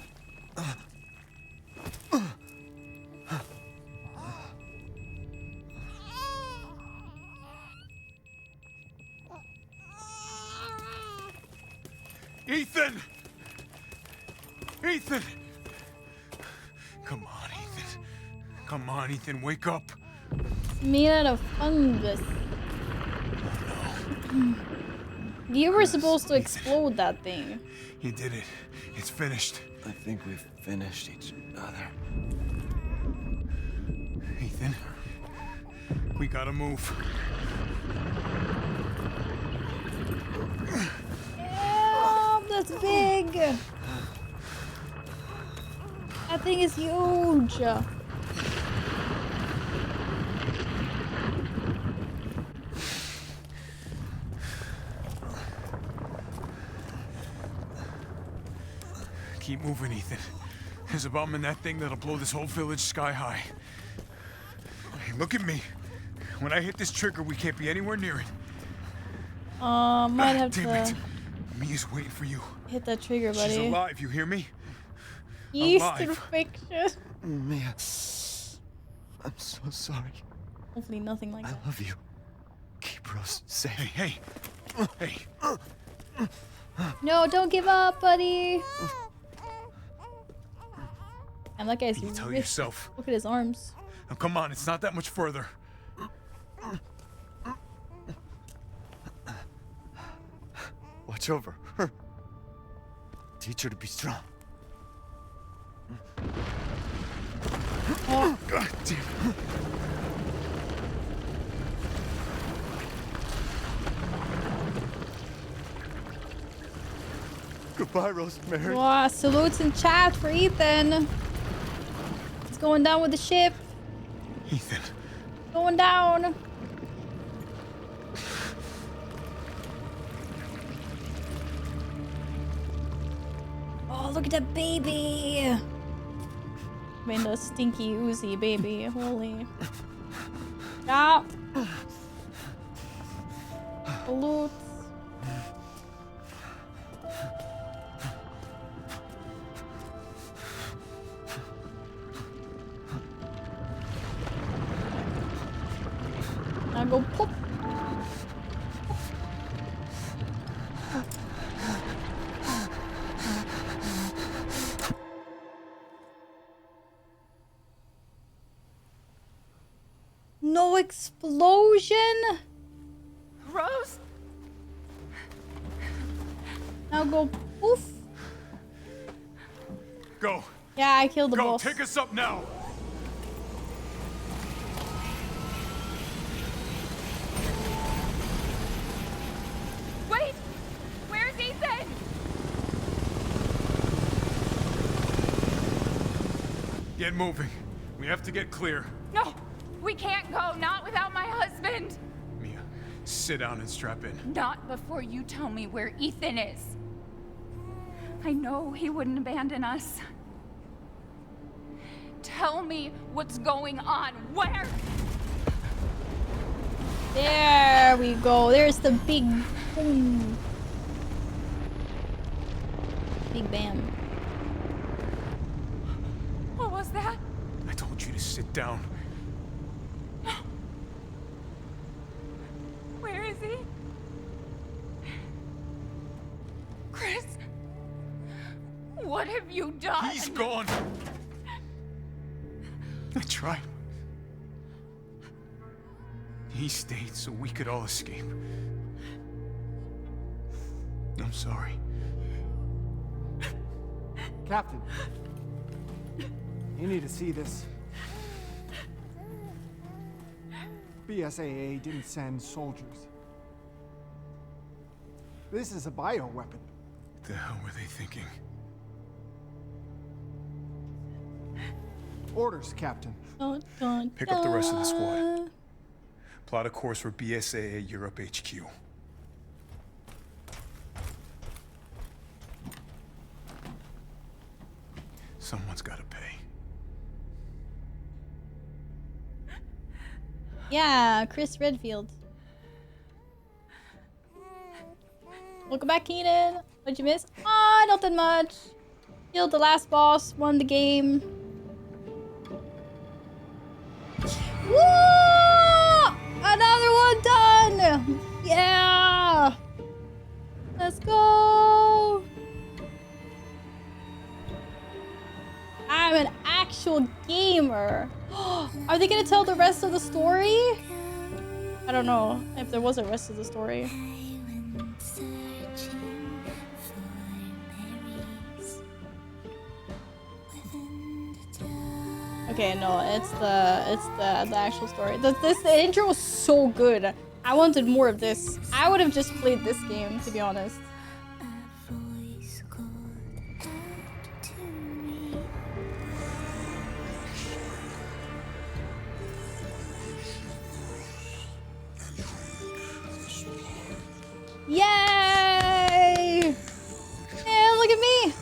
Speaker 6: Ethan! Ethan! Come on, Ethan. Come on, Ethan, wake up.
Speaker 1: Made out of fungus. You were supposed to explode that thing.
Speaker 6: You did it. It's finished.
Speaker 7: I think we've finished each other.
Speaker 6: Ethan, we gotta move.
Speaker 1: Oh, that's big. That thing is huge.
Speaker 6: Keep moving, Ethan. There's a bomb in that thing that'll blow this whole village sky high. Hey, look at me. When I hit this trigger, we can't be anywhere near it.
Speaker 1: Might have
Speaker 6: Damn
Speaker 1: to
Speaker 6: it. Mia's waiting for you.
Speaker 1: hit that trigger,
Speaker 6: She's
Speaker 1: buddy.
Speaker 6: alive, you hear me?
Speaker 1: Easter
Speaker 6: alive.
Speaker 1: fiction.
Speaker 7: Mia, I'm so sorry.
Speaker 1: Hopefully nothing like
Speaker 7: I
Speaker 1: that.
Speaker 7: love you. Keep Rose safe.
Speaker 6: Hey, hey. Hey.
Speaker 1: No, don't give up, buddy. And that guy's
Speaker 6: You tell
Speaker 1: rich.
Speaker 6: yourself.
Speaker 1: Look at his arms.
Speaker 6: Now, come on, it's not that much further.
Speaker 7: Watch over her. Teach her to be strong.
Speaker 6: Oh, God damn it.
Speaker 7: Goodbye, Rosemary.
Speaker 1: Wow, salutes in chat for Ethan. He's going down with the ship.
Speaker 6: Ethan.
Speaker 1: Going down. Oh, look at that baby. I mean, the stinky, oozy baby. Holy. Stop. Salutes. I go pop. No explosion?
Speaker 5: Rose?
Speaker 1: Now go poof.
Speaker 6: Go.
Speaker 1: Yeah, I killed the
Speaker 6: Go,
Speaker 1: boss.
Speaker 6: take us up now. Get moving. We have to get clear.
Speaker 5: No, we can't go. Not without my husband.
Speaker 6: Mia, sit down and strap in.
Speaker 5: Not before you tell me where Ethan is. I know he wouldn't abandon us. Tell me what's going on. Where?
Speaker 1: There we go. There's the big boom. Big bam.
Speaker 5: What was that?
Speaker 6: I told you to sit down.
Speaker 5: Where is he? Chris? What have you done?
Speaker 6: He's gone. I tried. He stayed so we could all escape. I'm sorry.
Speaker 8: Captain, you need to see this. BSAA didn't send soldiers. This is a bioweapon.
Speaker 6: What the hell were they thinking?
Speaker 8: Orders, Captain.
Speaker 1: Dun, dun,
Speaker 6: Pick up the rest of the squad.
Speaker 1: dun.
Speaker 6: Plot a course for BSAA Europe HQ. Someone's gotta pay.
Speaker 1: Yeah, Chris Redfield. Welcome back, Keenan. What'd you miss? Ah, nothing much. Killed the last boss, won the game. Woo! Another one done! Yeah! Let's go! I'm an actual gamer. Are they gonna tell the rest of the story? I don't know if there was a rest of the story. Okay, no, it's the actual story. The intro was so good. I wanted more of this. I would have just played this game, to be honest. Yay! Yeah, look at me!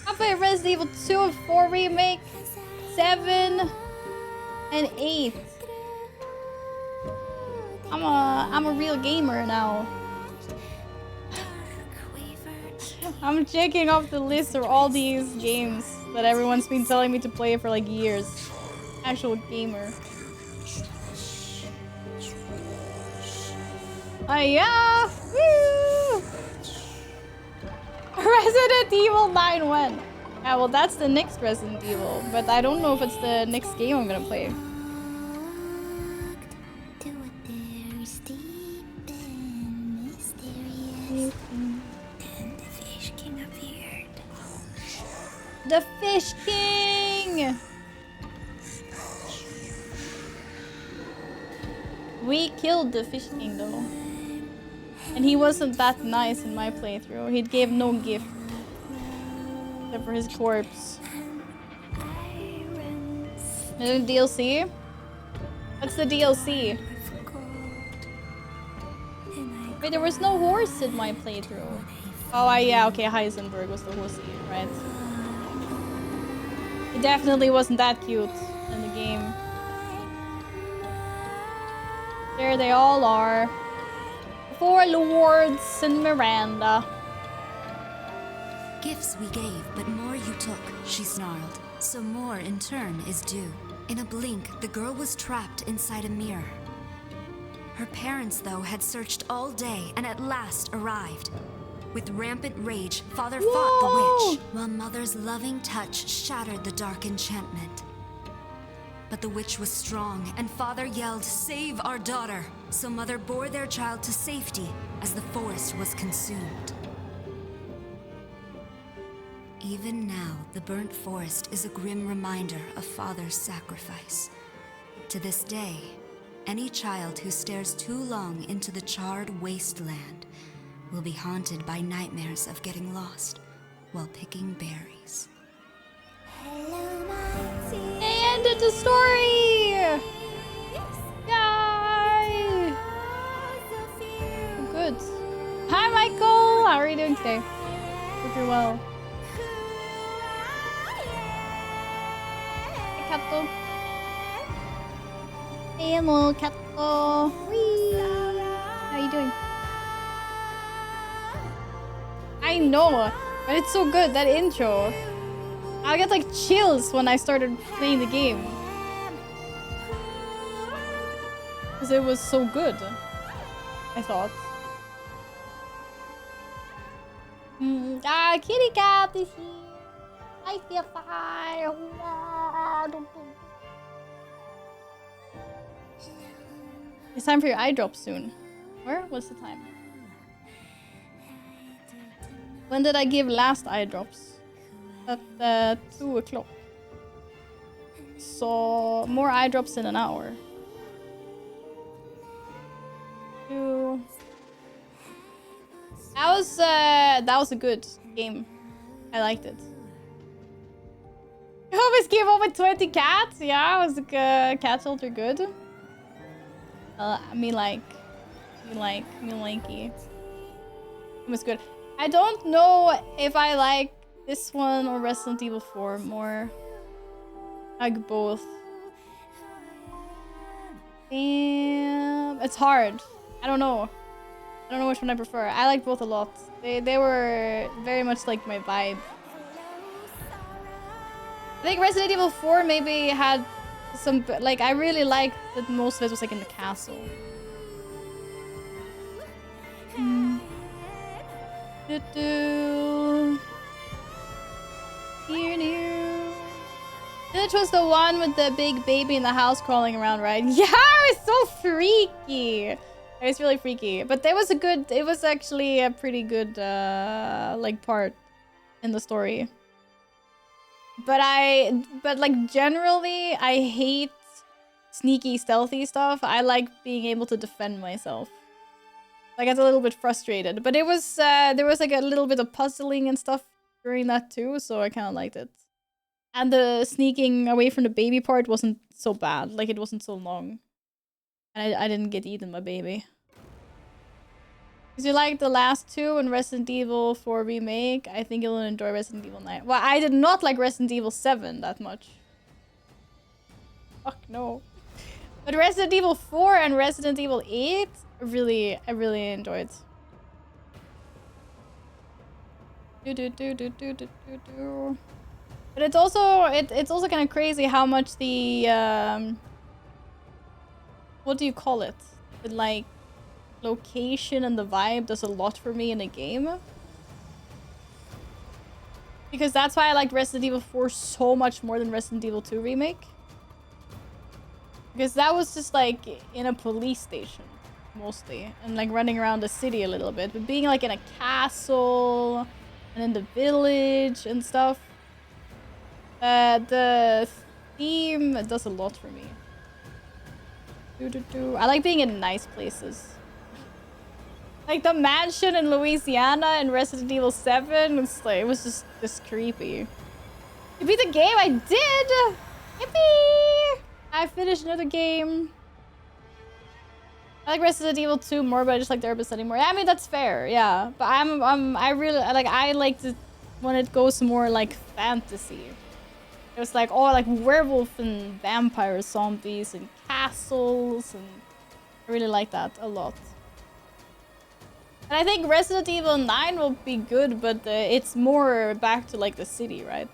Speaker 1: I played Resident Evil 2 and 4 Remake, 7, and 8. I'm a real gamer now. I'm checking off the list of all these games that everyone's been telling me to play for like years. Actual gamer. Yeah! Woo! Resident Evil 9 when? Yeah, well that's the next Resident Evil, but I don't know if it's the next game I'm gonna play. The Fish King! We killed the Fish King though. And he wasn't that nice in my playthrough. He gave no gift. Except for his corpse. New DLC? What's the DLC? Wait, there was no horse in my playthrough. Oh, yeah, okay, Heisenberg was the horsey, right? He definitely wasn't that cute in the game. There they all are. Four lords and Miranda.
Speaker 9: Gifts we gave, but more you took, she snarled. So more in turn is due. In a blink, the girl was trapped inside a mirror. Her parents, though, had searched all day and at last arrived. With rampant rage, Father fought the witch, while Mother's loving touch shattered the dark enchantment. But the witch was strong, and Father yelled, "Save our daughter!" So Mother bore their child to safety as the forest was consumed. Even now, the burnt forest is a grim reminder of Father's sacrifice. To this day, any child who stares too long into the charred wasteland will be haunted by nightmares of getting lost while picking berries.
Speaker 1: ended the story! Yay! Good. Hi, Michael! How are you doing today? Hope you're well. Hey, Kato. Hello, Kato. Whee! How are you doing? I know, but it's so good, that intro. I get like chills when I started playing the game. Because it was so good, I thought. Kitty cat is here. I feel fine. It's time for your eye drop soon. Where? What's the time? When did I give last eye drops? At 2 o'clock. So more eye drops in an hour. That was a good game. I liked it. You always give up with 20 cats? Yeah, was the cat shelter good? Me likey. It was good. I don't know if I like this one or Resident Evil 4 more. I like both. Damn, it's hard. I don't know. I don't know which one I prefer. I like both a lot. They were very much like my vibe. I think Resident Evil 4 maybe had some, like, I really liked that most of it was like in the castle. This was the one with the big baby in the house crawling around, right? Yeah, it was so freaky. It was really freaky. But it was actually a pretty good like part in the story. But like generally I hate sneaky stealthy stuff. I like being able to defend myself. I get a little bit frustrated, but it was there was like a little bit of puzzling and stuff during that too, so I kind of liked it. And the sneaking away from the baby part wasn't so bad, like it wasn't so long. And I didn't get eaten by baby. Because you like the last two and Resident Evil 4 Remake, I think you'll enjoy Resident Evil 9. Well, I did not like Resident Evil 7 that much. Fuck no. But Resident Evil 4 and Resident Evil 8, I really enjoyed. But it's also kind of crazy how much the what do you call it? The like location and the vibe does a lot for me in a game. Because that's why I liked Resident Evil 4 so much more than Resident Evil 2 Remake. Because that was just like in a police station mostly and like running around the city a little bit, but being like in a castle and in the village and stuff, the theme does a lot for me. I like being in nice places. Like the mansion in Louisiana in Resident Evil 7, it was just creepy. You beat the game? I did! Yippee! I finished another game. I like Resident Evil 2 more, but I just like the urban setting more. I mean, that's fair, yeah. But I like it when it goes more like fantasy. It was like, oh, like werewolf and vampire zombies and castles, and I really like that a lot. And I think Resident Evil 9 will be good, but it's more back to like the city, right?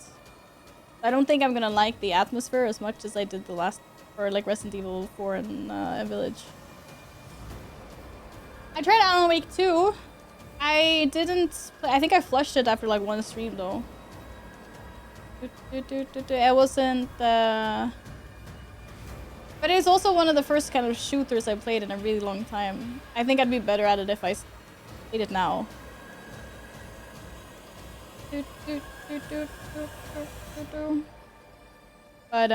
Speaker 1: I don't think I'm gonna like the atmosphere as much as I did the last, or like Resident Evil 4 and Village. I tried Alan Wake 2. I didn't play, I think I flushed it after like one stream though. It wasn't but it's also one of the first kind of shooters I played in a really long time. I think I'd be better at it if I played it now. But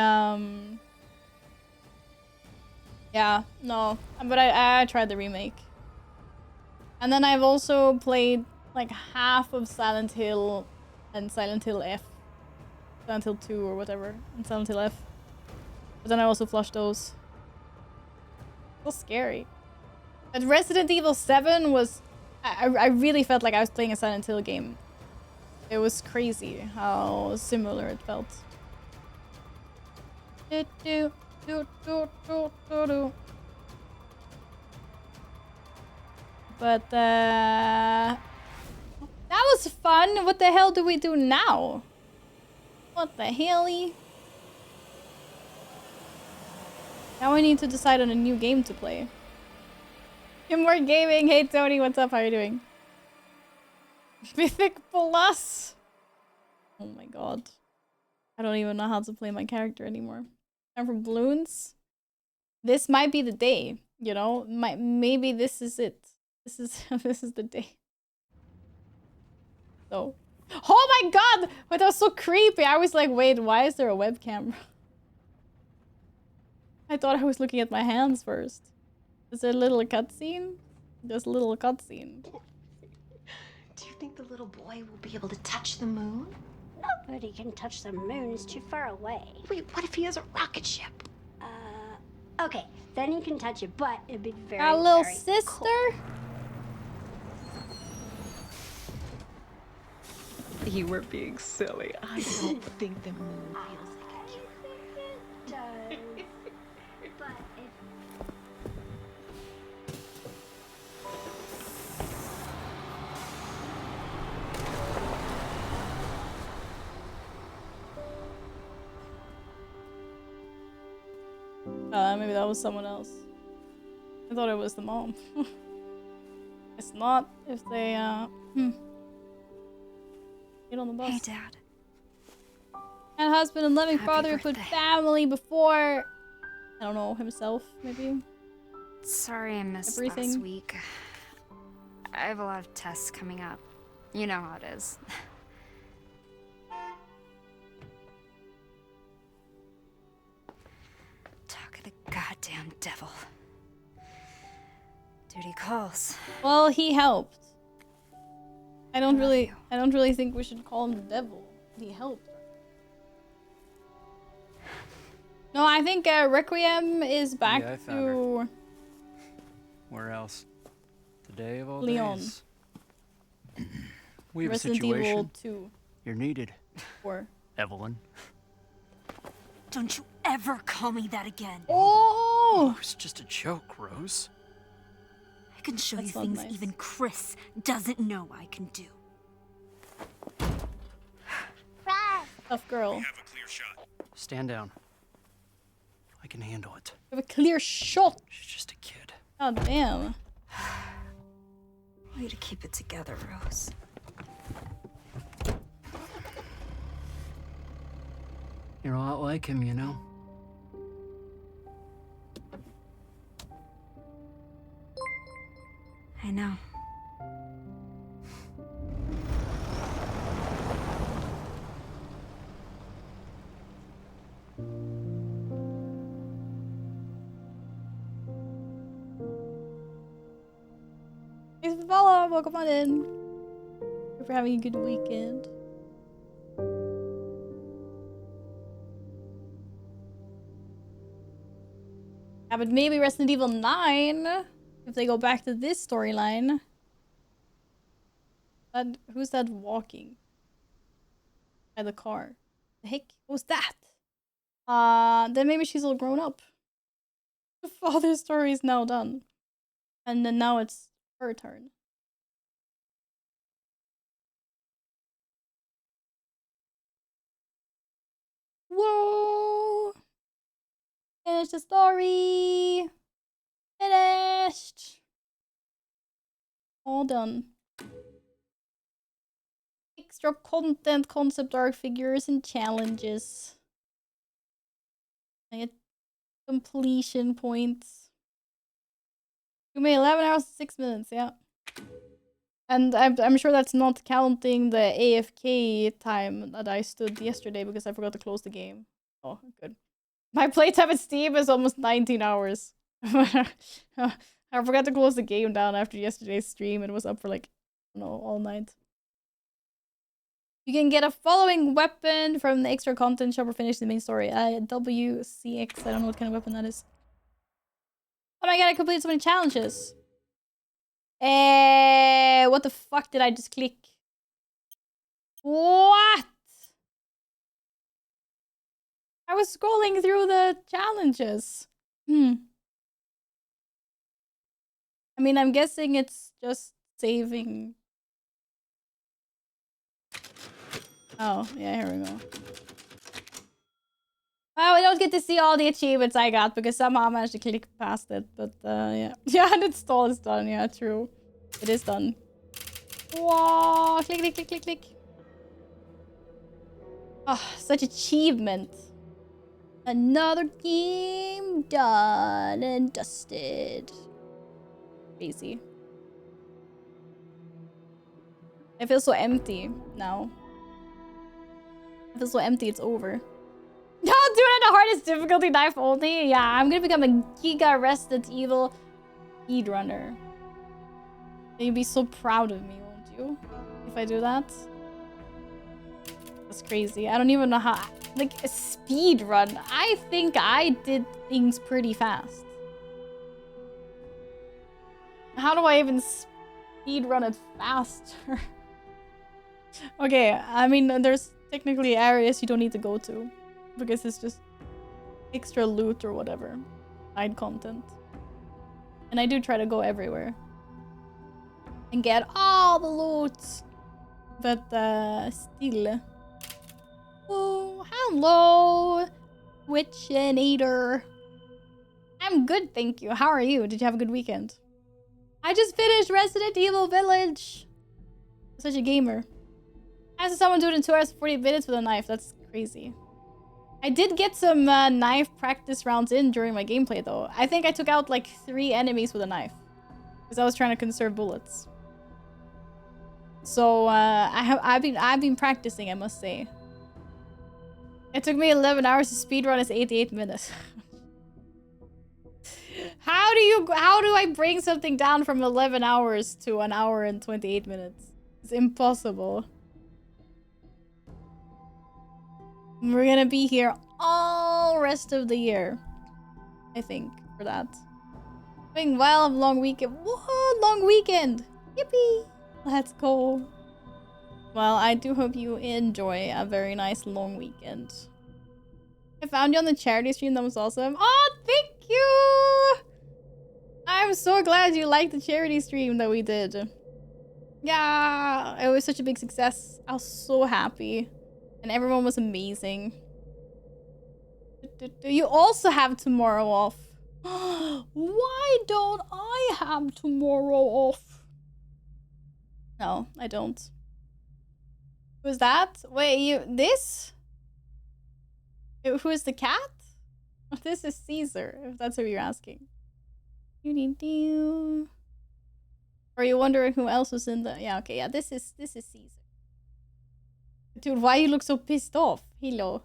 Speaker 1: yeah, no, but I tried the remake. And then I've also played like half of Silent Hill and Silent Hill F. Silent Hill 2 or whatever, and Silent Hill F. But then I also flushed those. So scary. But Resident Evil 7 was... I really felt like I was playing a Silent Hill game. It was crazy how similar it felt. But that was fun. What the hell do we do now? What the helly? Now we need to decide on a new game to play. More gaming. Hey Tony, what's up? How are you doing? Mythic Plus. Oh my god. I don't even know how to play my character anymore. Time for balloons. This might be the day, you know? Maybe this is it. This is the day. So. Oh my god! But that was so creepy. I was like, wait, why is there a webcam? I thought I was looking at my hands first. Is there a little cutscene? There's a little cutscene.
Speaker 10: Do you think the little boy will be able to touch the moon?
Speaker 2: Nobody can touch the moon. It's too far away.
Speaker 10: Wait, what if he has a rocket ship?
Speaker 2: Okay, then you can touch it, but it'd be very,
Speaker 1: Our little
Speaker 2: very
Speaker 1: sister?
Speaker 2: cold.
Speaker 10: You were being silly. I don't think the moon feels like a cube.
Speaker 2: It does. But if...
Speaker 1: Maybe that was someone else. I thought it was the mom. It's not if they, get on the bus.
Speaker 9: Hey, Dad.
Speaker 1: And husband and loving
Speaker 9: Happy
Speaker 1: father who put
Speaker 9: birthday.
Speaker 1: family before, I don't know, himself, maybe?
Speaker 9: Sorry I missed last
Speaker 1: Everything.
Speaker 9: week. I have a lot of tests coming up. You know how it is. Talk of the goddamn devil. Duty calls.
Speaker 1: Well, he helped. I don't
Speaker 9: love
Speaker 1: really,
Speaker 9: you.
Speaker 1: I don't really think we should call him the devil. He helped. No, I think Requiem is back
Speaker 11: Yeah, I found her.
Speaker 1: to
Speaker 11: Where else? Today of all
Speaker 1: Leon.
Speaker 11: days. We have
Speaker 1: Resident
Speaker 11: a situation.
Speaker 1: Evil 2.
Speaker 11: You're needed,
Speaker 1: 4.
Speaker 11: Evelyn.
Speaker 9: Don't you ever call me that again.
Speaker 1: Oh!
Speaker 11: It was just a joke, Rose.
Speaker 9: I can show
Speaker 1: That's
Speaker 9: you
Speaker 1: not
Speaker 9: things
Speaker 1: nice.
Speaker 9: even Chris doesn't know I can do.
Speaker 1: Tough girl.
Speaker 6: Have a clear shot.
Speaker 11: Stand down. I can handle it.
Speaker 1: We have a clear shot.
Speaker 11: She's just a kid.
Speaker 1: God damn.
Speaker 9: Way to keep it together, Rose.
Speaker 11: You're a lot like him, you know?
Speaker 9: I know.
Speaker 1: Thanks for the follow. Welcome on in. Hope you're having a good weekend. Yeah, but maybe Resident Evil 9, if they go back to this storyline. Who's that walking? By the car. The heck was that? Then maybe she's all grown up. The father's story is now done. And then now it's her turn. Whoa! Finish the story! Finished! All done. Extra content, concept art figures, and challenges. I get completion points. You made 11 hours and 6 minutes, yeah. And I'm sure that's not counting the AFK time that I stood yesterday because I forgot to close the game. Oh, good. My playtime at Steam is almost 19 hours. I forgot to close the game down after yesterday's stream and was up for like, I don't know, all night. You can get a following weapon from the extra content shop or finish the main story. WCX. I don't know what kind of weapon that is. Oh my god, I completed so many challenges. What the fuck did I just click? What? I was scrolling through the challenges. I mean, I'm guessing it's just saving. Oh, yeah, here we go. Oh, we don't get to see all the achievements I got because somehow I managed to click past it. But, yeah. Yeah, and install is done. Yeah, true. It is done. Whoa! Click, click, click, click, click. Oh, such achievement. Another game done and dusted. Crazy. I feel so empty now. I feel so empty, it's over. No, do it on the hardest difficulty, knife only. Yeah, I'm gonna become a Giga Resident Evil speedrunner. You'd be so proud of me, won't you? If I do that. That's crazy. I don't even know how. Like, a speed run. I think I did things pretty fast. How do I even speed run it faster? Okay, I mean, there's technically areas you don't need to go to. Because it's just extra loot or whatever. Side content. And I do try to go everywhere. And get all the loot. But, still. Oh, hello, Witchinator. I'm good, thank you. How are you? Did you have a good weekend? I just finished Resident Evil Village. I'm such a gamer. I saw someone do it in 2 hours and 40 minutes with a knife. That's crazy. I did get some knife practice rounds in during my gameplay, though. I think I took out like 3 enemies with a knife. Because I was trying to conserve bullets. So, I've been practicing, I must say. It took me 11 hours to speedrun. It's 88 minutes. How do I bring something down from 11 hours to 1 hour and 28 minutes? It's impossible. We're gonna be here all rest of the year. I think, for that. Doing well, long weekend. Whoa, long weekend! Yippee! Let's go. Well, I do hope you enjoy a very nice long weekend. I found you on the charity stream. That was awesome. Oh, thank you! I'm so glad you liked the charity stream that we did. Yeah, it was such a big success. I was so happy. And everyone was amazing. You also have tomorrow off. Why don't I have tomorrow off? No, I don't. Who's that? Wait, this? Who is the cat? This is Caesar, if that's what you're asking. Or are you wondering who else was in the... Yeah, okay, yeah, this is Caesar. Dude, why you look so pissed off? Hello.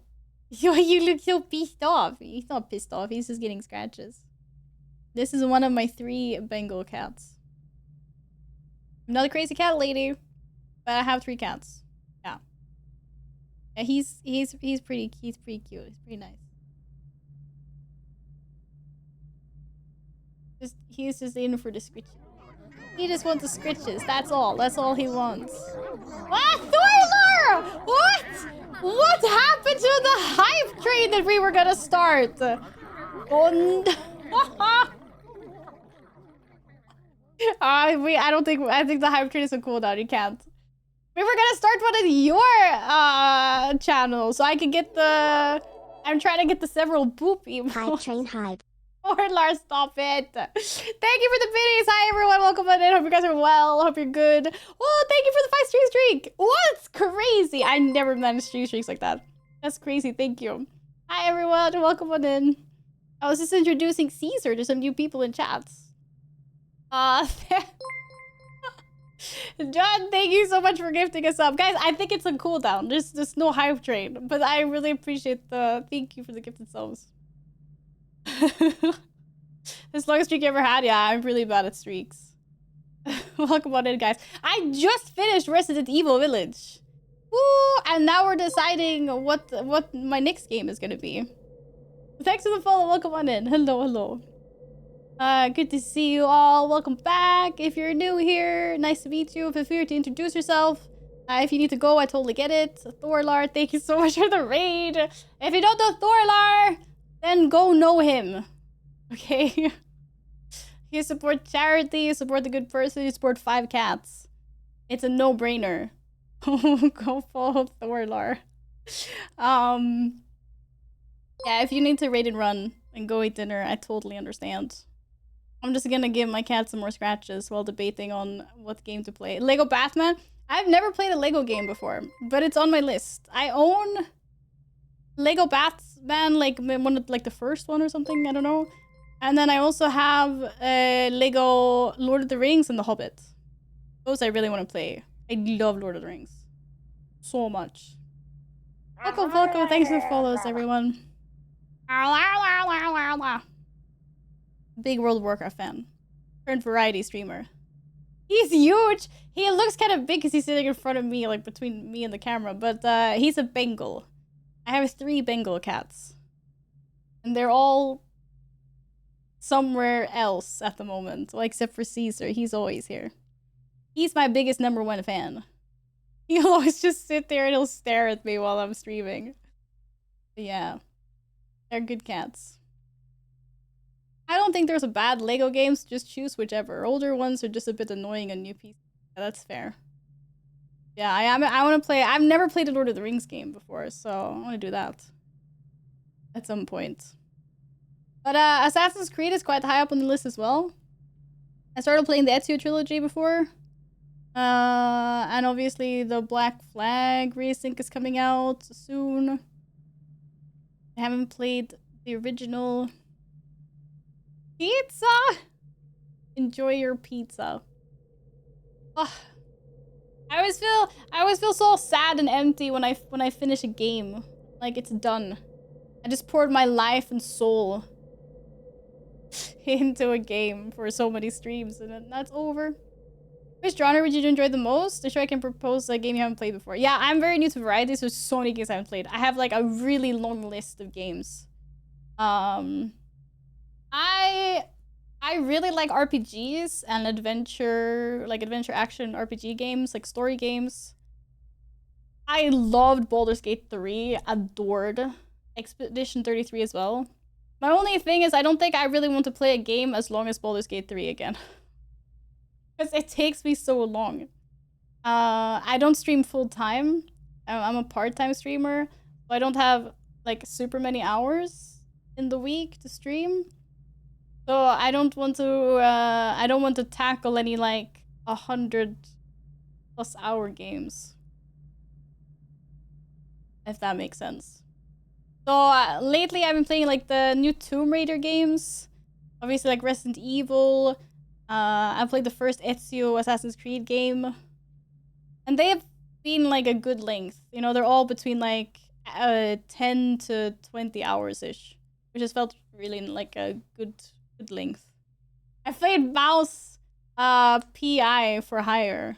Speaker 1: You look so pissed off. He's not pissed off, he's just getting scratches. This is one of my 3 Bengal cats. I'm not a crazy cat lady, but I have 3 cats. Yeah. Yeah, he's pretty cute. He's pretty nice. He's just in for the scritches. He just wants the scritches. That's all. That's all he wants. What? Thriller! What? What happened to the hype train that we were gonna start? Oh, I think the hype train is a cooldown. You can't. We were gonna start one of your channels so I can get the... I'm trying to get the several boop emotes.
Speaker 2: Hype train hype.
Speaker 1: Or Lars, stop it. Thank you for the biddies. Hi everyone, welcome on in. Hope you guys are well. Hope you're good. Oh, thank you for the 5 streak. What's crazy? I never managed streaks like that. That's crazy. Thank you. Hi everyone, welcome on in. I was just introducing Caesar to some new people in chats. John, thank you so much for gifting us up. Guys, I think it's a cooldown. There's no hype train. But I really appreciate the... Thank you for the gifted subs. This longest streak you ever had? Yeah, I'm really bad at streaks. Welcome on in, guys. I just finished Resident Evil Village. Woo! And now we're deciding what my next game is gonna be. Thanks for the follow. Welcome on in. Hello, hello. Good to see you all. Welcome back. If you're new here, nice to meet you. Feel free to introduce yourself. If you need to go, I totally get it. Thorlar, thank you so much for the raid. If you don't know Thorlar, then go know him. Okay? You support charity, you support the good person, you support 5 cats. It's a no-brainer. Go follow Thorlar. Yeah, if you need to raid and run and go eat dinner, I totally understand. I'm just gonna give my cat some more scratches while debating on what game to play. Lego Batman? I've never played a Lego game before, but it's on my list. I own Lego Batman, like the first one or something, I don't know. And then I also have Lego Lord of the Rings and The Hobbit. Those I really want to play. I love Lord of the Rings so much. Welcome, welcome. Thanks for the follows, everyone. Big World of Warcraft fan. Current variety streamer. He's huge! He looks kind of big because he's sitting in front of me, like between me and the camera. But he's a Bengal. I have 3 Bengal cats. And they're all somewhere else at the moment. Well, except for Caesar. He's always here. He's my biggest #1 fan. He'll always just sit there and he'll stare at me while I'm streaming. But yeah. They're good cats. I don't think there's a bad Lego games, just choose whichever. Older ones are just a bit annoying on new PC. Yeah, that's fair. Yeah, I want to play. I've never played a Lord of the Rings game before, so I want to do that at some point. But Assassin's Creed is quite high up on the list as well. I started playing the Ezio trilogy before. And obviously the Black Flag resync is coming out soon. I haven't played the original. Pizza! Enjoy your pizza. Oh, I always feel so sad and empty when I finish a game. Like it's done. I just poured my life and soul into a game for so many streams and then that's over. Which genre would you enjoy the most? I'm sure I can propose a game you haven't played before. Yeah, I'm very new to variety, so there's so many games I haven't played. I have like a really long list of games. I really like RPGs and adventure action RPG games, like story games. I loved Baldur's Gate 3, adored Expedition 33 as well. My only thing is I don't think I really want to play a game as long as Baldur's Gate 3 again. Because it takes me so long. I don't stream full time. I'm a part-time streamer. So I don't have like super many hours in the week to stream. So I don't want to tackle any like 100+ hour games. If that makes sense. So lately I've been playing like the new Tomb Raider games. Obviously like Resident Evil. I played the first Ezio Assassin's Creed game. And they have been like a good length. You know, they're all between like 10 to 20 hours-ish. Which has felt really like a good length. I played Mouse PI for Hire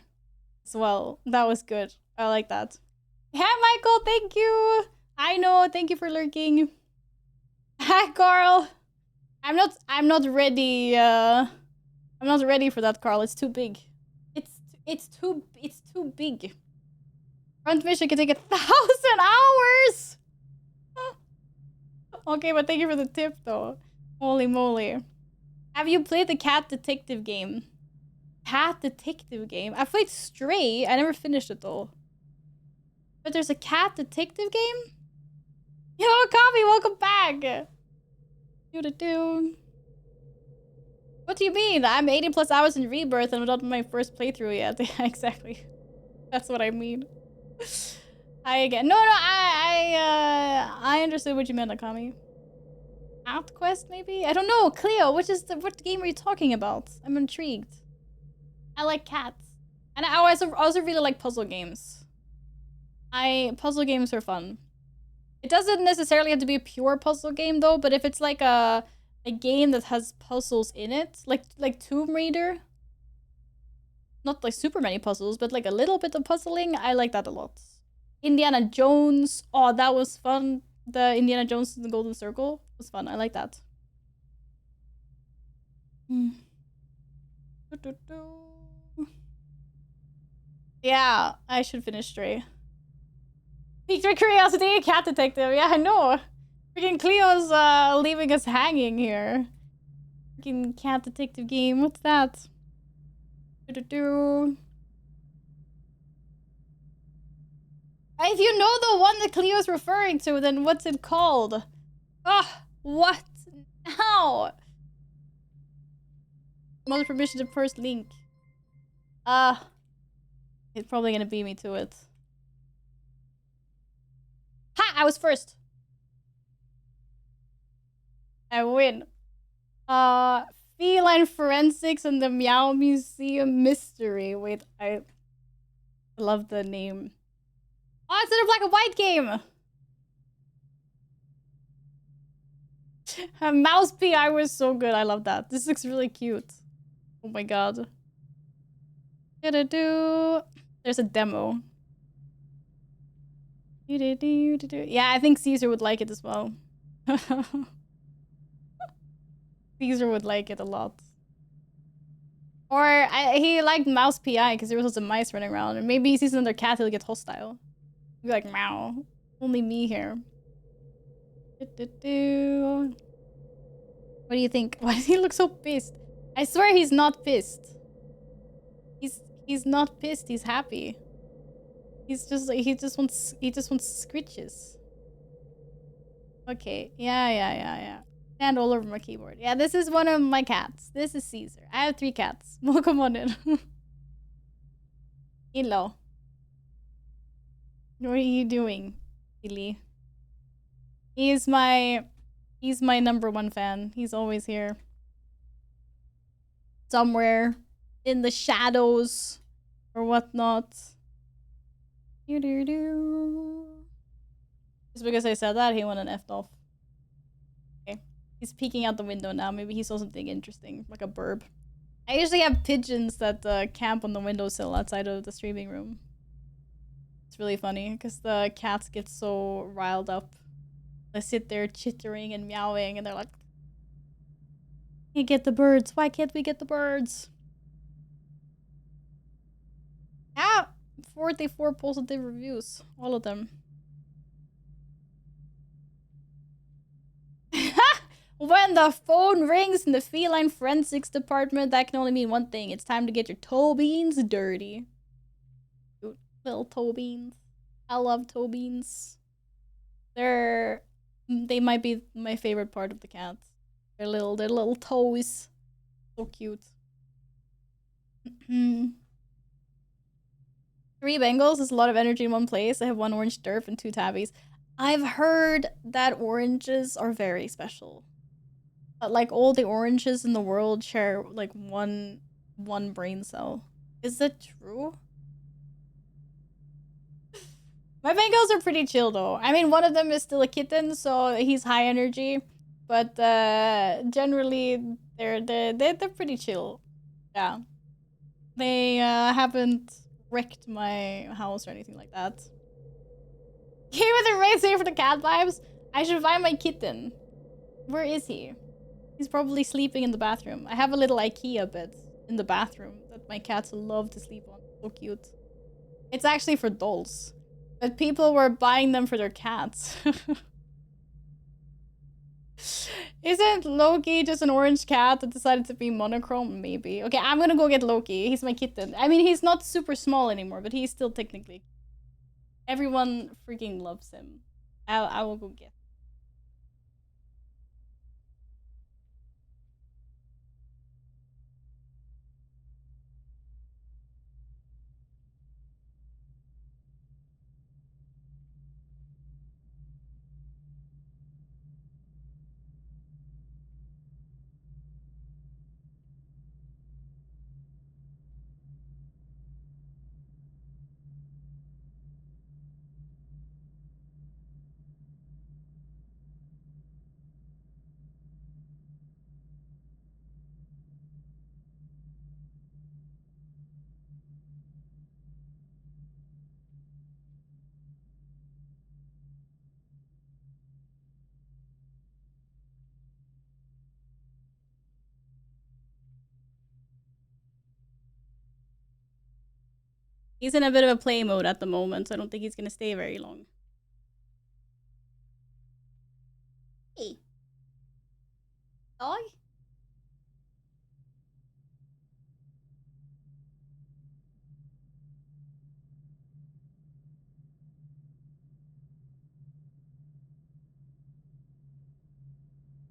Speaker 1: as well. That was good. I like that. Hey Michael, thank you! I know, thank you for lurking. Hi Carl! I'm not ready, I'm not ready for that, Carl. It's too big. It's too big. Front mission can take 1,000 hours! Okay, but thank you for the tip though. Holy moly. Have you played the Cat Detective game? Cat Detective game? I played Stray. I never finished it though. But there's a Cat Detective game? Yo, Coffee, welcome back! Do-do-do. What do you mean? I'm 80+ hours in Rebirth and I'm not my first playthrough yet. Yeah, exactly. That's what I mean. Hi again. No, I understood what you meant, Akami. Out Quest, maybe? I don't know. Cleo, what game are you talking about? I'm intrigued. I like cats. And I also really like puzzle games. Puzzle games are fun. It doesn't necessarily have to be a pure puzzle game though, but if it's like a game that has puzzles in it, like Tomb Raider. Not like super many puzzles, but like a little bit of puzzling, I like that a lot. Indiana Jones. Oh, that was fun. The Indiana Jones and the Golden Circle was fun. I like that. Yeah, I should finish Stray. Piqued my curiosity, Cat Detective. Yeah, I know. Freaking Cleo's leaving us hanging here. Freaking Cat Detective game. What's that? If you know the one that Cleo's referring to, then what's it called? Ah, what? How? Mother permission to first link. It's probably gonna beat me to it. Ha! I was first. I win. Feline forensics and the Meow Museum mystery. Wait, I love the name. Oh, it's in a black and white game. Mouse PI was so good. I love that. This looks really cute. Oh my god. There's a demo. Yeah, I think Caesar would like it as well. Caesar would like it a lot. Or he liked Mouse PI because there was lots of mice running around. And maybe he sees another cat, he'll get hostile. He'll be like, meow. Only me here. What do you think? Why does he look so pissed? I swear he's not pissed. He's not pissed, he's happy. He's just like he just wants scritches. Okay. Yeah. Stand all over my keyboard. Yeah, this is one of my cats. This is Caesar. I have 3 cats. Welcome on in. Hello. What are you doing, Billy? He's my #1 fan. He's always here. Somewhere in the shadows or whatnot. Just because I said that, he went and effed off. Okay. He's peeking out the window now. Maybe he saw something interesting, like a burb. I usually have pigeons that camp on the windowsill outside of the streaming room. It's really funny because the cats get so riled up. They sit there chittering and meowing and they're like, can't get the birds. Why can't we get the birds? Ah! 44 positive reviews. All of them. When the phone rings in the feline forensics department, that can only mean one thing. It's time to get your toe beans dirty. Cute little toe beans. I love toe beans. They might be my favorite part of the cats. Their little toes. So cute. 3 Bengals is a lot of energy in one place. I have 1 orange derp and 2 tabbies. I've heard that oranges are very special. But like all the oranges in the world share like one brain cell. Is that true? My Bengals are pretty chill though. I mean, one of them is still a kitten, so he's high energy. But generally, they're pretty chill. Yeah, they haven't wrecked my house or anything like that. Game with the race here for the cat vibes. I should find my kitten. Where is he? He's probably sleeping in the bathroom. I have a little IKEA bed in the bathroom that my cats love to sleep on. So cute. It's actually for dolls. But people were buying them for their cats. Isn't Loki just an orange cat that decided to be monochrome? Maybe. Okay, I'm gonna go get Loki. He's my kitten. I mean, he's not super small anymore, but he's still technically... Everyone freaking loves him. I will go get. He's in a bit of a play mode at the moment, so I don't think he's gonna stay very long. Hey. Dog?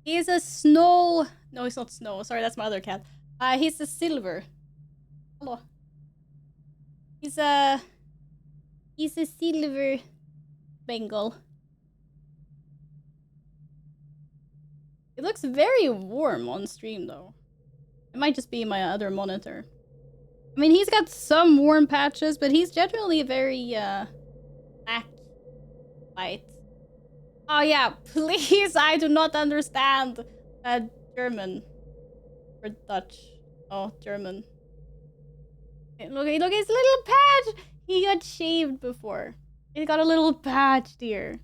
Speaker 1: He's a snow. No, he's not snow. Sorry, that's my other cat. He's a silver. Hello. He's a silver Bengal. It looks very warm on stream though. It might just be my other monitor. I mean, he's got some warm patches, but he's generally very black, white. Oh yeah, please, I do not understand German or Dutch. Oh, German. Look, his little patch! He got shaved before. He got a little patch, dear. And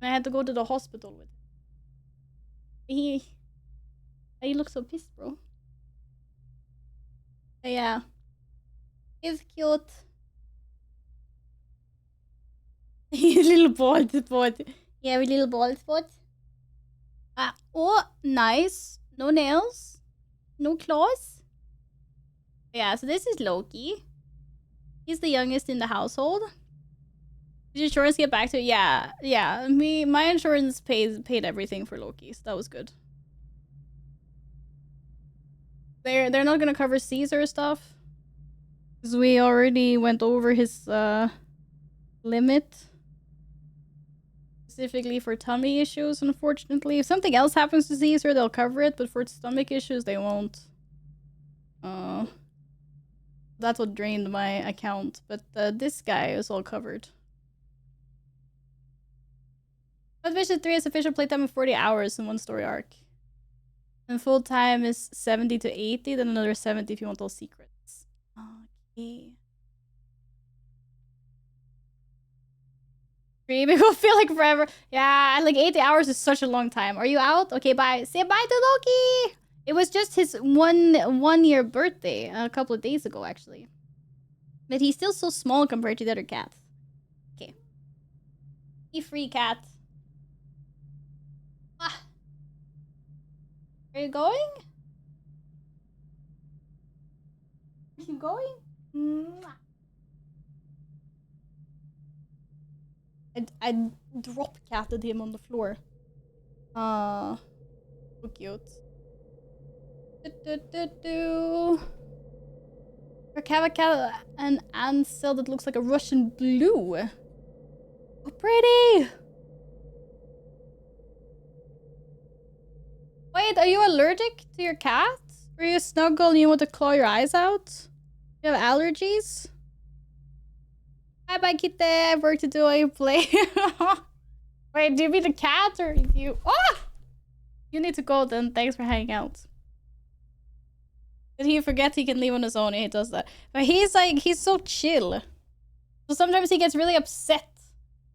Speaker 1: I had to go to the hospital with him. He looks so pissed, bro. But yeah. He's cute. Little bald spot. Yeah, with little bald spot. Oh, nice. No nails. No claws. Yeah, so this is Loki. He's the youngest in the household. Did insurance get back to it? Yeah. My insurance paid everything for Loki, so that was good. They're not gonna cover Caesar stuff. Because we already went over his limit. Specifically for tummy issues, unfortunately. If something else happens to Caesar, they'll cover it, but for stomach issues, they won't. That's what drained my account, but this guy is all covered. But Vision 3 is official playtime of 40 hours in one story arc. And full time is 70 to 80, then another 70 if you want all secrets. Okay. Stream, it will feel like forever. Yeah, like 80 hours is such a long time. Are you out? Okay, bye. Say bye to Loki! It was just his one year birthday a couple of days ago, actually. But he's still so small compared to the other cats. Okay. Be free, cat. Ah. Are you going? Are you going? Mwah. I drop catted him on the floor. So cute. An Ansel that looks like a Russian blue. Oh, pretty! Wait, are you allergic to your cat? Or you snuggle and you want to claw your eyes out? You have allergies? Bye bye, kitty. I have work to do while you play. Wait, do you mean the cat or you? Oh! You need to go then. Thanks for hanging out. Did he forget he can leave on his own? He does that. But he's like, he's so chill. So sometimes he gets really upset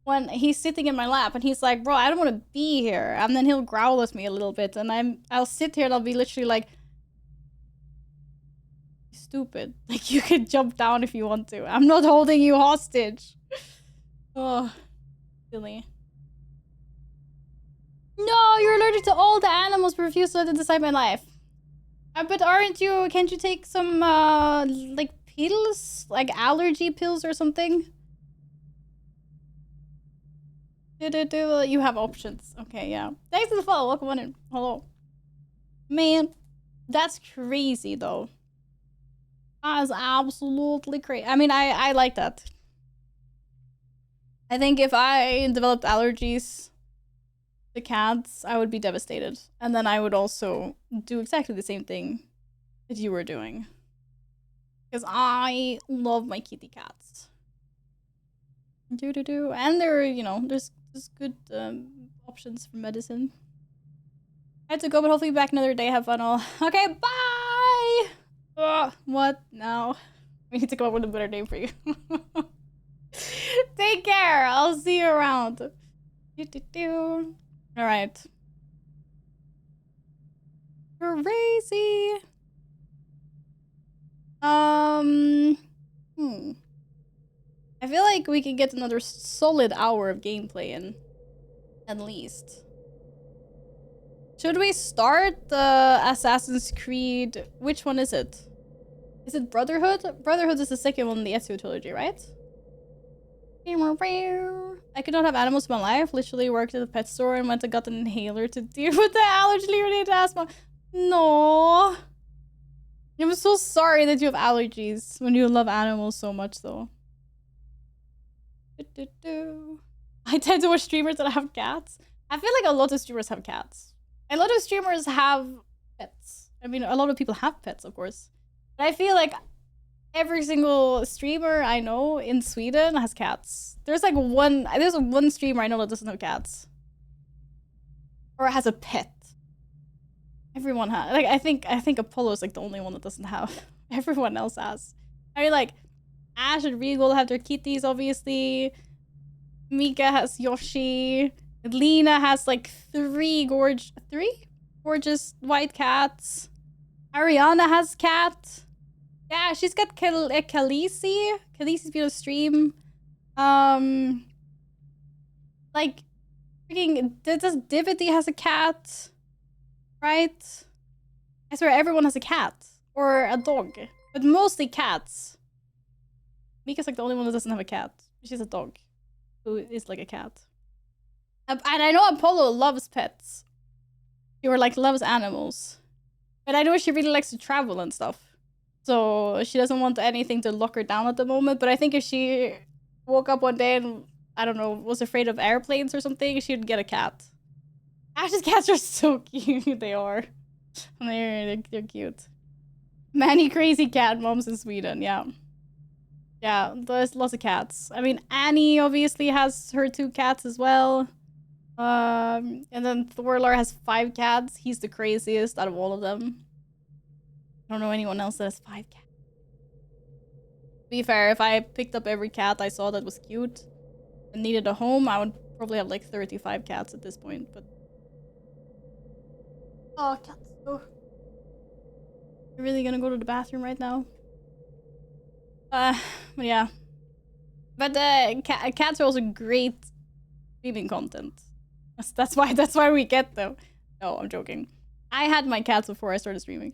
Speaker 1: when he's sitting in my lap and he's like, bro, I don't want to be here. And then he'll growl at me a little bit and I'll sit here and I'll be literally like, stupid. Like, you can jump down if you want to. I'm not holding you hostage. Oh, silly. No, you're allergic to all the animals but refuse to let it decide my life. But aren't you, can't you take some, like, pills? Like, allergy pills or something? You have options. Okay, yeah. Thanks for the follow. Welcome on in. Hello. Man, that's crazy, though. That is absolutely crazy. I mean, I like that. I think if I developed allergies to cats, I would be devastated. And then I would also do exactly the same thing that you were doing. Because I love my kitty cats. And there, you know, there's good options for medicine. I had to go, but hopefully be back another day. Have fun all. Okay, bye! What? No. We need to come up with a better name for you. Take care. I'll see you around. Alright. Crazy. I feel like we can get another solid hour of gameplay in, at least. Should we start the Assassin's Creed? Which one is it? Is it Brotherhood? Brotherhood is the second one in the Ezio trilogy, right? I could not have animals in my life. Literally worked at a pet store and went and got an inhaler to deal with the allergy related asthma. No. I'm so sorry that you have allergies when you love animals so much, though. I tend to watch streamers that have cats. I feel like a lot of streamers have cats. A lot of streamers have pets. I mean, a lot of people have pets, of course. But I feel like every single streamer I know in Sweden has cats. There's one streamer I know that doesn't have cats. Or has a pet. Everyone has. Like, I think Apollo's like the only one that doesn't have. Everyone else has. I mean, like, Ash and Regal have their kitties, obviously. Mika has Yoshi. Lena has like three gorgeous white cats. Ariana has cat. Yeah, she's got Khaleesi. Khaleesi's been on stream. Like, freaking, does Divity has a cat? Right? I swear everyone has a cat. Or a dog. But mostly cats. Mika's like the only one that doesn't have a cat. She's a dog. Who is like a cat. And I know Apollo loves pets. Or like loves animals. But I know she really likes to travel and stuff. So she doesn't want anything to lock her down at the moment. But I think if she woke up one day and, I don't know, was afraid of airplanes or something, she'd get a cat. Ash's cats are so cute. They are. They're cute. Many crazy cat moms in Sweden, yeah. Yeah, there's lots of cats. I mean, Annie obviously has her 2 cats as well. And then Thorlar has 5 cats. He's the craziest out of all of them. I don't know anyone else that has 5 cats. To be fair, if I picked up every cat I saw that was cute and needed a home, I would probably have like 35 cats at this point, but... Oh, cats. Oh. You're really gonna go to the bathroom right now? But yeah. But cats are also great streaming content. That's why we get them. No, I'm joking. I had my cats before I started streaming.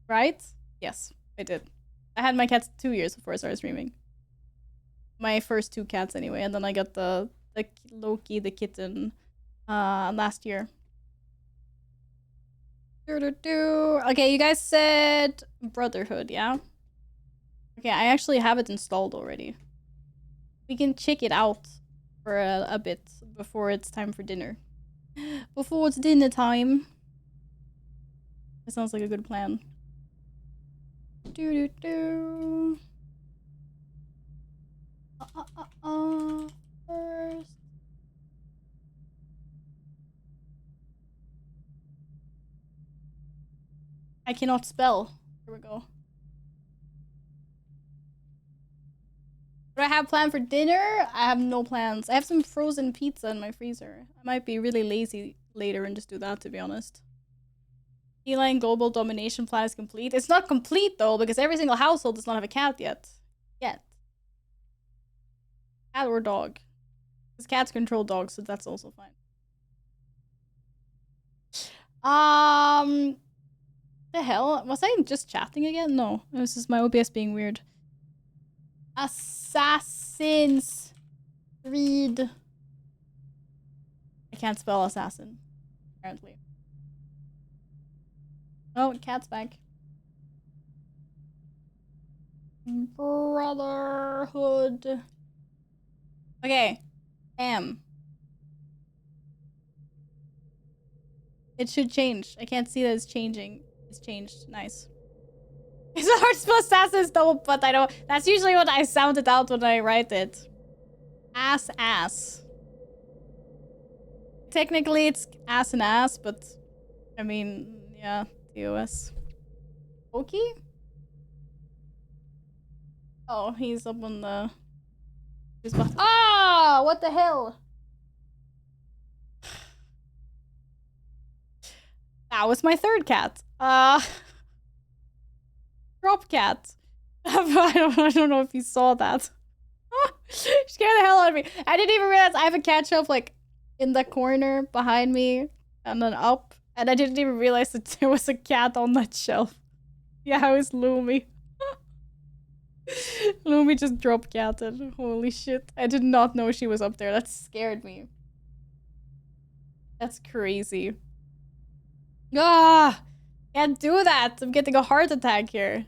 Speaker 1: Right? Yes, I did. I had my cats 2 years before I started streaming. My first 2 cats anyway, and then I got the Loki, the kitten, last year. Okay, you guys said Brotherhood, yeah? Okay, I actually have it installed already. We can check it out for a bit before it's time for dinner. Before it's dinner time. That sounds like a good plan. First. I cannot spell. Here we go. What do I have planned for dinner? I have no plans. I have some frozen pizza in my freezer. I might be really lazy later and just do that, to be honest. Feline global domination plan is complete. It's not complete, though, because every single household does not have a cat yet. Cat or dog. Because cats control dogs, so that's also fine. The hell? Was I just chatting again? No. It was just my OBS being weird. Assassin's Creed. I can't spell assassin, apparently. Oh, cat's back. Brotherhood. Okay. It should change. I can't see that it's changing. It's changed. Nice. It's hard to spell assassin though, but I don't. That's usually what I sounded out when I write it. Ass. Technically, it's ass and ass, but I mean, yeah, TOS. Loki? Oh, he's up on the. Ah! What the hell? That was my 3rd cat. Drop cat. I don't know if you saw that. Scared the hell out of me. I didn't even realize I have a cat shelf like in the corner behind me and then up. And I didn't even realize that there was a cat on that shelf. Yeah, it was Lumi. Lumi just drop catted. Holy shit. I did not know she was up there. That scared me. That's crazy. Ah! Can't do that. I'm getting a heart attack here.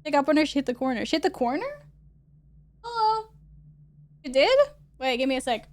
Speaker 1: Pick up on her, she hit the corner. She hit the corner? Hello? You did? Wait, give me a sec.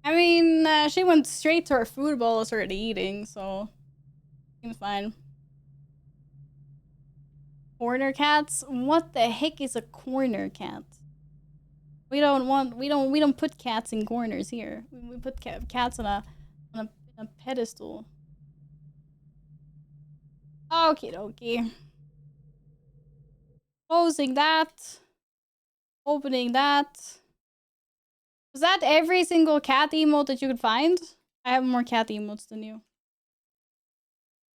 Speaker 1: I mean, she went straight to her food bowl and started eating, so seems fine. Corner cats? What the heck is a corner cat? We don't put cats in corners here. We put cats on a pedestal. Okie dokie. Closing that. Opening that. Was that every single cat emote that you could find? I have more cat emotes than you.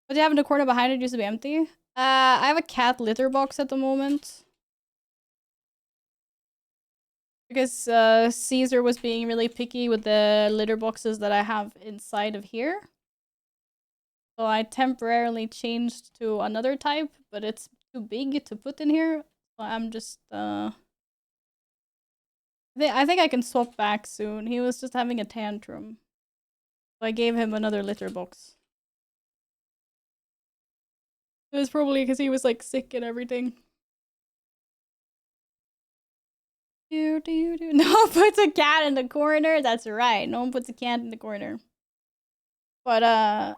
Speaker 1: What do you have in the corner behind it used to be empty? I have a cat litter box at the moment. Because Caesar was being really picky with the litter boxes that I have inside of here. So I temporarily changed to another type, but it's too big to put in here. So I'm just I think I can swap back soon. He was just having a tantrum. So I gave him another litter box. It was probably because he was like sick and everything. No one puts a cat in the corner. That's right. No one puts a cat in the corner. But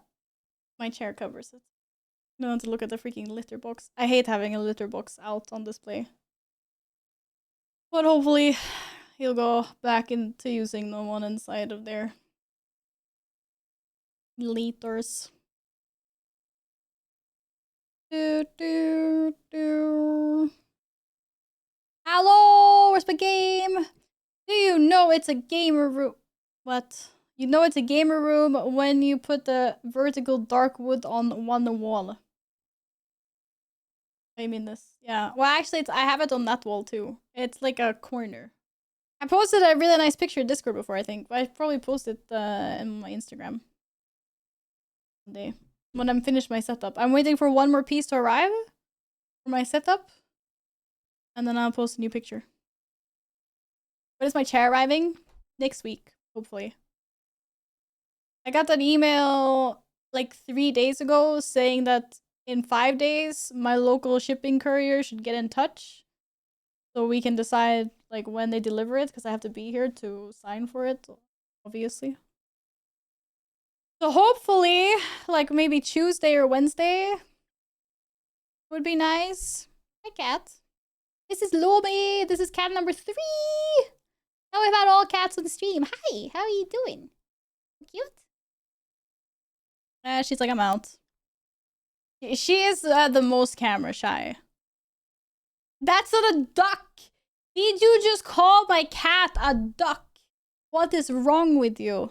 Speaker 1: my chair covers it. No one to look at the freaking litter box. I hate having a litter box out on display. But hopefully he'll go back into using the one inside of there. Liters. Hello, where's my game? Do you know it's a gamer room? What? You know it's a gamer room when you put the vertical dark wood on one wall. I mean this. Yeah. Well, actually, I have it on that wall too. It's like a corner. I posted a really nice picture in Discord before, I think. But I probably posted in my Instagram. Someday. When I'm finished my setup. I'm waiting for one more piece to arrive for my setup. And then I'll post a new picture. When is my chair arriving? Next week, hopefully. I got an email like 3 days ago saying that in 5 days, my local shipping courier should get in touch. So we can decide like when they deliver it, because I have to be here to sign for it, obviously. So hopefully, like maybe Tuesday or Wednesday would be nice. Hi, cat. This is Lomi. This is cat number 3. Now we've had all cats on the stream. Hi, how are you doing? Cute. She's like, I'm out. She is the most camera shy. That's not a duck. Did you just call my cat a duck? What is wrong with you?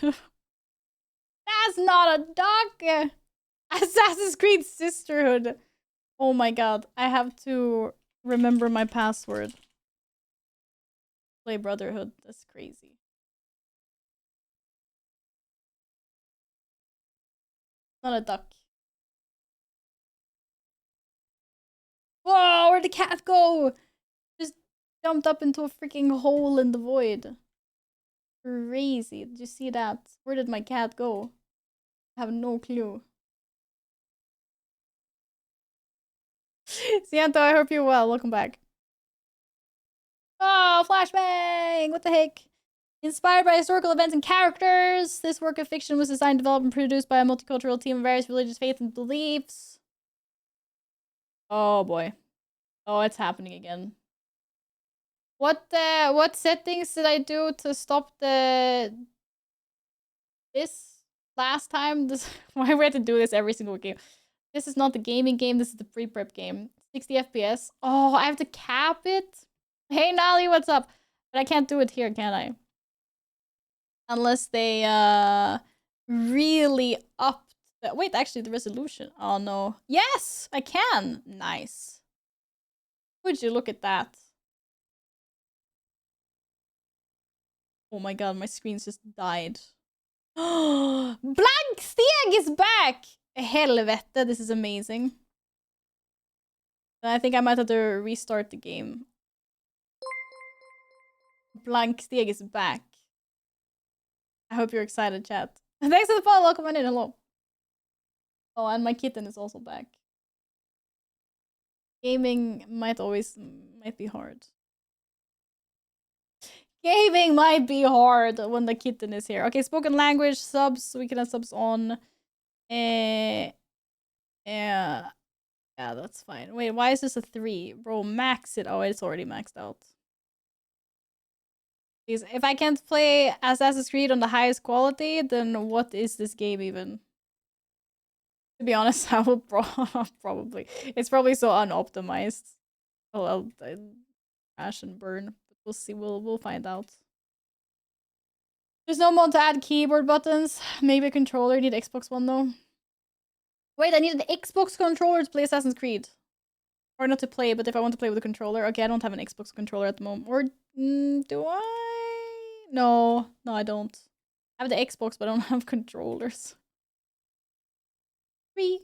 Speaker 1: That's not a duck. Assassin's Creed Sisterhood. Oh my god. I have to remember my password. Play Brotherhood. That's crazy. Not a duck. Whoa, where'd the cat go? Just jumped up into a freaking hole in the void. Crazy. Did you see that? Where did my cat go? I have no clue. Siento, I hope you're well. Welcome back. Oh, flashbang! What the heck? Inspired by historical events and characters, this work of fiction was designed, developed, and produced by a multicultural team of various religious faiths and beliefs. Oh boy. Oh, it's happening again. What settings did I do to stop this last time? Why do we have to do this every single game? This is not the gaming game, this is the pre-prep game. 60 FPS. Oh, I have to cap it? Hey Nali, what's up? But I can't do it here, can I? Unless they really upped the— wait, actually the resolution. Oh no. Yes, I can. Nice. Would you look at that? Oh my god, my screen's just died. Blank Steg is back! Helvete, this is amazing. I think I might have to restart the game. Blank Steg is back. I hope you're excited, chat. Thanks for the follow. Welcome in. Hello. Oh, and my kitten is also back. Gaming might be hard. Gaming might be hard when the kitten is here. Okay, spoken language subs. So we can have subs on. Yeah, that's fine. Wait, why is this a 3? Bro, max it. Oh, it's already maxed out. Please, if I can't play Assassin's Creed on the highest quality, then what is this game even? To be honest, I will probably. It's probably so unoptimized. I'll crash and burn. But we'll see. We'll find out. There's no mod to add keyboard buttons. Maybe a controller. Need Xbox One though. Wait, I need an Xbox controller to play Assassin's Creed. Or not to play, but if I want to play with a controller. Okay, I don't have an Xbox controller at the moment. Or do I? No, I don't. I have the Xbox, but I don't have controllers. 3.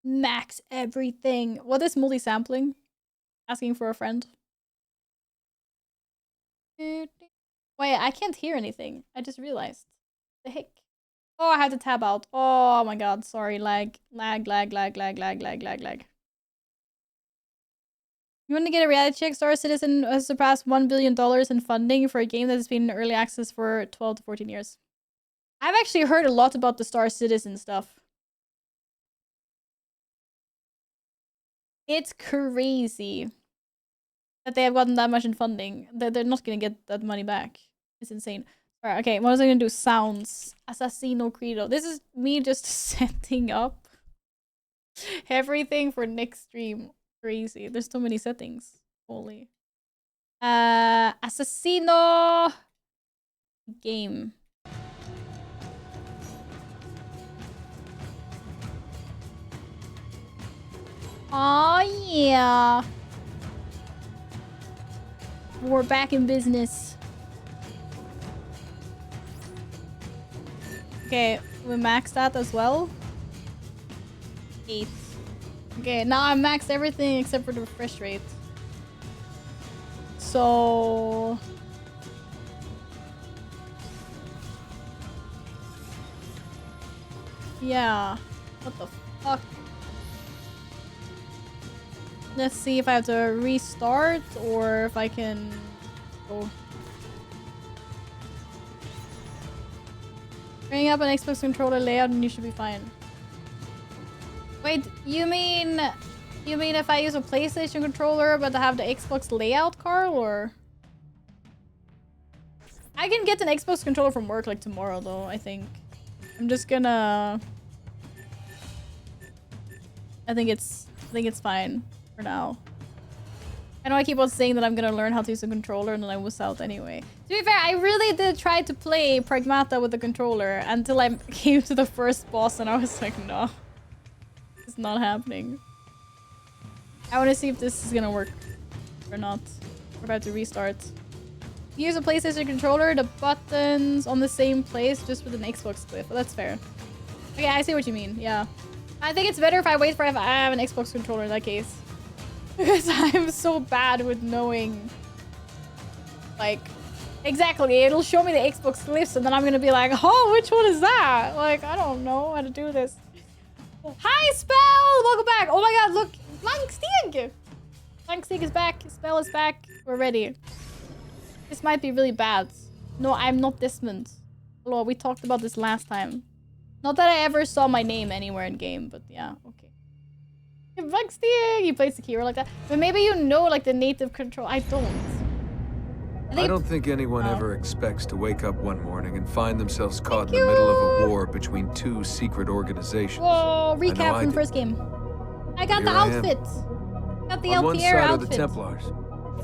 Speaker 1: Max everything. What is multi-sampling? Asking for a friend. Wait, I can't hear anything. I just realized. The heck? Oh, I had to tab out. Oh my god, sorry. Lag. You want to get a reality check? Star Citizen has surpassed $1 billion in funding for a game that has been in early access for 12 to 14 years. I've actually heard a lot about the Star Citizen stuff. It's crazy that they have gotten that much in funding. They're not going to get that money back. It's insane. Alright, okay, what was I going to do? Sounds. Assassino Credo. This is me just setting up everything for next stream. Crazy. There's so many settings. Holy. Assassino game. Oh yeah. We're back in business. Okay, we maxed that as well. 8. Okay, now I maxed everything except for the refresh rate. So... yeah. What the fuck? Let's see if I have to restart or if I can go. Bring up an Xbox controller layout and you should be fine. Wait, you mean if I use a PlayStation controller but I have the Xbox layout, Carl, or? I can get an Xbox controller from work like tomorrow though, I think. I'm just gonna... I think it's fine for now. I know I keep on saying that I'm gonna learn how to use a controller and then I was out anyway. To be fair, I really did try to play Pragmata with the controller until I came to the first boss and I was like, no. It's not happening. I want to see if this is gonna work or not. We're about to restart. Use a PlayStation controller, the buttons on the same place, just with an Xbox clip. Well, that's fair. Okay, I see what you mean. Yeah. I think it's better if I wait for if I have an Xbox controller in that case. Because I'm so bad with knowing... like... exactly, it'll show me the Xbox clips and then I'm gonna be like, oh, which one is that? Like, I don't know how to do this. Hi, Spell! Welcome back! Oh my god, look! Blank Stieg! Blank Stieg is back. Spell is back. We're ready. This might be really bad. No, I'm not Desmond. Hello, we talked about this last time. Not that I ever saw my name anywhere in game, but yeah, okay. You play Sekiro like that. But maybe you know like the native control. I don't.
Speaker 12: I don't think anyone ever expects to wake up one morning and find themselves caught in the middle of a war between two secret organizations.
Speaker 1: Whoa, recap
Speaker 12: I
Speaker 1: from the
Speaker 12: did.
Speaker 1: first game. I got
Speaker 12: Here
Speaker 1: the
Speaker 12: I am.
Speaker 1: outfit. Got the
Speaker 12: On one
Speaker 1: LPR
Speaker 12: side are
Speaker 1: outfit.
Speaker 12: the Templars,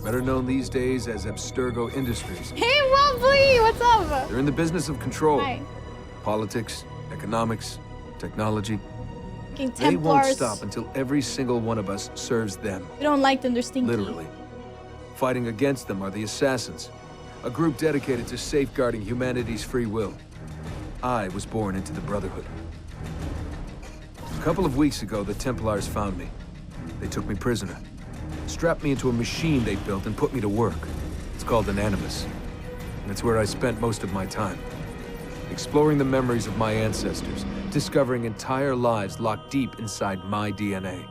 Speaker 12: better known these days as Abstergo Industries.
Speaker 1: Hey, Wobbly, what's up?
Speaker 12: They're in the business of control.
Speaker 1: Hi.
Speaker 12: Politics, economics, technology.
Speaker 1: Fucking
Speaker 12: They won't
Speaker 1: Templars.
Speaker 12: stop until every single one of us serves them.
Speaker 1: We don't like them, they're stinky.
Speaker 12: Literally. Fighting against them are the Assassins, a group dedicated to safeguarding humanity's free will. I was born into the Brotherhood. A couple of weeks ago, the Templars found me. They took me prisoner, strapped me into a machine they built and put me to work. It's called an Animus, and it's where I spent most of my time. Exploring the memories of my ancestors, discovering entire lives locked deep inside my DNA.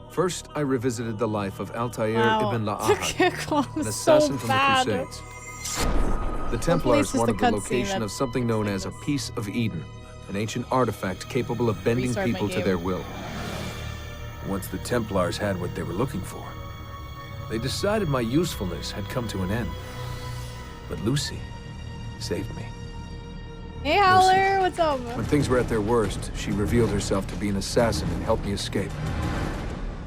Speaker 12: First, I revisited the life of Altair ibn La'ahad, an assassin from the Crusades. The Templars wanted the location of something known as a Piece of Eden, an ancient artifact capable of bending
Speaker 1: Restart my
Speaker 12: people to
Speaker 1: game.
Speaker 12: their will. Once the Templars had what they were looking for, they decided my usefulness had come to an end. But Lucy saved me.
Speaker 1: Hey, Howler, what's up?
Speaker 12: When things were at their worst, she revealed herself to be an assassin and helped me escape.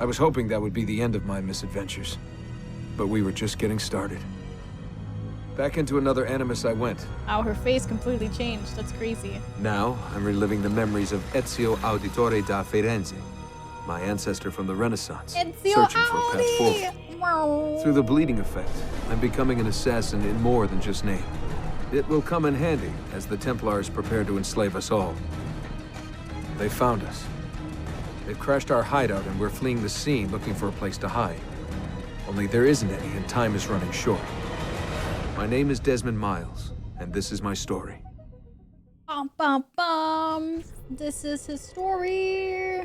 Speaker 12: I was hoping that would be the end of my misadventures, but we were just getting started. Back into another Animus I went.
Speaker 1: Wow, her face completely changed. That's crazy.
Speaker 12: Now, I'm reliving the memories of Ezio Auditore da Firenze, my ancestor from the Renaissance,
Speaker 1: Ezio
Speaker 12: searching for a path forward.
Speaker 1: Audi!
Speaker 12: Through the bleeding effect, I'm becoming an assassin in more than just name. It will come in handy as the Templars prepare to enslave us all. They found us. They've crashed our hideout and we're fleeing the scene looking for a place to hide. Only there isn't any and time is running short. My name is Desmond Miles, and this is my story.
Speaker 1: Bum, bum, bum. This is his story.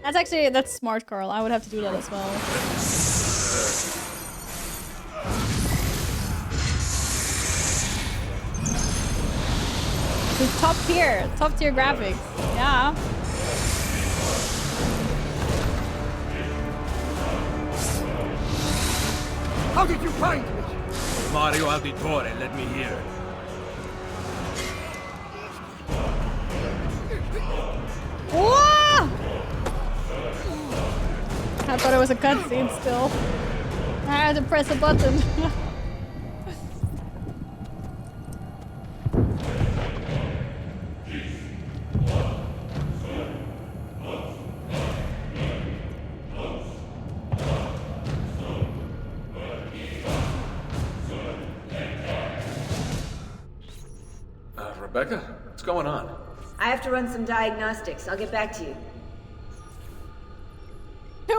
Speaker 1: That's smart, Carl. I would have to do that as well. This is top tier graphics. Yeah.
Speaker 13: How did you find me?
Speaker 14: Mario Auditore let me here.
Speaker 1: Whoa! I thought it was a cutscene still. I had to press a button.
Speaker 12: Rebecca, what's going on?
Speaker 15: I have to run some diagnostics. I'll get back to you.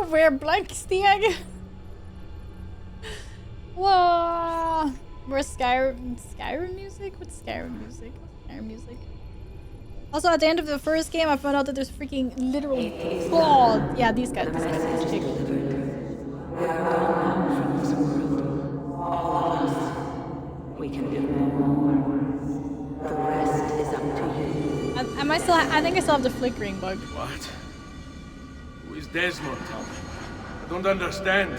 Speaker 1: We're blank Stieg. Whoa. We're Skyrim music? What's Skyrim music? Skyrim music. Also, at the end of the first game, I found out that there's freaking literal God. Yeah, these guys.
Speaker 10: The message delivered. We are gone now from this world. All of us. We can do no more. The rest is up to you.
Speaker 1: Am I still? I think I still have the flickering bug.
Speaker 14: What? Who is Desmond? I don't understand.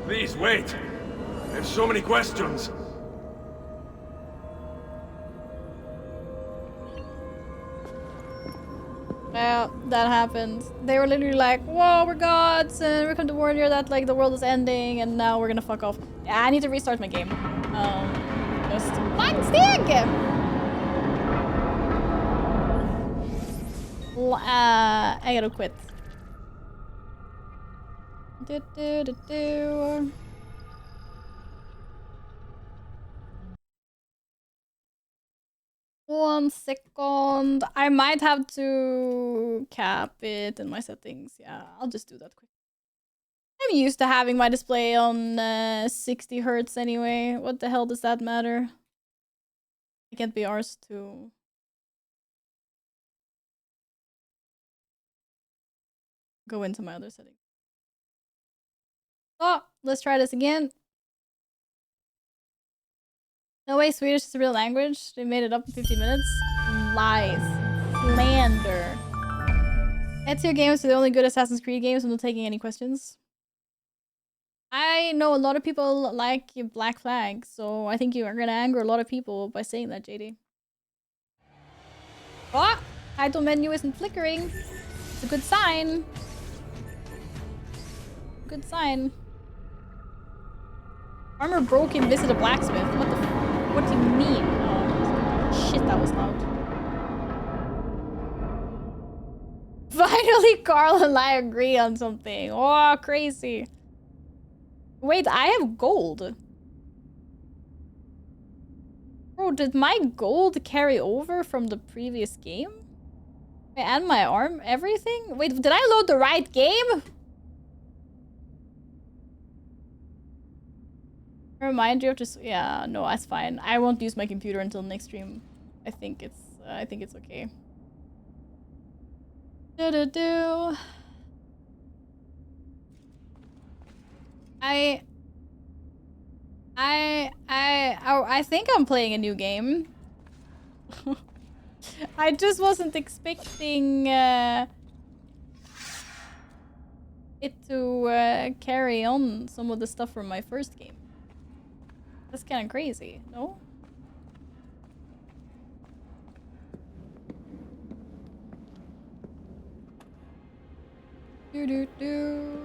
Speaker 14: Please, wait. There's so many questions.
Speaker 1: Well, that happened. They were literally like, whoa, we're gods, and we're come to warn you that, like, the world is ending, and now we're gonna fuck off. Yeah, I need to restart my game. Just one stick! I gotta quit. One second. I might have to cap it in my settings. Yeah, I'll just do that quick. I'm used to having my display on 60 hertz anyway. What the hell does that matter? I can't be arsed to... go into my other settings. Oh, let's try this again. No way, Swedish is a real language. They made it up in 50 minutes. Lies. Slander. S-tier games are the only good Assassin's Creed games. I'm not taking any questions. I know a lot of people like Black Flag, so I think you are gonna anger a lot of people by saying that, JD. Oh! Title menu isn't flickering. It's a good sign. Good sign. Armor broken, visit a blacksmith. What do you mean? Oh, shit, that was loud. Finally, Carl and I agree on something. Oh, crazy. Wait, I have gold. Bro, did my gold carry over from the previous game? And my arm? Everything? Wait, did I load the right game? Remind you of just... Yeah, no, that's fine. I won't use my computer until next stream. I think it's okay. Do-do-do. I think I'm playing a new game. I just wasn't expecting it to carry on some of the stuff from my first game. That's kind of crazy, no? Do-do-do.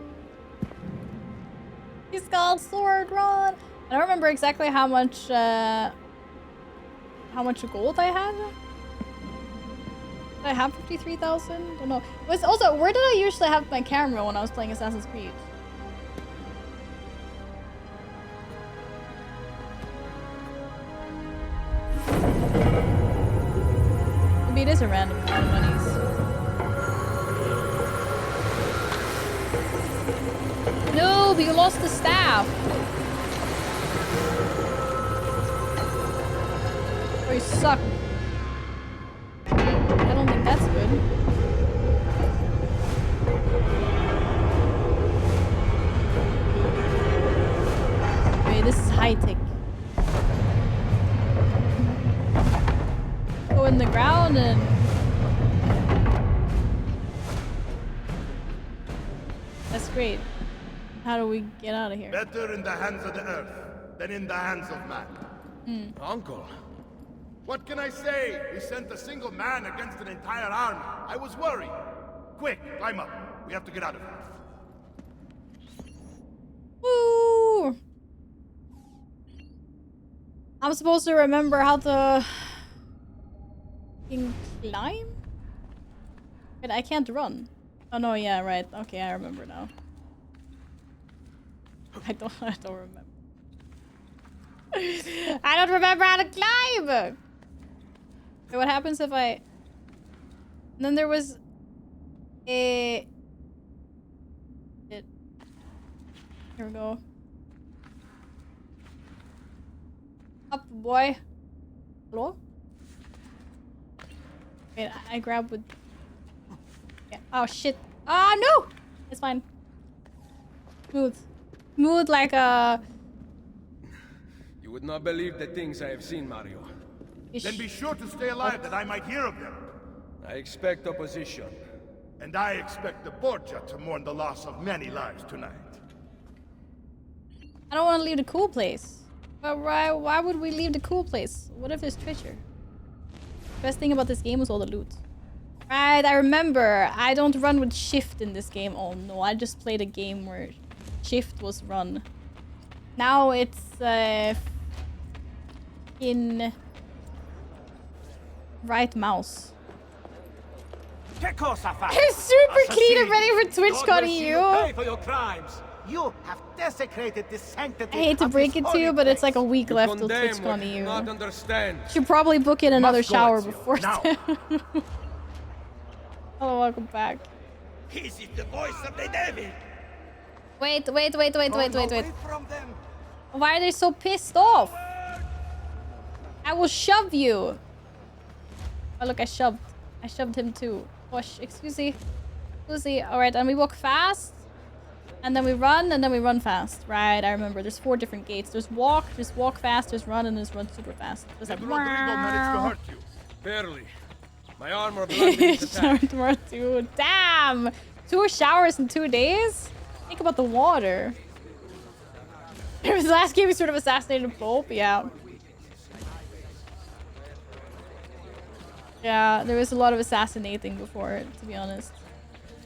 Speaker 1: He's got sword run. I don't remember exactly how much gold I had. Did I have 53,000? Don't know. It was also, where did I usually have my camera when I was playing Assassin's Creed? Maybe it is a random amount of monies. No, but you lost the staff. Oh, you suck. I don't think that's good. Wait, this is high tech. Go in the ground and... That's great. How do we get out of here?
Speaker 13: Better in the hands of the earth than in the hands of man. Uncle, what can I say? We sent a single man against an entire army. I was worried. Quick, climb up. We have to get out of here.
Speaker 1: Woo! I'm supposed to remember how to... climb? Wait, I can't run. Oh no, yeah, right. Okay, I remember now. I don't remember. I don't remember how to climb! Okay, what happens if I... And then there was... Here we go. Up, boy. Hello? Wait, I grab with... Yeah. Oh, shit. Ah, no! It's fine. Smooth. Smooth like a...
Speaker 14: You would not believe the things I have seen, Mario.
Speaker 13: Then be sure to stay alive that I might hear of them.
Speaker 14: I expect opposition.
Speaker 13: And I expect the Borgia to mourn the loss of many lives tonight.
Speaker 1: I don't want to leave the cool place. But why would we leave the cool place? What if there's treasure? Best thing about this game was all the loot. Right, I remember. I don't run with shift in this game. Oh no, I just played a game where shift was run. Now it's in right mouse. It's super clean and ready for TwitchCon EU.
Speaker 16: For your crimes. You have desecrated the sanctity.
Speaker 1: I hate to break it to you, but it's like a week left till TwitchCon EU. Should probably book in another shower before. Hello, welcome back.
Speaker 16: This is the voice of the devil.
Speaker 1: Wait. Why are they so pissed off? I will shove you. Oh look, I shoved him too. Excuse me. Alright, and we walk fast. And then we run fast. Right, I remember. There's 4 different gates. There's walk fast, there's run, and there's run super fast. There's like,
Speaker 14: Rodrigo managed to hurt you. Barely. My armor blunted his attack.
Speaker 1: Damn! 2 showers in 2 days? Think about the water. His last game, he sort of assassinated Pope. Yeah. Yeah, there was a lot of assassinating before, to be honest.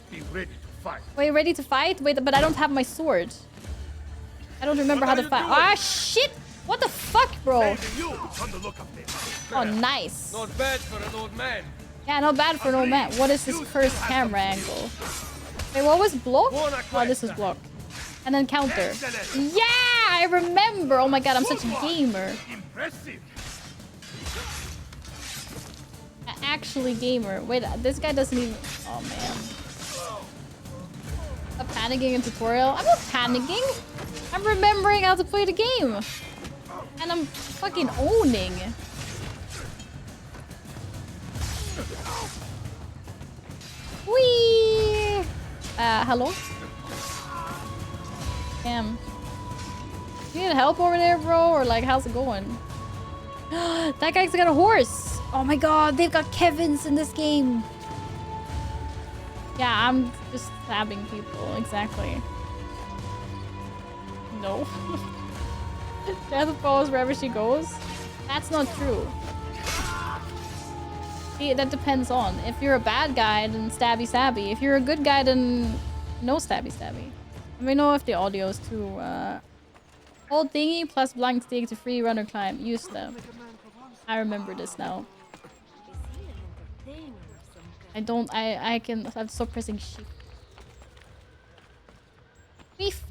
Speaker 13: Be ready to fight.
Speaker 1: Wait, ready to fight? Wait, but I don't have my sword. I don't remember how to fight. Ah, shit! What the fuck, bro? Oh, nice.
Speaker 14: Not bad for an old man.
Speaker 1: Yeah, not bad for an old man. What is this cursed camera angle? Wait, what was block? Oh, this is block. And then counter. Yeah, I remember. Oh my god, I'm such a gamer.
Speaker 13: Impressive.
Speaker 1: Actually gamer. Wait, this guy doesn't even... Oh, man. I'm panicking in tutorial. I'm not panicking. I'm remembering how to play the game. And I'm fucking owning. Whee! Hello? Damn. You need help over there, bro? Or like, how's it going? That guy's got a horse! Oh my god, they've got Kevins in this game! Yeah, I'm just stabbing people, exactly. No. Death follows wherever she goes? That's not true. See, that depends on. If you're a bad guy, then stabby stabby. If you're a good guy, then no stabby stabby. Let me know if the audio is too, Hold thingy plus blank stick to free run or climb. Use them. I remember this now. I can have to stop pressing shift. Beef.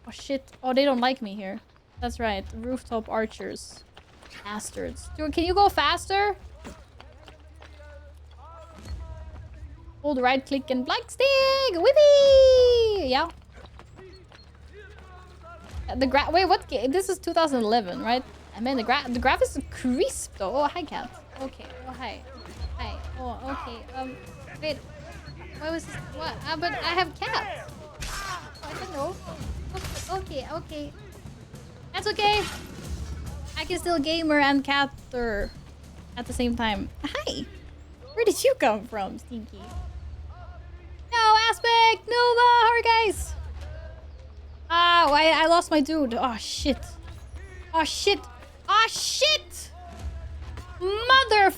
Speaker 1: Oh shit. Oh, they don't like me here. That's right. Rooftop archers. Bastards. Dude, can you go faster? Hold right click and blank stick. Whippy! Yeah. Wait, what game? This is 2011, right? I mean, the graphics are crisp though. Oh, hi, cat. Okay. Oh, hi. Hi. Oh, okay. Wait. What was this? What? But I have cats. Oh, I don't know. Okay. That's okay. I can still gamer and catter at the same time. Hi. Where did you come from, Stinky? No, Aspect! Nova! How guys? Oh, I lost my dude. Oh, shit. Oh, shit. Oh, shit! Mother...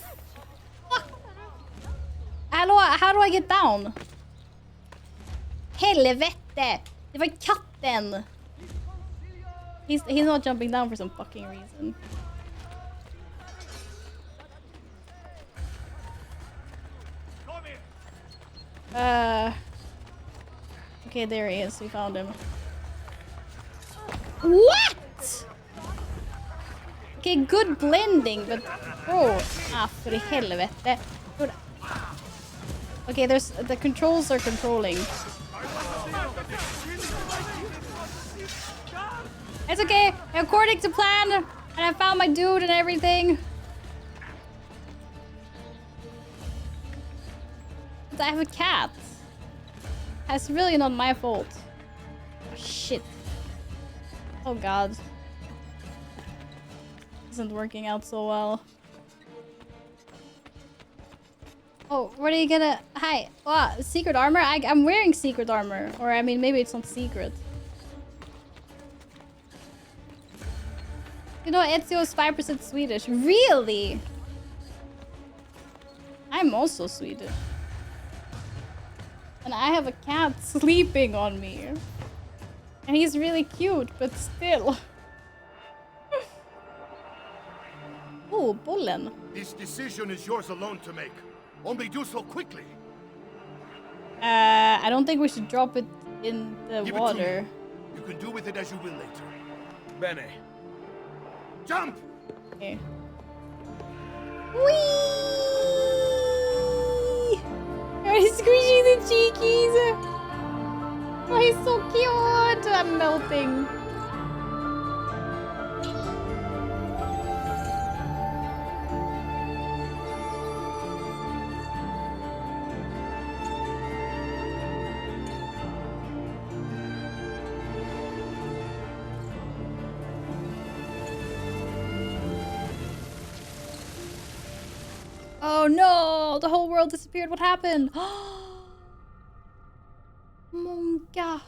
Speaker 1: How do I get down? Helvete! Det var katten! He's not jumping down for some fucking reason. Okay, there he is. We found him. What? Okay, good blending, but bro, för i helvete. Okay, the controls are controlling. It's okay. According to plan, and I found my dude and everything. But I have a cat. That's really not my fault. Oh, shit. Oh god. Isn't working out so well. Oh, what are you gonna... Hi. Wow, secret armor? I'm wearing secret armor. Or, I mean, maybe it's not secret. You know, Ezio is 5% Swedish. Really? I'm also Swedish. And I have a cat sleeping on me. And he's really cute, but still. Oh, bollen.
Speaker 13: This decision is yours alone to make. Only do so quickly.
Speaker 1: I don't think we should drop it in the
Speaker 13: Give
Speaker 1: water.
Speaker 13: It to me. You can do with it as you will later.
Speaker 14: Bene.
Speaker 13: Jump!
Speaker 1: Okay. Whee! Oh, he's squishing the cheekies. Oh, he's so cute. I'm melting. Oh no! The whole world disappeared. What happened? Mon gars.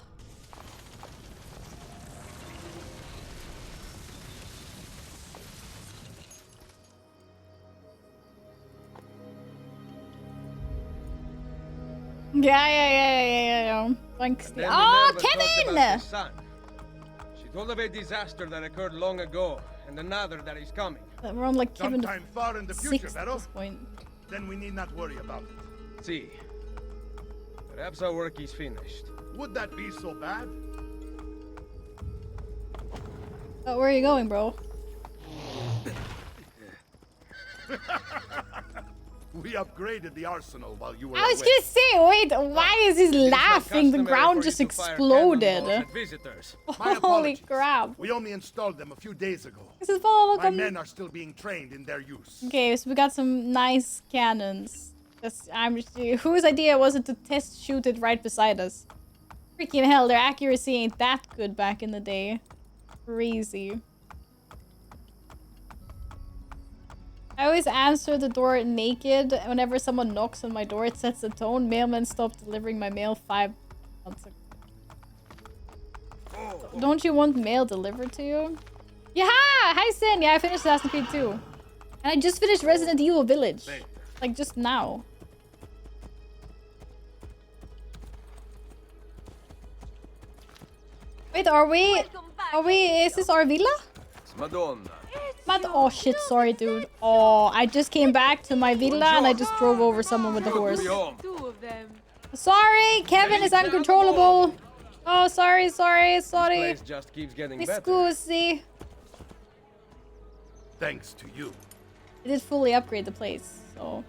Speaker 1: Yeah. Thanks. Oh, Kevin!
Speaker 17: She told of a disaster that occurred long ago, and another that is coming.
Speaker 1: We're on like Kevin
Speaker 13: Sometime far in the future,
Speaker 1: at
Speaker 13: Vero?
Speaker 1: this point.
Speaker 13: Then we need not worry about it.
Speaker 17: See, perhaps our work is finished.
Speaker 13: Would that be so bad?
Speaker 1: Oh, where are you going, bro?
Speaker 13: We upgraded the arsenal while you were
Speaker 1: I was
Speaker 13: away.
Speaker 1: gonna say, wait, why is he laughing? The ground just exploded. Holy crap.
Speaker 13: We only installed them a few days ago.
Speaker 1: This is
Speaker 13: My men are still being trained in their use.
Speaker 1: Okay, so we got some nice cannons. Whose idea was it to test shoot it right beside us? Freaking hell, their accuracy ain't that good back in the day. Crazy. I always answer the door naked. Whenever someone knocks on my door, it sets the tone. Mailman stopped delivering my mail 5 months ago. Don't you want mail delivered to you? Yeah! Hi, Sin! Yeah, I finished Assassin's Creed 2. And I just finished Resident Evil Village. Like, just now. Wait, are we... Is this our villa?
Speaker 17: It's Madonna.
Speaker 1: Oh shit, sorry dude. Oh, I just came back to my villa and I just drove over someone with a horse. Sorry, Kevin is uncontrollable. Oh, sorry.
Speaker 17: This place just keeps getting better.
Speaker 1: Scusi.
Speaker 13: Thanks to you.
Speaker 1: I did fully upgrade the place, so...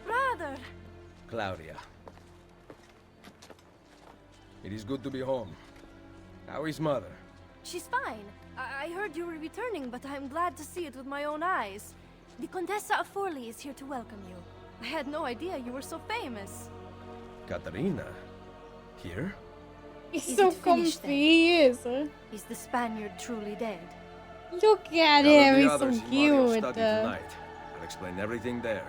Speaker 18: Brother!
Speaker 17: Claudia. It is good to be home. How is mother?
Speaker 18: She's fine. I heard you were returning, but I'm glad to see it with my own eyes. The Contessa of Forley is here to welcome you. I had no idea you were so famous.
Speaker 17: Katarina? Here?
Speaker 1: He's so comfy, he is.
Speaker 18: Is the Spaniard truly dead?
Speaker 1: Look at him, he's so cute.
Speaker 17: Tonight. I'll explain everything there.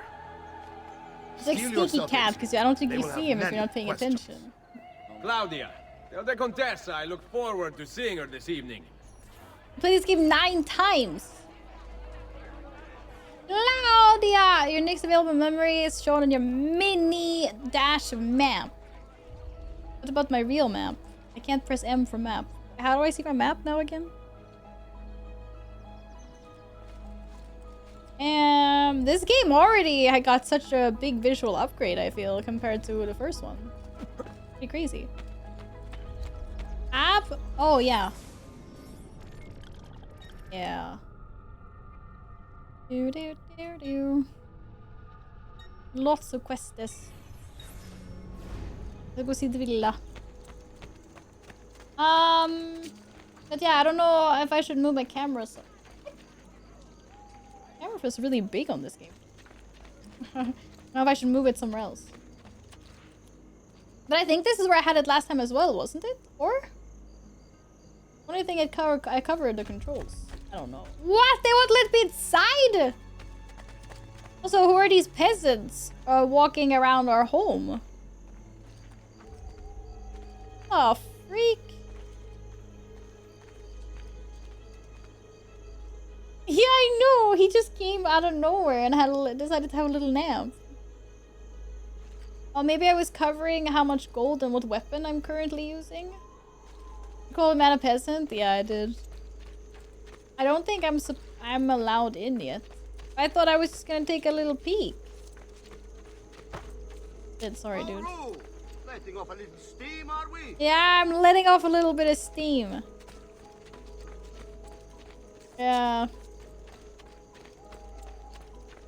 Speaker 1: He's like Sneaky Cat, because I don't think you see him if you're not paying attention.
Speaker 17: Claudia, tell the Contessa I look forward to seeing her this evening.
Speaker 1: Play this game 9 times. Claudia! Your next available memory is shown on your mini dash map. What about my real map? I can't press M for map. How do I see my map now again? This game already I got such a big visual upgrade, I feel, compared to the first one. Pretty crazy. App? Oh, yeah. Yeah. Lots of quests. Let's go see the villa. But yeah, I don't know if I should move my camera. So camera feels really big on this game. I don't know if I should move it somewhere else. But I think this is where I had it last time as well, wasn't it? Or? Only thing I covered the controls. I don't know. What? They won't let me inside? Also, who are these peasants walking around our home? Oh, freak. Yeah, I know. He just came out of nowhere and decided to have a little nap. Oh, maybe I was covering how much gold and what weapon I'm currently using. You call a man a peasant? Yeah, I did. I don't think I'm allowed in yet. I thought I was just gonna take a little peek. Sorry, dude.
Speaker 16: Letting off a little steam, are we?
Speaker 1: Yeah, I'm letting off a little bit of steam. Yeah.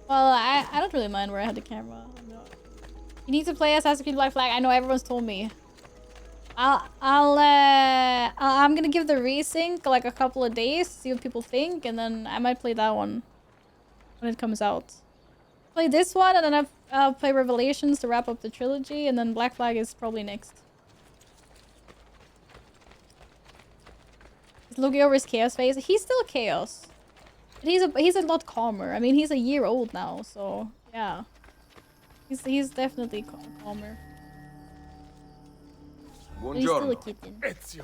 Speaker 1: Well, I don't really mind where I had the camera. You need to play Assassin's Creed Black Flag. I know everyone's told me. I'm gonna give the resync like a couple of days, see what people think, and then I might play that one when it comes out. Play this one, and then I'll play Revelations to wrap up the trilogy, and then Black Flag is probably next. Is Loki over his Chaos phase? He's still Chaos. He's a lot calmer. I mean, he's a year old now, so yeah. He's definitely calmer. But he's still a kitten.
Speaker 13: Ezio,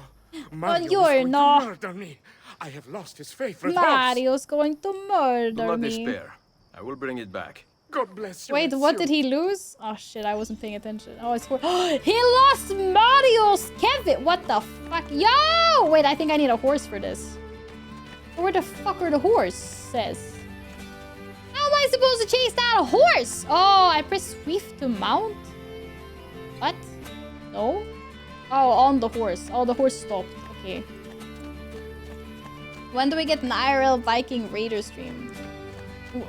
Speaker 1: Mario
Speaker 13: is going to murder me. I have lost his favorite horse.
Speaker 1: Mario's going to murder
Speaker 17: Do not
Speaker 1: me.
Speaker 17: despair. I will bring it back.
Speaker 13: God bless you.
Speaker 1: Wait,
Speaker 13: Ezio.
Speaker 1: what did he lose? Oh shit, I wasn't paying attention. Oh, it's he lost Mario's Kevin. What the fuck? Yo! Wait, I think I need a horse for this. Where the fuck are the horses? How am I supposed to chase down a horse? Oh, I press Swift to mount? What? No? Oh, on the horse. Oh, the horse stopped. Okay. When do we get an IRL Viking Raider stream?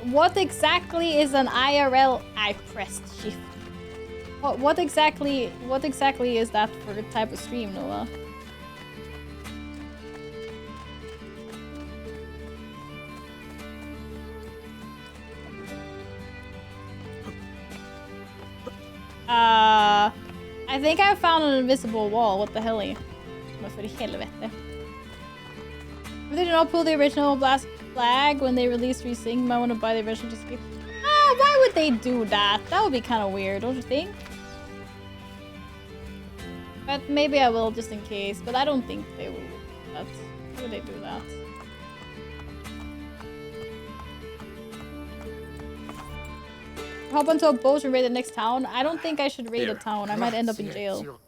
Speaker 1: What exactly is an IRL? I pressed shift. What exactly is that for the type of stream, Noah? I think I found an invisible wall. What the hell? Men för i helvete. If they did not pull the original Blast flag when they released Resync, might want to buy the original to skip. Ah, why would they do that? That would be kind of weird, don't you think? But maybe I will just in case. But I don't think they will. Why would they do that? Hop onto a boat and raid the next town. I don't think I should raid a town. I might end up in jail.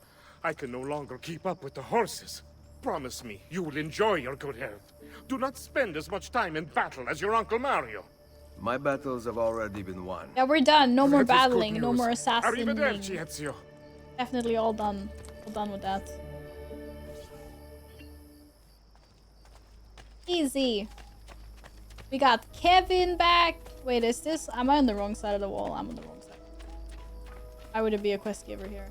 Speaker 13: I can no longer keep up with the horses. Promise me you will enjoy your good health. Do not spend as much time in battle as your Uncle Mario.
Speaker 17: My battles have already been won.
Speaker 1: Yeah, we're done. No more
Speaker 13: That is good
Speaker 1: battling. No
Speaker 13: news.
Speaker 1: more assassinating.
Speaker 13: Arrivederci, Ezio.
Speaker 1: Definitely all done. All done with that. Easy. We got Kevin back. Wait, is this? Am I on the wrong side of the wall? I'm on the wrong side. Why would it be a quest giver here?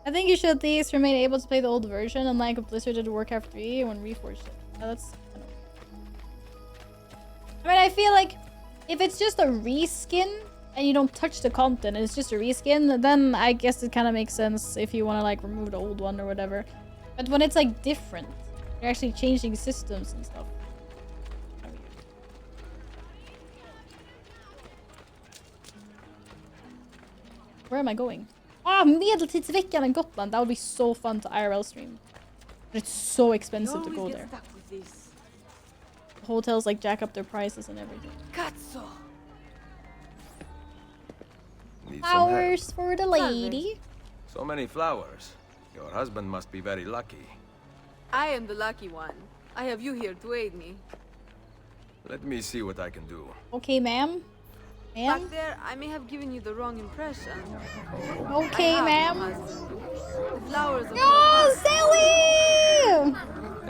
Speaker 1: I think you should at least remain able to play the old version, unlike a Blizzard did Warcraft 3 when Reforged it. Oh, that's kind of... I mean, I feel like if it's just a reskin and you don't touch the content and it's just a reskin, then I guess it kind of makes sense if you want to like remove the old one or whatever. But when it's like different, you're actually changing systems and stuff. Where am I going? Ah, Medeltidsveckan in Gotland. That would be so fun to IRL stream. But it's so expensive to go there. Hotels like jack up their prices and everything.
Speaker 18: Cazzo!
Speaker 1: Flowers for the lady.
Speaker 17: So many flowers. Your husband must be very lucky.
Speaker 19: I am the lucky one. I have you here to aid me.
Speaker 17: Let me see what I can do.
Speaker 1: Okay, ma'am.
Speaker 19: Back there, I may have given you the wrong impression.
Speaker 1: Okay, ma'am.
Speaker 19: The flowers of
Speaker 1: Oh, Sally!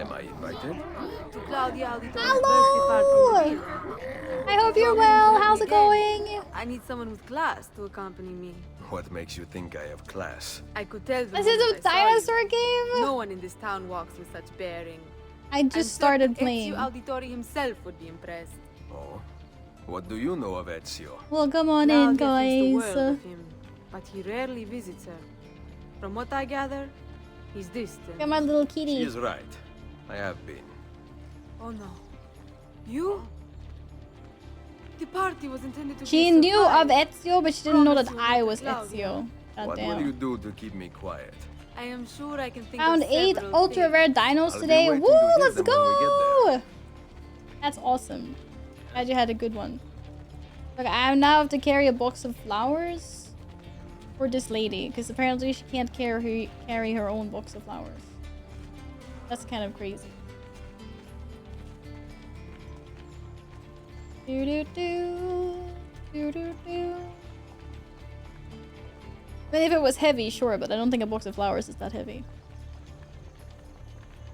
Speaker 17: Am I invited?
Speaker 19: To Claudia Auditorium's
Speaker 1: Hello!
Speaker 19: birthday party.
Speaker 1: I hope you're well. How's it going?
Speaker 19: I need someone with class to accompany me.
Speaker 17: What makes you think I have class?
Speaker 19: I could tell them.
Speaker 1: This is a dinosaur game?
Speaker 19: No one in this town walks with such bearing.
Speaker 1: I just started playing.
Speaker 19: Ezio Auditore himself would be impressed.
Speaker 17: Oh? What do you know of Ezio?
Speaker 1: Well, come on in,
Speaker 19: Claudia thinks the
Speaker 1: guys.
Speaker 19: world of him, but he rarely visits her. From what I gather, he's distant.
Speaker 1: Got my little kitty.
Speaker 17: She is right. I have been.
Speaker 19: Oh no. You? The party was intended to
Speaker 1: She
Speaker 19: be a
Speaker 1: knew of
Speaker 19: surprise.
Speaker 1: Ezio, but she didn't know that
Speaker 19: Promise you
Speaker 1: I
Speaker 19: will
Speaker 1: was
Speaker 19: be Claudia.
Speaker 1: Ezio. God
Speaker 17: What
Speaker 1: damn.
Speaker 17: will you do to keep me quiet?
Speaker 19: I am sure I can think
Speaker 1: Found
Speaker 19: of
Speaker 1: 8
Speaker 19: several
Speaker 1: ultra rare
Speaker 19: things.
Speaker 1: dinos
Speaker 17: I'll be
Speaker 1: today.
Speaker 17: waiting
Speaker 1: Woo,
Speaker 17: to hear
Speaker 1: let's
Speaker 17: them when we get
Speaker 1: go! That's awesome. Glad you had a good one. Look, I now have to carry a box of flowers for this lady, because apparently she can't carry her own box of flowers. That's kind of crazy. Do do do do do do. I mean, if it was heavy, sure, but I don't think a box of flowers is that heavy.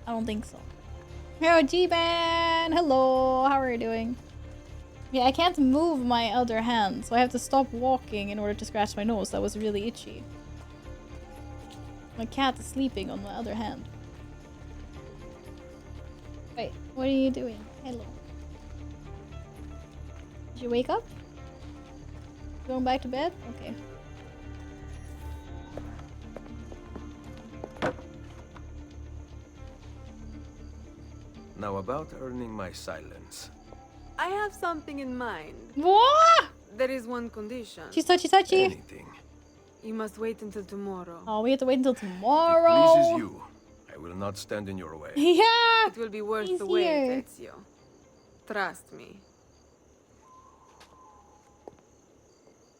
Speaker 1: I don't think so. Yo, G-Man! Hello, how are you doing? Yeah, I can't move my other hand, so I have to stop walking in order to scratch my nose. That was really itchy. My cat is sleeping on my other hand. Wait, what are you doing? Hello. Did you wake up? Going back to bed? Okay.
Speaker 17: Now about earning my silence.
Speaker 19: I have something in mind.
Speaker 1: What?
Speaker 19: There is one condition.
Speaker 1: She's touchy.
Speaker 17: Anything.
Speaker 19: You must wait until tomorrow.
Speaker 1: Oh, we have to wait until
Speaker 17: If
Speaker 1: tomorrow.
Speaker 17: it pleases you, I will not stand in your way.
Speaker 1: Yeah.
Speaker 19: It will be worth
Speaker 1: he's
Speaker 19: the wait,
Speaker 1: here.
Speaker 19: Ezio. Trust me.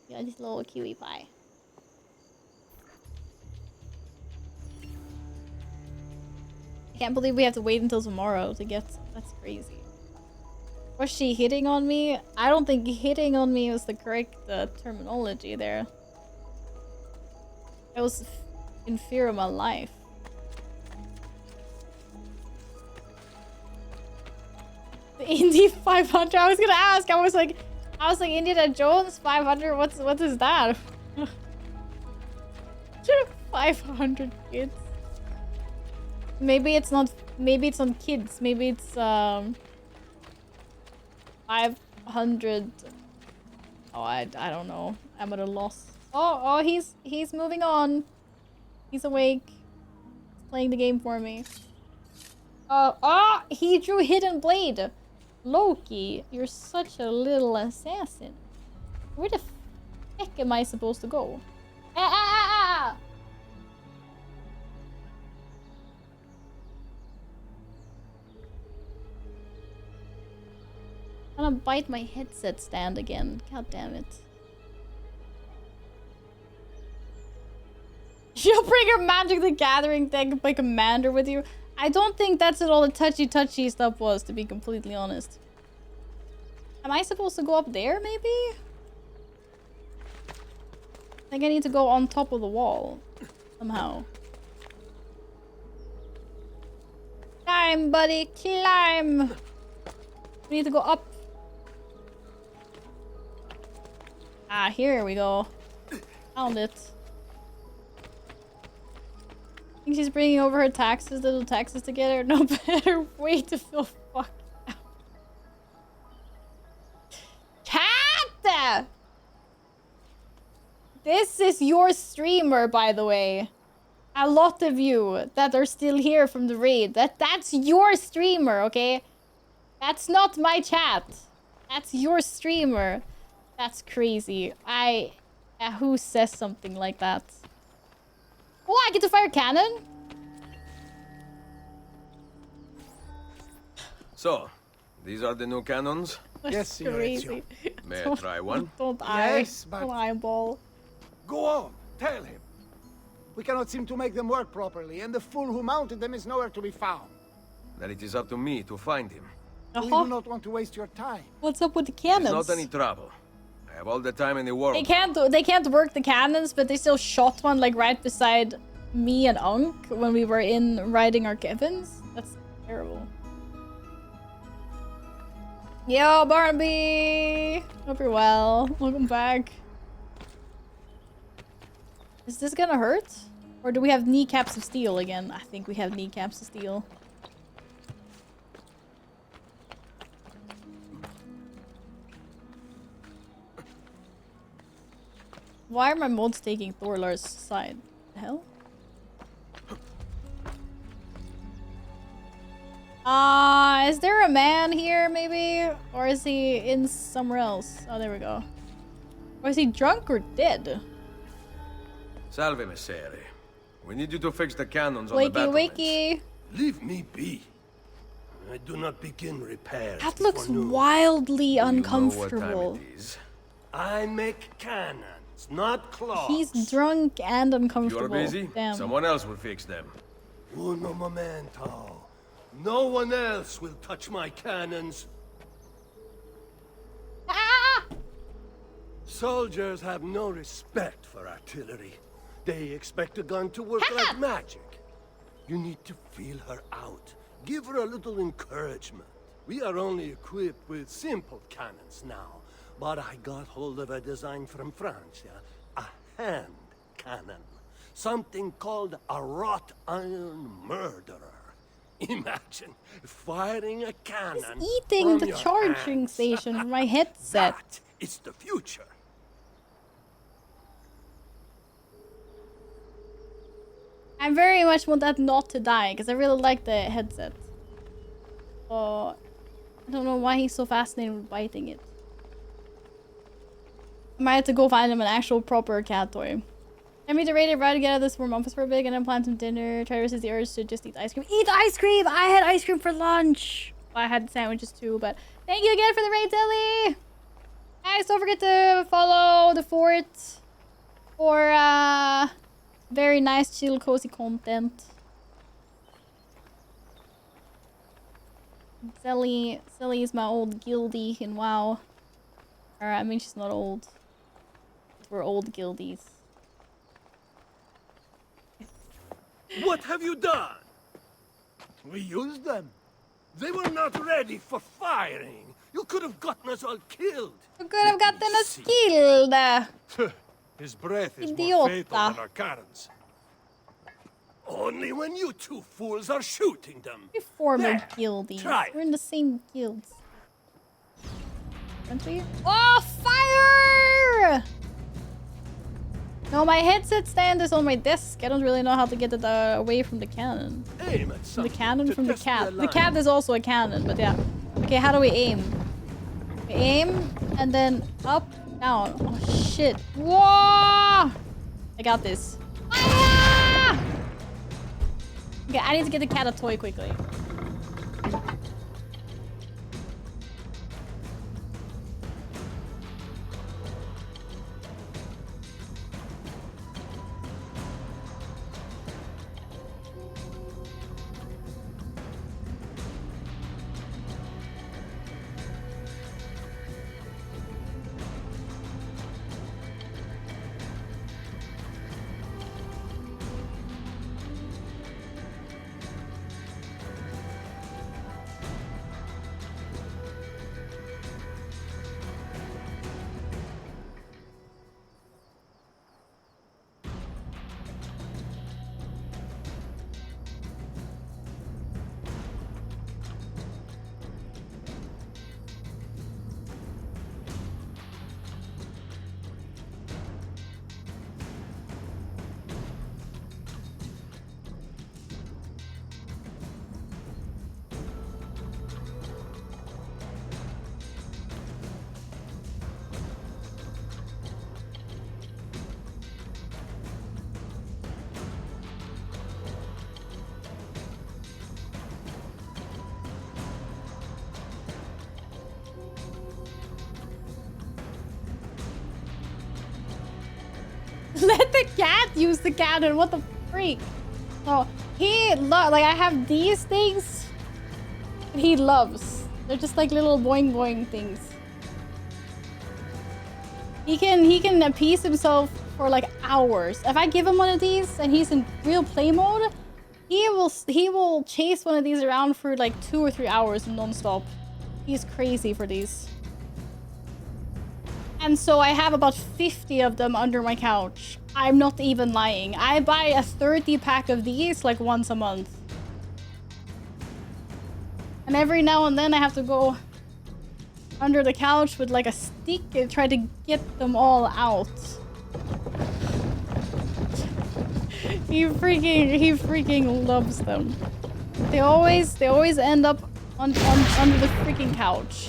Speaker 1: Yeah, this little kiwi pie. I can't believe we have to wait until tomorrow to get. That's crazy. Was she hitting on me? I don't think hitting on me was the correct terminology there. I was in fear of my life. The Indy 500. I was gonna ask. I was like, Indiana Jones 500. What is that? 500 kids. Maybe it's not. Maybe it's on kids. Maybe it's 500. Oh, I don't know. I'm at a loss. Oh, he's moving on. He's awake. He's playing the game for me. He drew Hidden Blade. Loki, you're such a little assassin. Where the heck am I supposed to go? I'm gonna bite my headset stand again. God damn it. You'll bring your Magic the Gathering deck by Commander with you. I don't think that's what all the touchy stuff was, to be completely honest. Am I supposed to go up there, maybe? I think I need to go on top of the wall. Somehow. Climb, buddy, climb! We need to go up. Ah, here we go. Found it. I think she's bringing over her taxes, little taxes together. No better way to feel fucked out. Cat! This is your streamer, by the way. A lot of you that are still here from the raid. That's your streamer, okay? That's not my chat. That's your streamer. That's crazy. Who says something like that? Oh, I get to fire cannon?
Speaker 17: So, these are the new cannons?
Speaker 16: Yes, Signor
Speaker 1: Crazy.
Speaker 17: May I try one?
Speaker 1: Don't
Speaker 16: Yes, but...
Speaker 1: Don't eyeball.
Speaker 16: Go on, tell him. We cannot seem to make them work properly, and the fool who mounted them is nowhere to be found.
Speaker 17: Then it is up to me to find him.
Speaker 16: We do not want to waste your time.
Speaker 1: What's up with the cannons?
Speaker 17: It's not any trouble. I have all the time in the world.
Speaker 1: They can't work the cannons, but they still shot one like right beside me and Unk when we were in riding our Kevins. That's terrible. Yo, Barnaby! Hope you're well. Welcome back. Is this gonna hurt? Or do we have kneecaps of steel again? I think we have kneecaps of steel. Why are my mods taking Thorlar's side? The hell? Is there a man here, maybe? Or is he in somewhere else? Oh, there we go. Or is he drunk or dead?
Speaker 17: Salve, Messere. We need you to fix the cannons on the battlements.
Speaker 1: Wakey.
Speaker 13: Leave me be. I do not begin repairs.
Speaker 1: That looks wildly uncomfortable.
Speaker 17: You know what time it is?
Speaker 13: I make cannons, not claws.
Speaker 1: He's drunk and uncomfortable.
Speaker 17: You are busy?
Speaker 1: Damn.
Speaker 17: Someone else will fix them.
Speaker 13: Uno momento. No one else will touch my cannons.
Speaker 1: Ah!
Speaker 13: Soldiers have no respect for artillery. They expect a gun to work like magic. You need to feel her out. Give her a little encouragement. We are only equipped with simple cannons now, but I got hold of a design from France, a hand cannon. Something called a wrought iron murderer. Imagine firing a cannon.
Speaker 1: He's eating
Speaker 13: from
Speaker 1: the
Speaker 13: your
Speaker 1: charging
Speaker 13: hands.
Speaker 1: station from my headset.
Speaker 13: That is the future.
Speaker 1: I very much want that not to die, because I really like the headset. Oh, I don't know why he's so fascinated with biting it. I might have to go find him an actual proper cat toy. I meet the rated ride to get out of this warm office for a bit and then plan some dinner. Try to resist the urge to just eat ice cream. Eat ice cream! I had ice cream for lunch! Well, I had sandwiches too, but thank you again for the raid, Tilly! Guys, don't forget to follow the fort for very nice, chill, cozy content. Sally is my old guildie in WoW. Or, I mean, she's not old. We're old guildies.
Speaker 13: What have you done? We used them. They were not ready for firing. You could have gotten us all killed.
Speaker 1: You could have gotten us killed.
Speaker 13: His breath is
Speaker 1: Idiota.
Speaker 13: more fatal than our cannons. Only when you two fools are shooting them.
Speaker 1: We former
Speaker 13: There,
Speaker 1: guildies.
Speaker 13: try it.
Speaker 1: We're in the same guilds. Aren't we? Oh, fire! No, my headset stand is on my desk. I don't really know how to get it away from the cannon.
Speaker 13: Aim at
Speaker 1: From the cannon? From the
Speaker 13: test
Speaker 1: cat.
Speaker 13: the
Speaker 1: The
Speaker 13: line.
Speaker 1: cat is also a cannon, but yeah. Okay, how do we aim? We aim, and then up, down. Oh, shit. Whoa! I got this. Ah! Okay, I need to get the cat a toy quickly. Let the cat use the cannon. What the freak? Oh, like I have these things that he loves. They're just like little boing boing things. He can appease himself for like hours. If I give him one of these and he's in real play mode, he will chase one of these around for like 2 or 3 hours non-stop. He's crazy for these. And so I have about 50 of them under my couch. I'm not even lying. I buy a 30 pack of these like once a month. And every now and then I have to go under the couch with like a stick and try to get them all out. He freaking loves them. They always end up under the freaking couch.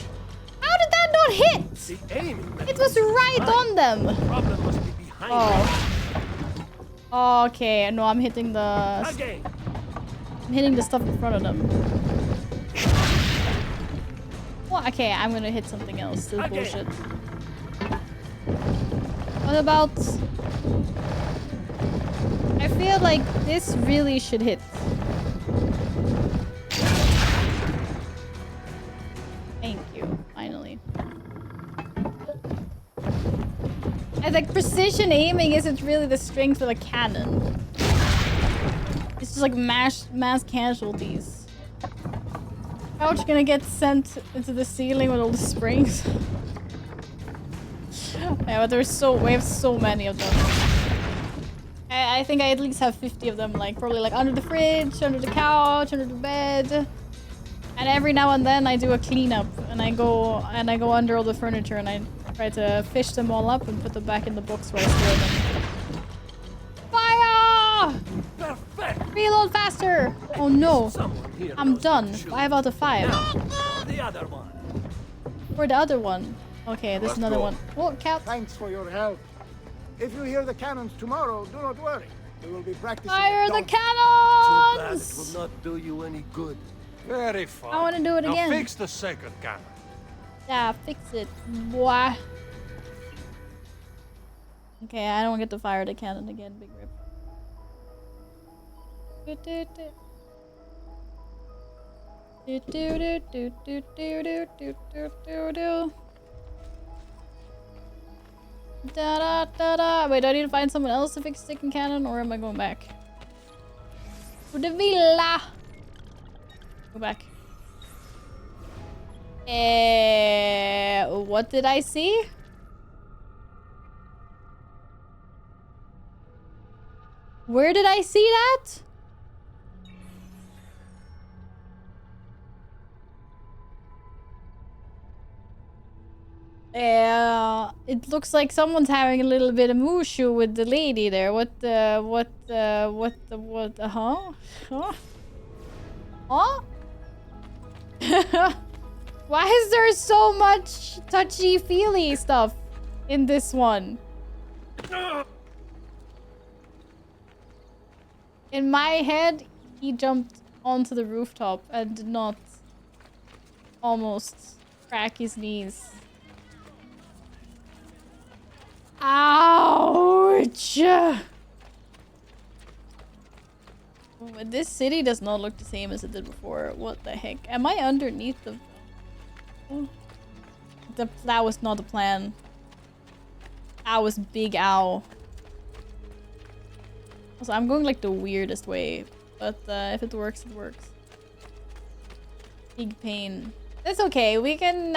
Speaker 1: How did that not hit?
Speaker 13: The aiming
Speaker 1: It was right on them.
Speaker 13: The problem must be behind.
Speaker 1: Oh. Okay, no, I'm hitting the...
Speaker 13: Again.
Speaker 1: I'm hitting the stuff in front of them. Well, okay, I'm gonna hit something else. This is bullshit. What about... I feel like this really should hit. Thank you, finally. And like precision aiming isn't really the strength of a cannon. It's just like mass casualties. Couch gonna get sent into the ceiling with all the springs. Yeah, but we have so many of them. I think I at least have 50 of them, like probably like under the fridge, under the couch, under the bed. And every now and then I do a cleanup and I go under all the furniture and I try to fish them all up and put them back in the box where I store them. Fire!
Speaker 13: Perfect.
Speaker 1: Reload faster! Oh no. I'm done. 5 out of 5.
Speaker 16: The other one.
Speaker 1: Where the other one? Okay, there's another one. Oh, Cap.
Speaker 16: Thanks for your help. If you hear the cannons tomorrow, do not worry. We will be practicing.
Speaker 1: Fire the
Speaker 16: Too bad
Speaker 1: cannons!
Speaker 16: it will not do you any good.
Speaker 20: Very fine.
Speaker 1: I want to do it again.
Speaker 20: Now fix the second cannon.
Speaker 1: Yeah, fix it. Boy. Okay, I don't get to fire the cannon again. Big rip. Da da da da. Wait, do I need to find someone else to fix the second cannon, or am I going back? To the villa. Go back. What did I see? Where did I see that? It looks like someone's having a little bit of mushu with the lady there. Huh? Huh? Why is there so much touchy-feely stuff in this one? In my head, he jumped onto the rooftop and did not almost crack his knees. Ouch! This city does not look the same as it did before. What the heck? Am I underneath the... That was not the plan. That was Big Ow. Also, I'm going like the weirdest way. But if it works, it works. Big pain. It's okay. We can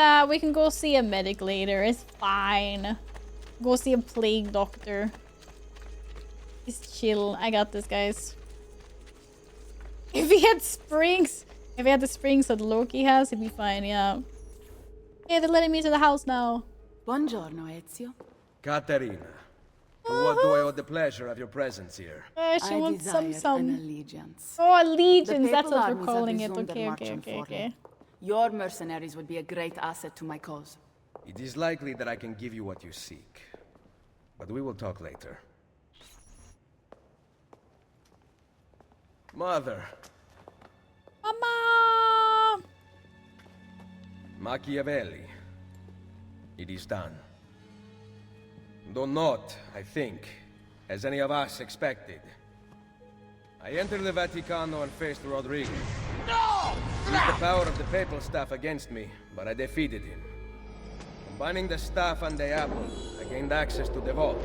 Speaker 1: go see a medic later. It's fine. Go see a plague doctor. Just chill. I got this, guys. If he had springs, if he had the springs that Loki has, he'd be fine, yeah. Hey, they're letting me to the house now.
Speaker 10: Buongiorno, Ezio.
Speaker 17: Caterina, to what do I owe the pleasure of your presence here?
Speaker 1: She wants some.
Speaker 10: An allegiance.
Speaker 1: Oh, allegiance,
Speaker 10: The
Speaker 1: that's what
Speaker 10: papal
Speaker 1: we're
Speaker 10: armies
Speaker 1: calling
Speaker 10: have
Speaker 1: it.
Speaker 10: resumed their
Speaker 1: Okay,
Speaker 10: march on
Speaker 1: okay.
Speaker 10: Forli. Your mercenaries would be a great asset to my cause.
Speaker 17: It is likely that I can give you what you seek. But we will talk later. Mother.
Speaker 1: Mama!
Speaker 17: Machiavelli. It is done. Though not, I think, as any of us expected. I entered the Vaticano and faced Rodrigo. No! He used the power of the papal staff against me, but I defeated him. Combining the staff and the apple, I gained access to the vault.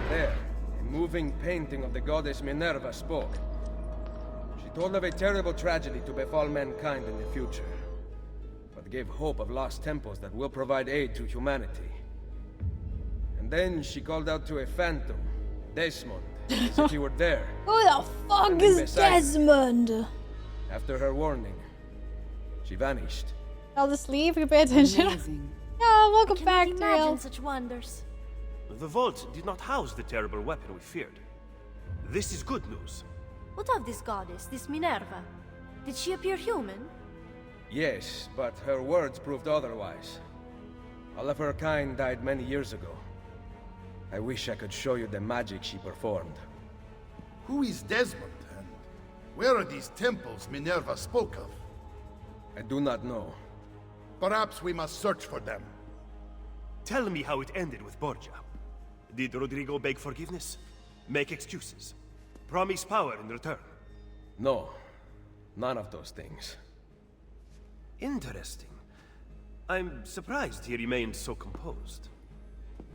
Speaker 17: There, a moving painting of the goddess Minerva spoke. She told of a terrible tragedy to befall mankind in the future, but gave hope of lost temples that will provide aid to humanity. And then she called out to a phantom, Desmond, as if he were there.
Speaker 1: Who the fuck is Desmond?
Speaker 17: After her warning, she vanished.
Speaker 1: Fell asleep, you pay attention.
Speaker 10: Amazing.
Speaker 1: Yeah, welcome
Speaker 18: I
Speaker 1: back,
Speaker 18: cannot imagine
Speaker 1: Triel.
Speaker 18: such wonders.
Speaker 21: The vault did not house the terrible weapon we feared. This is good news.
Speaker 18: What of this goddess, this Minerva? Did she appear human?
Speaker 17: Yes, but her words proved otherwise. All of her kind died many years ago. I wish I could show you the magic she performed.
Speaker 13: Who is Desmond, and where are these temples Minerva spoke of?
Speaker 17: I do not know.
Speaker 13: Perhaps we must search for them.
Speaker 21: Tell me how it ended with Borgia. Did Rodrigo beg forgiveness? Make excuses? Promise power in return?
Speaker 17: No, none of those things.
Speaker 21: Interesting. I'm surprised he remained so composed.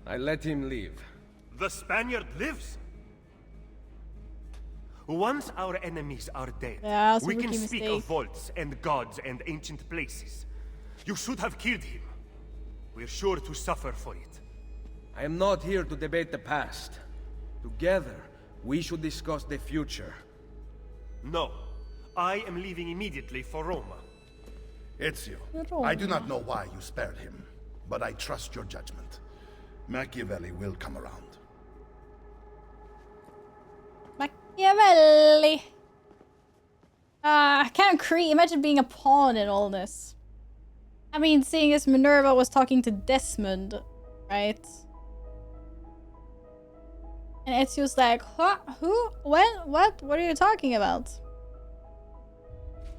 Speaker 17: I let him leave.
Speaker 21: The Spaniard lives? Once our enemies are dead,
Speaker 1: Yeah,
Speaker 21: we can
Speaker 1: rookie
Speaker 21: speak
Speaker 1: mistake.
Speaker 21: of vaults and gods and ancient places. You should have killed him. We're sure to suffer for it.
Speaker 17: I am not here to debate the past. Together, we should discuss the future.
Speaker 21: No. I am leaving immediately for Roma.
Speaker 13: Ezio, I do not know why you spared him, but I trust your judgment.
Speaker 1: Yeah, well. Kind of creepy. Imagine being a pawn in all this. I mean, seeing as Minerva was talking to Desmond, right? And Ezio's like, huh? Who? When? What? What are you talking about?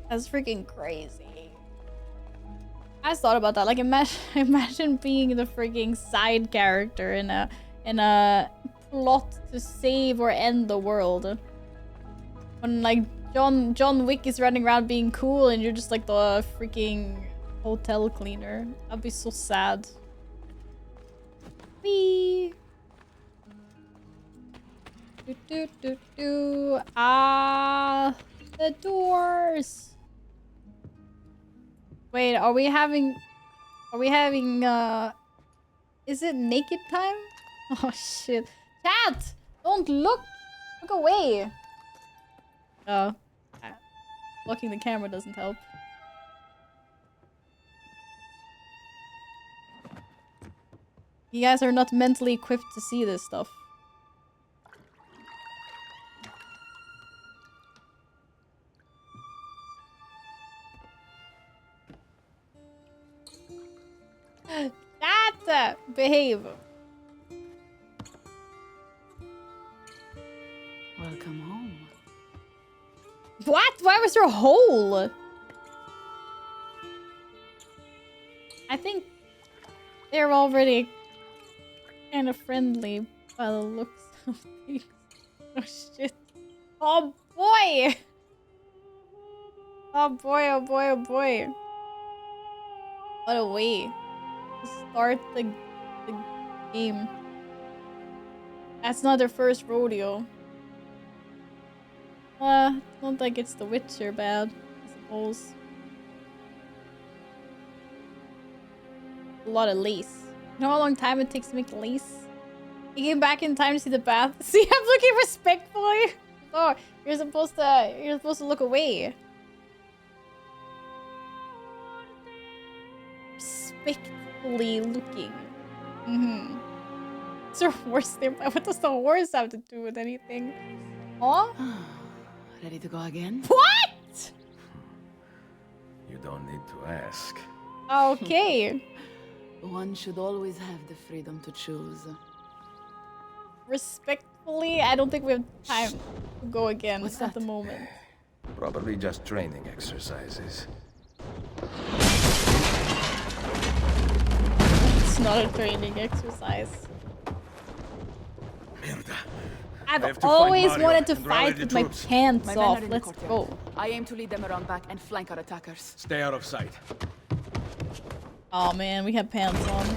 Speaker 1: That's freaking crazy. I just thought about that. Like, imagine being the freaking side character in a plot to save or end the world. When like John Wick is running around being cool, and you're just like the freaking hotel cleaner. I'd be so sad. Whee! Ah, the doors. Wait, are we having is it naked time? Oh shit. Chat! Don't look! Look away! Blocking the camera doesn't help. You guys are not mentally equipped to see this stuff. That behave.
Speaker 10: Welcome home.
Speaker 1: What? Why was there a hole? I think they're already kind of friendly by the looks of things. Oh shit. Oh boy! Oh boy, oh boy, oh boy. What a way to start the game. That's not their first rodeo. Don't think it's The Witcher bad, I suppose. A lot of lace. You know how long time it takes to make lace? He came back in time to see the bath. See, I'm looking respectfully. Oh, you're supposed to look away. Respectfully looking. Mm-hmm. Is there a horse there? What does the horse have to do with anything? Oh?
Speaker 10: Ready to go again?
Speaker 1: What?
Speaker 17: You don't need to ask.
Speaker 1: Okay.
Speaker 10: One should always have the freedom to choose.
Speaker 1: Respectfully, I don't think we have time to go again at the moment.
Speaker 17: Probably just training exercises.
Speaker 1: It's not a training exercise. I've always wanted to fight with my pants off. Let's go.
Speaker 10: I aim to lead them around back and flank our attackers.
Speaker 17: Stay out of sight.
Speaker 1: Oh man, we have pants on.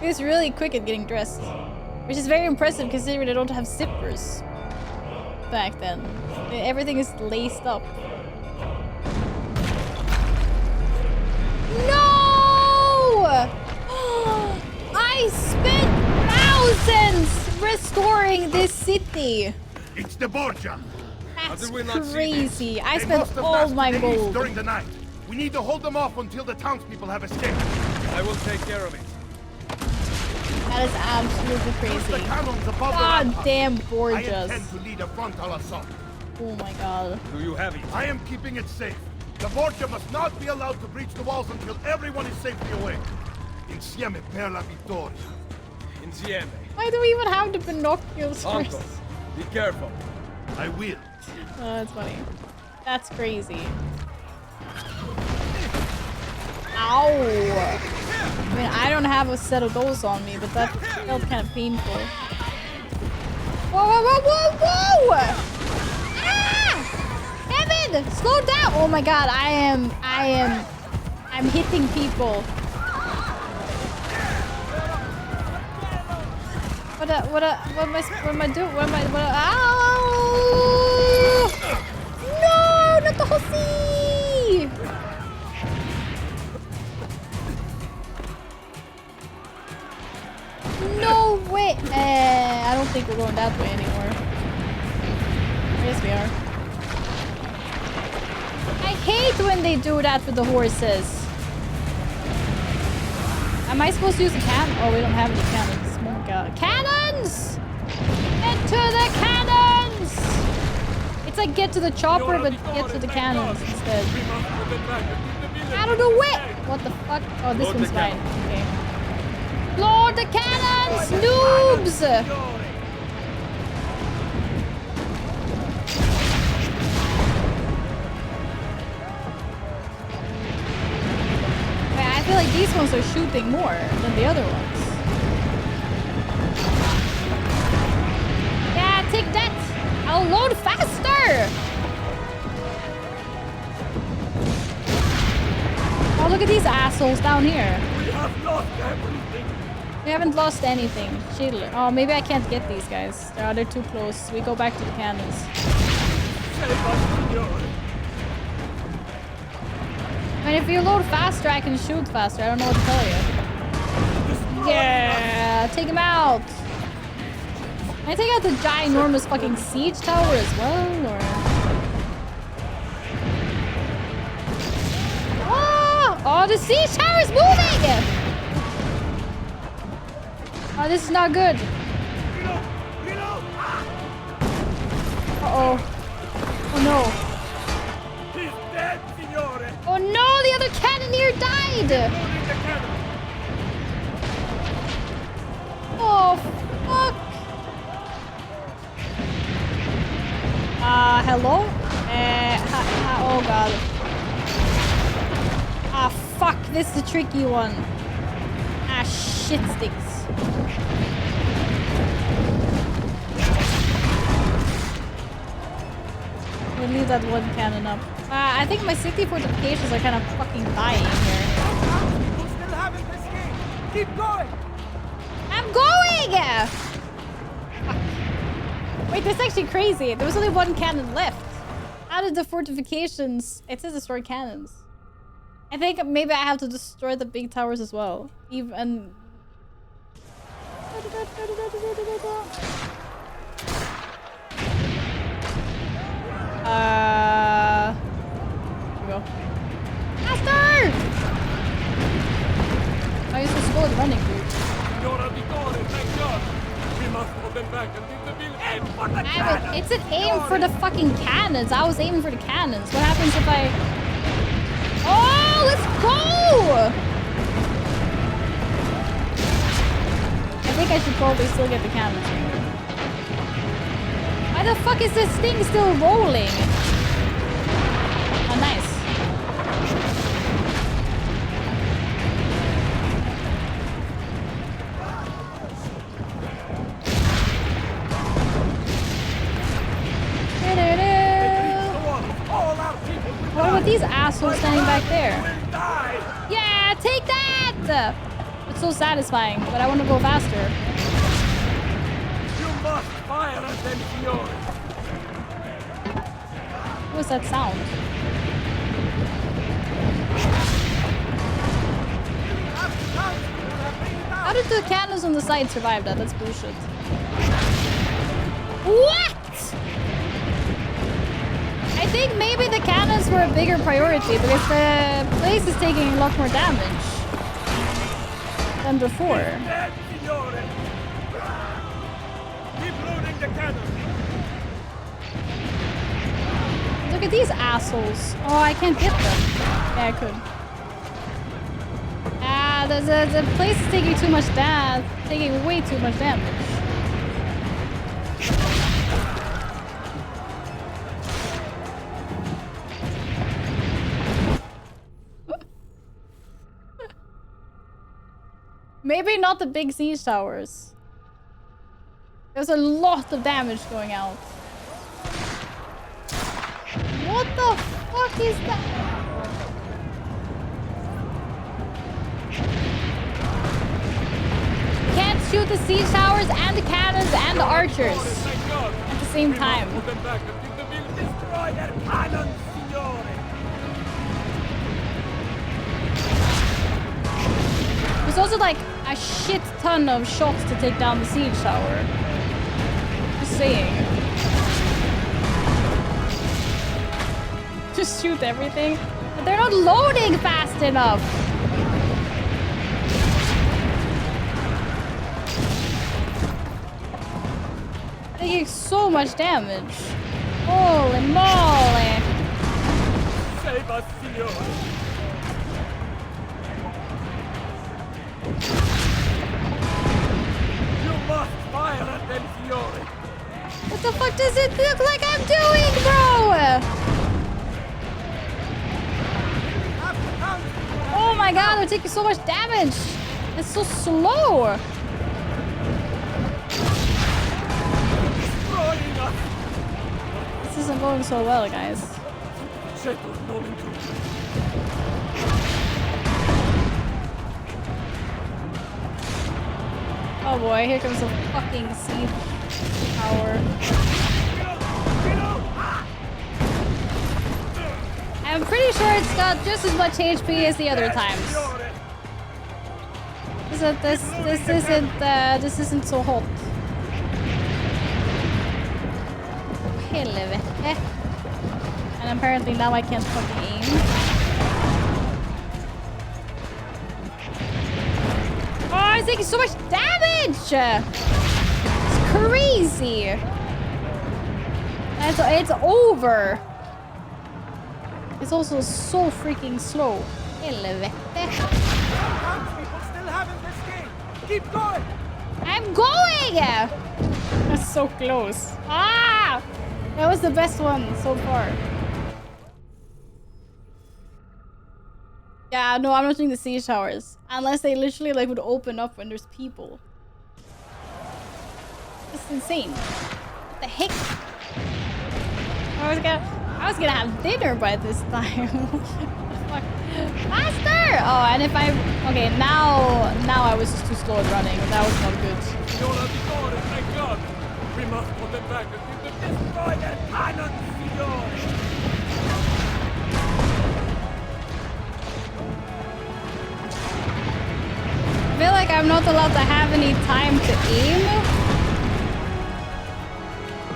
Speaker 1: He was really quick at getting dressed. Which is very impressive considering they don't have zippers back then. Everything is laced up. No! I spent thousands restoring this city.
Speaker 13: It's the Borgia.
Speaker 1: That's crazy. I spent all my gold.
Speaker 13: During the night. We need to hold them off until the townspeople have escaped.
Speaker 17: I will take care of it.
Speaker 1: That is absolutely crazy. God damn Borgias.
Speaker 13: I intend to lead a frontal assault.
Speaker 1: Oh my god.
Speaker 17: Do you have it?
Speaker 13: I am keeping it safe. The Borgia must not be allowed to breach the walls until everyone is safely away. Insieme per la vittoria.
Speaker 17: Insieme.
Speaker 1: Why do we even have the binoculars?
Speaker 17: Uncle, be careful.
Speaker 13: I will.
Speaker 1: Oh, that's funny. That's crazy. Ow! I mean, I don't have a set of those on me, but that felt kind of painful. Whoa, whoa, whoa, whoa, whoa! Ah! Evan, slow down! Oh my god, I'm hitting people. What am I doing? Ow! No, not the horsey! No way! I don't think we're going that way anymore. Yes, we are. I hate when they do that with the horses. Am I supposed to use a cannon? Oh, we don't have any cannons. Oh, cannons! Into the cannons! Let's like get to the chopper, but get to the cannons instead. Out of the way! What the fuck? Oh, this one's fine. Okay. Lord the cannons! Noobs! I feel like these ones are shooting more than the other ones. Yeah, take that! I'll load faster! Oh, look at these assholes down here.
Speaker 14: We have lost everything.
Speaker 1: We haven't lost anything. Chill. Oh, maybe I can't get these guys. They're too close. We go back to the cannons. I mean, if you load faster, I can shoot faster. I don't know what to tell you. Yeah! Take him out! Can I take out the ginormous fucking siege tower as well, or...? Oh, the siege tower is moving! Oh, this is not good. Uh-oh. Oh, no.
Speaker 14: He's dead, signore.
Speaker 1: Oh, no! The other cannoneer died! Oh, fuck. Hello? Oh, God. Ah, fuck. This is a tricky one. Ah, shit sticks. We'll leave that one cannon up. I think my city fortifications are kind of fucking dying here.
Speaker 16: You still haven't escaped. Keep going.
Speaker 1: I'm going! Fuck. Wait, that's actually crazy. There was only one cannon left. How did the fortifications... It says destroy cannons. I think maybe I have to destroy the big towers as well. Even... Here we go. Faster! Oh, you're so slow at running, dude.
Speaker 14: We must hold them back until the bill aim for the cannons.
Speaker 1: It's an aim for the fucking cannons. I was aiming for the cannons. What happens if I... Oh, let's go! I think I should probably still get the cannons. Why the fuck is this thing still rolling? Oh, nice. What about these assholes standing back there? Yeah, take that! It's so satisfying, but I want to go faster.
Speaker 14: You must fire at them, signore.
Speaker 1: What was that sound? How did the cannons on the side survive that? That's bullshit. What? I think maybe the cannons were a bigger priority because the place is taking a lot more damage than before.
Speaker 14: Keep loading the cannon.
Speaker 1: Look at these assholes. Oh, I can't get them. Yeah, I could. Ah, the place is taking too much damage. Taking way too much damage. Maybe not the big siege towers. There's a lot of damage going out. What the fuck is that? Can't shoot the siege towers and the cannons and the archers at the same time.
Speaker 14: Destroy their cannons, signore.
Speaker 1: There's also like a shit ton of shots to take down the siege tower. Just saying. Just shoot everything. But they're not loading fast enough. Taking so much damage. Holy moly!
Speaker 14: Save us, Signore! You must fire at them, Signore!
Speaker 1: What the fuck does it look like I'm doing, bro? Oh my god, I'm taking so much damage! It's so slow! This isn't going so well, guys. Oh boy, here comes a fucking siege tower. I'm pretty sure it's got just as much HP as the other times. This isn't so hot. Helvete. And apparently now I can't fucking aim. Oh, it's taking so much damage! It's crazy! It's over! It's also so freaking slow. Helvete.
Speaker 14: People still haven't escaped! Keep going!
Speaker 1: I'm going! That's so close. Ah! That was the best one so far. Yeah, no, I'm not doing the siege towers. Unless they literally like would open up when there's people. That's insane. What the heck? I was gonna have dinner by this time. Fuck. Faster! Oh, and if I... Okay, now I was just too slow at running. That was not good.
Speaker 14: Thank God! We must put them back and destroy their cannons, Signore!
Speaker 1: I feel like I'm not allowed to have any time to aim.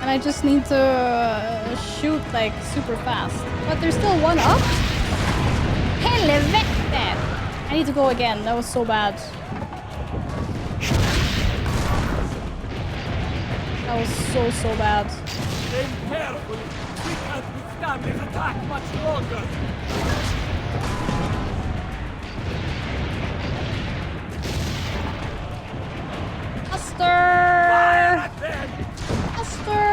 Speaker 1: And I just need to shoot like super fast. But there's still one up. Helvete! I need to go again. That was so bad. That was so bad.
Speaker 14: Aim carefully. We can't withstand this attack much longer.
Speaker 1: Faster! Faster!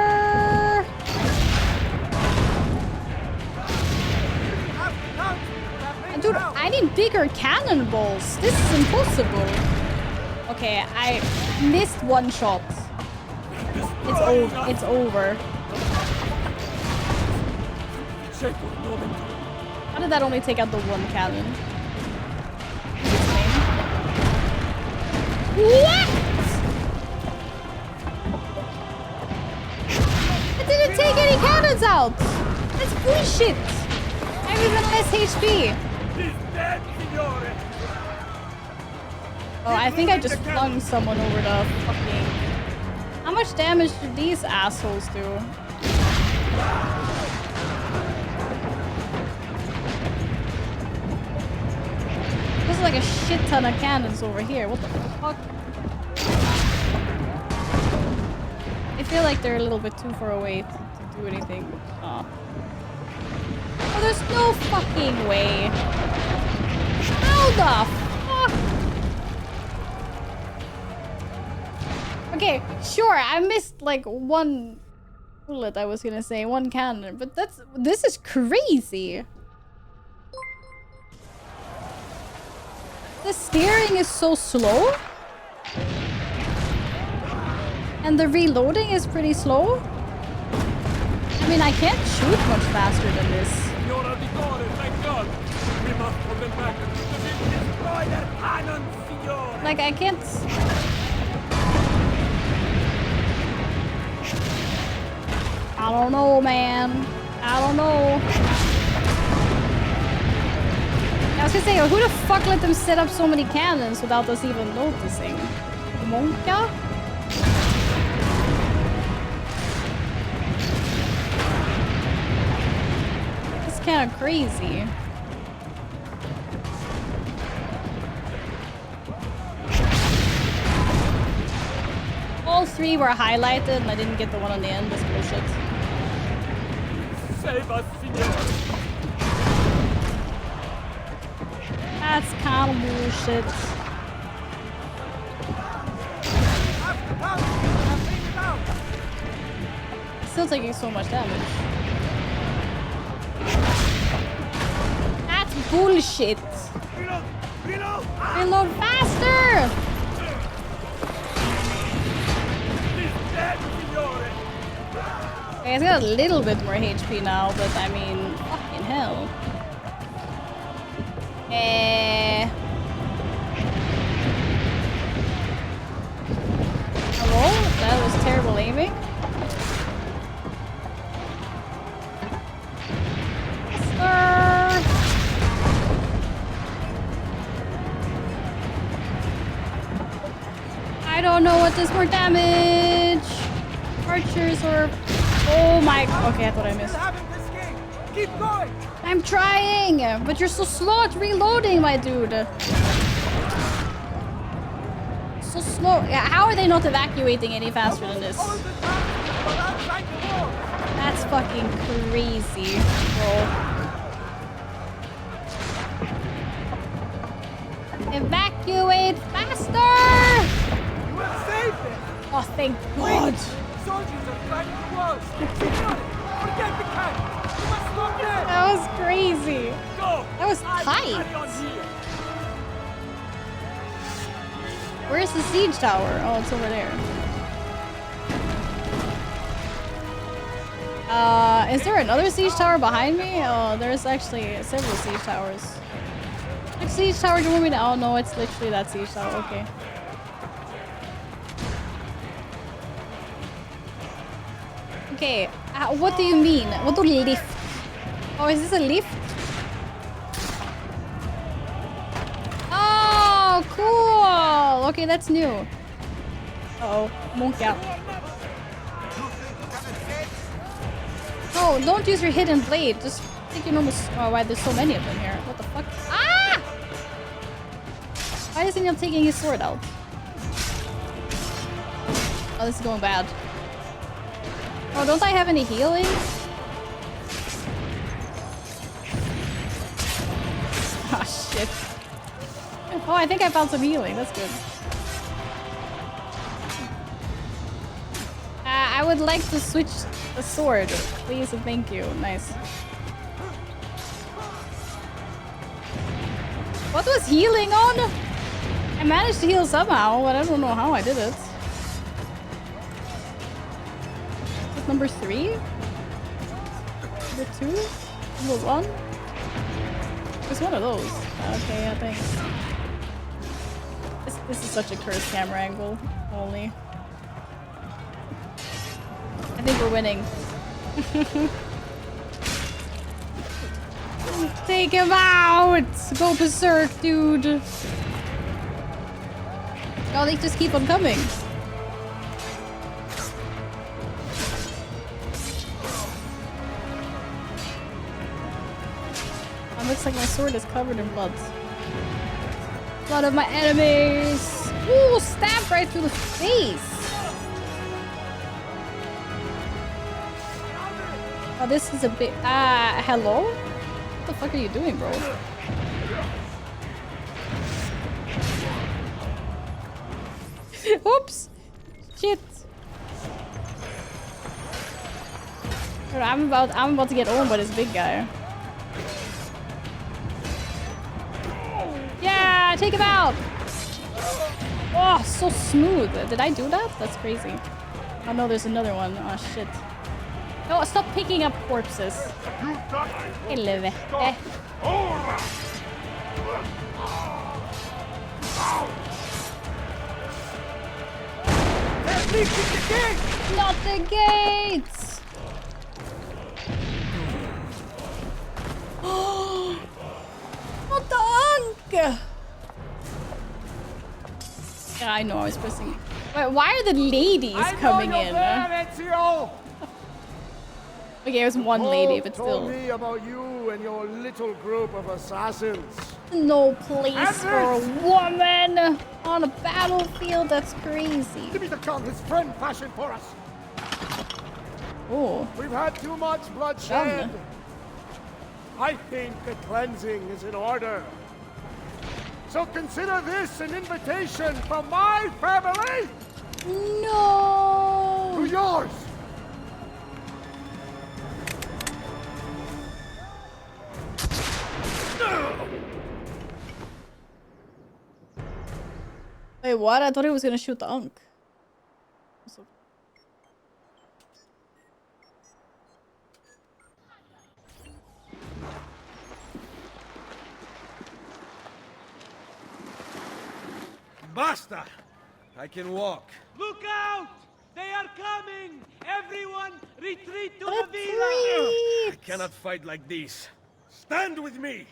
Speaker 1: Dude, I need bigger cannonballs. This is impossible. Okay, I missed one shot. It's over. It's over. How did that only take out the one cannon? What? It didn't take any cannons out! That's bullshit! I have even less HP! Oh, I think I just flung someone over the fucking... How much damage do these assholes do? There's like a shit ton of cannons over here. What the fuck? I feel like they're a little bit too far away to do anything. Oh. Oh, there's no fucking way. How the fuck? Okay, sure, I missed like one bullet, I was gonna say, one cannon, but this is crazy. The steering is so slow. And the reloading is pretty slow. I mean, I can't shoot much faster than this.
Speaker 14: Thank God. We must put them back and destroy their cannons, Signore.
Speaker 1: Like, I can't... I don't know, man. I don't know. I was gonna say, who the fuck let them set up so many cannons without us even noticing? Monka? It's kind of crazy. All three were highlighted and I didn't get the one on the end. That's bullshit.
Speaker 20: Save us, Signor!
Speaker 1: That's kind of bullshit. Still taking so much damage. That's bullshit. Reload faster! Okay, he's got a little bit more HP now, but I mean, fucking hell. Hello? That was terrible aiming. I don't know what does more damage. Archers or... Oh my... Okay, I thought I missed.
Speaker 16: Keep going.
Speaker 1: I'm trying, but you're so slow at reloading, my dude. So slow. Yeah, how are they not evacuating any faster than this? That's fucking crazy, bro. Evacuate faster!
Speaker 16: You will save them.
Speaker 1: Oh, thank God.
Speaker 16: Soldiers are fighting the walls. Signore, forget the cannon. You must stop there.
Speaker 1: That was crazy.
Speaker 16: Go.
Speaker 1: That was tight. Where's the siege tower? Oh, it's over there. Is there another siege tower behind me? Oh, there's actually several siege towers. Which siege tower do you want me to? Oh no, it's literally that siege tower. Okay. Okay, what do you mean? What do lift? Oh, is this a lift? Oh, cool! Okay, that's new. Uh-oh, monk out. No, don't use your hidden blade. Just take your normal... Oh, why there's so many of them here? What the fuck? Ah! Why isn't he taking his sword out? Oh, this is going bad. Oh, don't I have any healing? Ah, shit. Oh, I think I found some healing. That's good. I would like to switch the sword, please and thank you. Nice. What was healing on? I managed to heal somehow, but I don't know how I did it. Number 3? Number 2? Number 1? There's one of those. Okay, yeah, thanks. This is such a cursed camera angle. Holy. I think we're winning. Take him out! Go berserk, dude! Oh, they just keep on coming. Looks like my sword is covered in blood. Blood of my enemies! Ooh, stabbed right through the face! Oh, this is a bit... hello? What the fuck are you doing, bro? Oops! Shit! I'm about to get owned by this big guy. Yeah, take him out! Oh, so smooth. Did I do that? That's crazy. Oh no, there's another one. Oh shit. No, stop picking up corpses. Helvete. Not the gates! Not the Ankh! Yeah, I know I was pressing. Wait, why are the ladies coming in? Okay, it was one lady, but still.
Speaker 16: Told me about you and your little group of assassins.
Speaker 1: No place for a woman on a battlefield. That's crazy.
Speaker 16: Give me the gun his friend fashioned for us.
Speaker 1: Oh.
Speaker 16: We've had too much bloodshed. I think a cleansing is in order. So consider this an invitation from my family.
Speaker 1: No.
Speaker 16: To yours.
Speaker 1: Wait, what? I thought he was gonna shoot the Unk.
Speaker 17: Basta! I can walk.
Speaker 3: Look out! They are coming! Everyone, retreat to the
Speaker 17: I
Speaker 3: villa!
Speaker 17: cannot fight like this. Stand with me!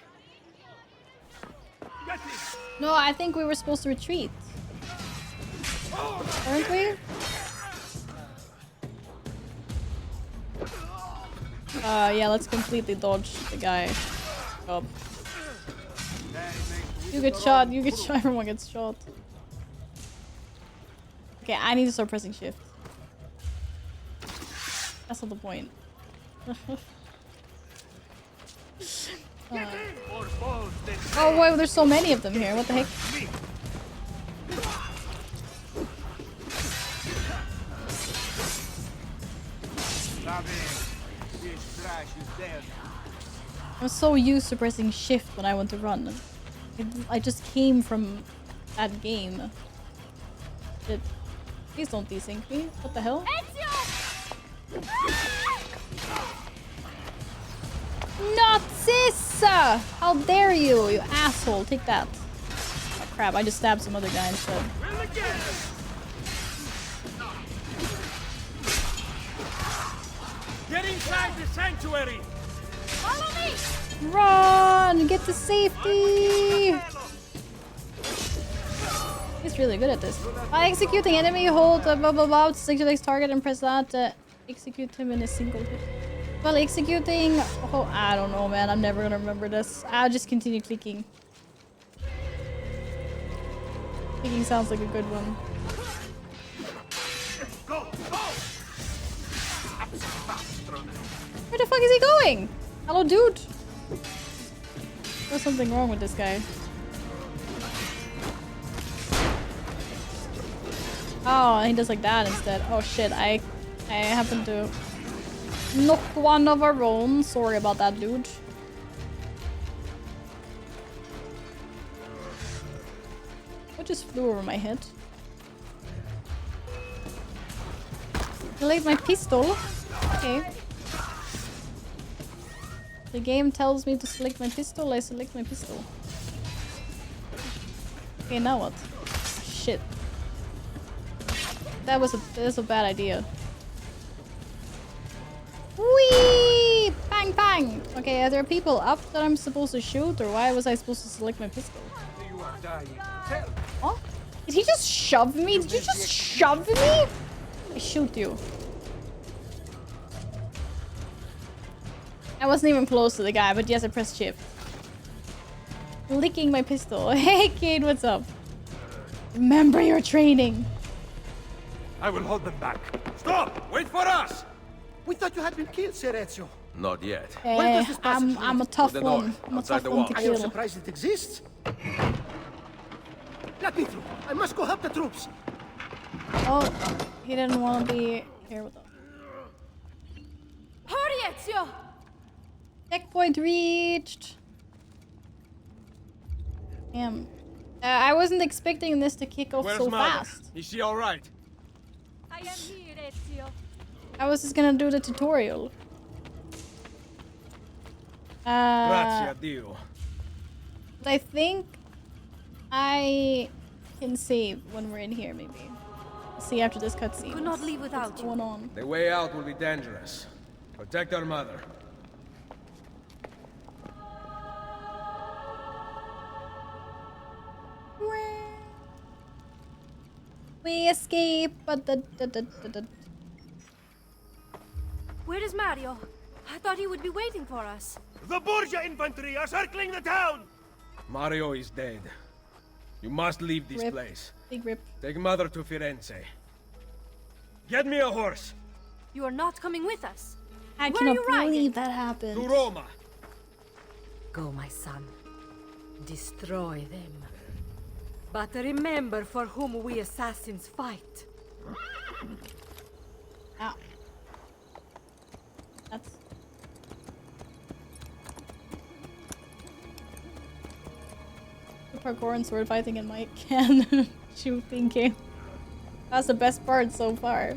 Speaker 1: No, I think we were supposed to retreat. Weren't we? Yeah, let's completely dodge the guy. Oh. You get shot, everyone gets shot. Okay, I need to start pressing shift. That's not the point. Oh wait, there's so many of them here. What the heck? I'm so used to pressing shift when I want to run. I just came from that game. Shit. Please don't desync me. What the hell? Not this! How dare you, you asshole. Take that. Oh crap, I just stabbed some other guy instead.
Speaker 3: Get inside the sanctuary!
Speaker 18: Follow me!
Speaker 1: Run! Get to safety! He's really good at this. By executing enemy, hold blah blah blah to select your next target and press that to execute him in a single hit. While executing... Oh, I don't know, man. I'm never gonna remember this. I'll just continue clicking. Clicking sounds like a good one. Where the fuck is he going? Hello, dude. There's something wrong with this guy. Oh, he does like that instead. Oh shit, I happened to knock one of our own. Sorry about that, dude. What just flew over my head? Select my pistol. Okay. The game tells me to select my pistol, I select my pistol. Okay, now what? Shit. That was a bad idea. Whee! Bang bang! Okay, are there people up that I'm supposed to shoot, or why was I supposed to select my pistol? What? Did he just shove me? Did you just shove me? I shoot you. I wasn't even close to the guy, but yes, I pressed shift. Licking my pistol. Hey kid, what's up? Remember your training.
Speaker 14: I will hold them back. Stop! Wait for us!
Speaker 16: We thought you had been killed, Sir Ezio.
Speaker 17: Not yet.
Speaker 1: I'm a tough one. I'm a tough one to
Speaker 16: I am
Speaker 1: kill.
Speaker 16: surprised it exists. Let me through. I must go help the troops.
Speaker 1: Oh, he didn't want to be here with us.
Speaker 18: Hurry, Ezio!
Speaker 1: Checkpoint reached. Damn. I wasn't expecting this to kick off
Speaker 17: Where's
Speaker 1: so
Speaker 17: Mother?
Speaker 1: fast.
Speaker 17: Is she alright?
Speaker 18: I am here, Ezio.
Speaker 1: I was just gonna do the tutorial.
Speaker 17: Grazie, Dio.
Speaker 1: But I think I can save when we're in here, maybe. See after this cutscene.
Speaker 18: Could not leave without
Speaker 1: what's
Speaker 18: you.
Speaker 1: going on.
Speaker 17: The way out will be dangerous. Protect our mother.
Speaker 1: We escape, but
Speaker 18: Where is Mario? I thought he would be waiting for us.
Speaker 21: The Borgia infantry are circling the town!
Speaker 17: Mario is dead. You must leave this
Speaker 1: Rip.
Speaker 17: place.
Speaker 1: Big rip.
Speaker 17: Take mother to Firenze. Get me a horse.
Speaker 18: You are not coming with us.
Speaker 1: I
Speaker 18: Where are
Speaker 1: cannot
Speaker 18: you riding?
Speaker 1: believe that happened.
Speaker 14: To Roma.
Speaker 4: Go, my son. Destroy them. But remember for whom we assassins fight.
Speaker 1: Ow. That's... parkour and sword fighting in my can shooting game. That's the best part so far.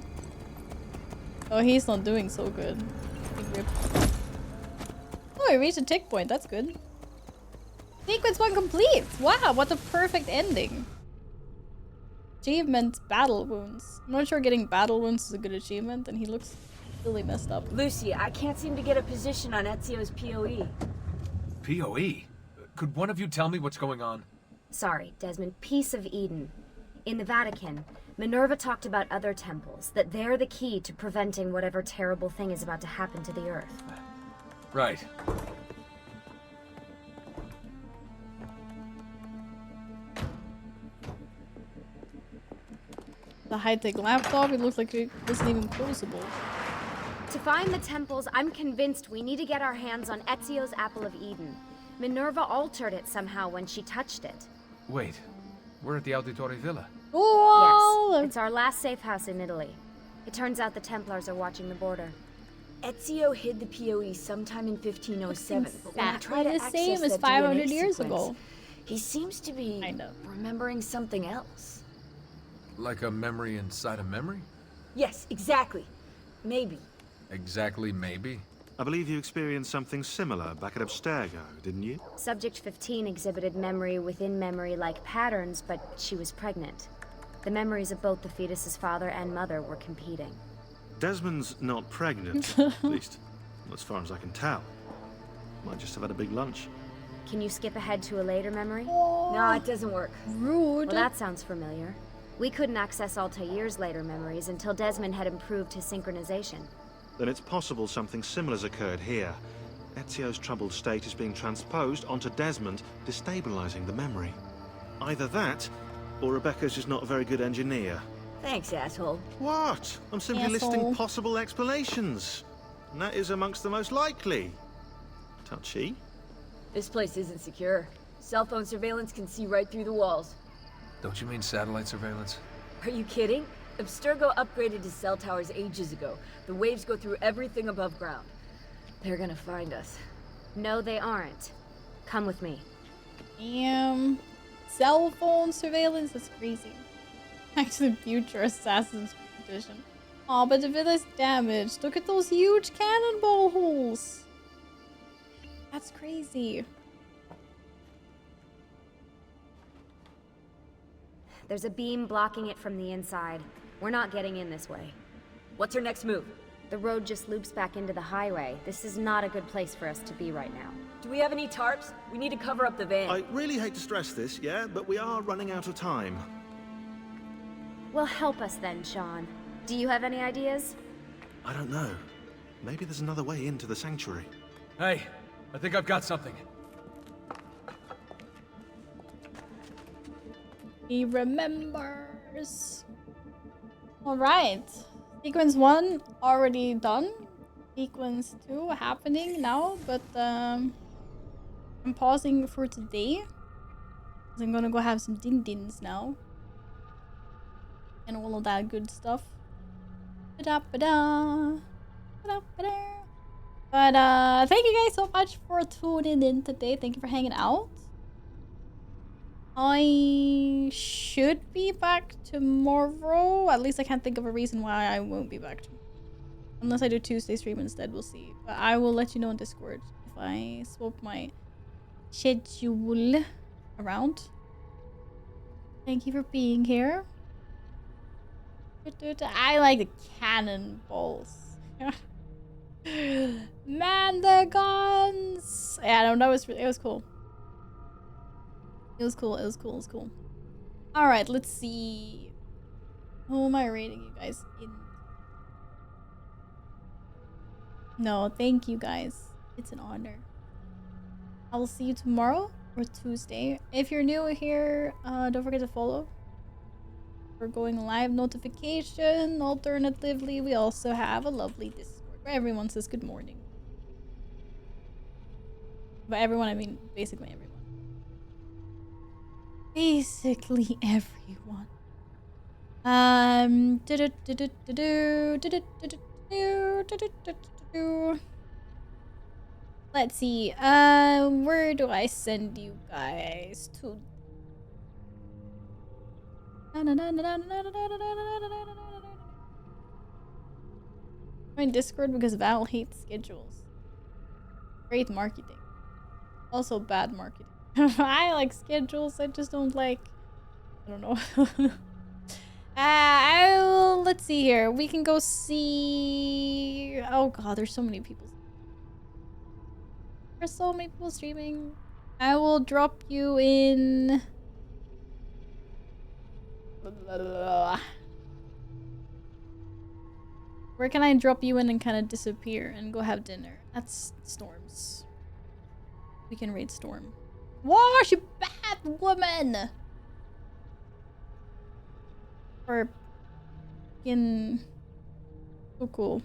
Speaker 1: Oh, he's not doing so good. Oh, he reached a tick point. That's good. Sequence 1 complete! Wow, what a perfect ending. Achievement, battle wounds. I'm not sure getting battle wounds is a good achievement, and he looks really messed up.
Speaker 15: Lucy, I can't seem to get a position on Ezio's POE.
Speaker 12: POE? Could one of you tell me what's going on?
Speaker 22: Sorry, Desmond. Peace of Eden. In the Vatican, Minerva talked about other temples, that they're the key to preventing whatever terrible thing is about to happen to the Earth.
Speaker 12: Right.
Speaker 1: The high-tech laptop, it looks like it wasn't even closable.
Speaker 22: To find the temples, I'm convinced we need to get our hands on Ezio's Apple of Eden. Minerva altered it somehow when she touched it.
Speaker 12: Wait, we're at the Auditore Villa.
Speaker 1: Oh!
Speaker 22: Yes, it's our last safe house in Italy. It turns out the Templars are watching the border.
Speaker 15: Ezio hid the POE sometime in 1507, but when I try to
Speaker 1: the
Speaker 15: access
Speaker 1: same as
Speaker 15: that
Speaker 1: 500
Speaker 15: DNA
Speaker 1: years
Speaker 15: sequence,
Speaker 1: ago.
Speaker 15: he seems to be remembering something else.
Speaker 12: Like a memory inside a memory?
Speaker 15: Yes, exactly. Maybe.
Speaker 12: Exactly, maybe.
Speaker 23: I believe you experienced something similar back at Abstergo, didn't you?
Speaker 22: Subject 15 exhibited memory within memory-like patterns, but she was pregnant. The memories of both the fetus's father and mother were competing.
Speaker 23: Desmond's not pregnant, at least, as far as I can tell. Might just have had a big lunch.
Speaker 22: Can you skip ahead to a later memory?
Speaker 15: No, it doesn't work.
Speaker 1: Rude.
Speaker 22: Well, that sounds familiar. We couldn't access Altair's later memories until Desmond had improved his synchronization.
Speaker 23: Then it's possible something similar's occurred here. Ezio's troubled state is being transposed onto Desmond, destabilizing the memory. Either that, or Rebecca's just not a very good engineer.
Speaker 15: Thanks, asshole.
Speaker 23: What? I'm simply
Speaker 15: Asshole.
Speaker 23: listing possible explanations. And that is amongst the most likely. Touchy?
Speaker 15: This place isn't secure. Cell phone surveillance can see right through the walls.
Speaker 12: Don't you mean satellite surveillance?
Speaker 15: Are you kidding? Abstergo upgraded his cell towers ages ago. The waves go through everything above ground. They're gonna find us.
Speaker 22: No, they aren't. Come with me.
Speaker 1: Cell phone surveillance? That's crazy. Back to the Future Assassin's Creed Edition. Aw, but the villa's damaged. Look at those huge cannonball holes. That's crazy.
Speaker 22: There's a beam blocking it from the inside. We're not getting in this way.
Speaker 15: What's our next move?
Speaker 22: The road just loops back into the highway. This is not a good place for us to be right now.
Speaker 15: Do we have any tarps? We need to cover up the van.
Speaker 23: I really hate to stress this, yeah, but we are running out of time.
Speaker 22: Well, help us then, Sean. Do you have any ideas?
Speaker 23: I don't know. Maybe there's another way into the sanctuary.
Speaker 12: Hey, I think I've got something.
Speaker 1: He remembers. Alright. Sequence 1 already done. Sequence 2 happening now, but I'm pausing for today. 'Cause I'm gonna go have some din-dins now. And all of that good stuff. Ba-da-ba-da. Ba-da-ba-da. But thank you guys so much for tuning in today. Thank you for hanging out. I should be back tomorrow. At least I can't think of a reason why I won't be back tomorrow. Unless I do Tuesday stream instead, we'll see. But I will let you know on Discord if I swap my schedule around. Thank you for being here. I like the cannonballs. Man, the guns! Yeah, no, it was cool. It was cool. Alright, let's see. Who am I rating you guys in? No, thank you guys. It's an honor. I will see you tomorrow or Tuesday. If you're new here, don't forget to follow. for going live notification. Alternatively, we also have a lovely Discord where everyone says good morning. By everyone, I mean basically everyone. Basically everyone. Let's see. Where do I send you guys to? Join Discord because Val hates schedules. Great marketing. Also bad marketing. I like schedules, I just don't like... I don't know. Let's see here. We can go see... Oh god, there's so many people. There's so many people streaming. I will drop you in... Where can I drop you in and kind of disappear and go have dinner? That's Storms. We can raid Storm. Whoa, she bad woman! Or... in... So cool.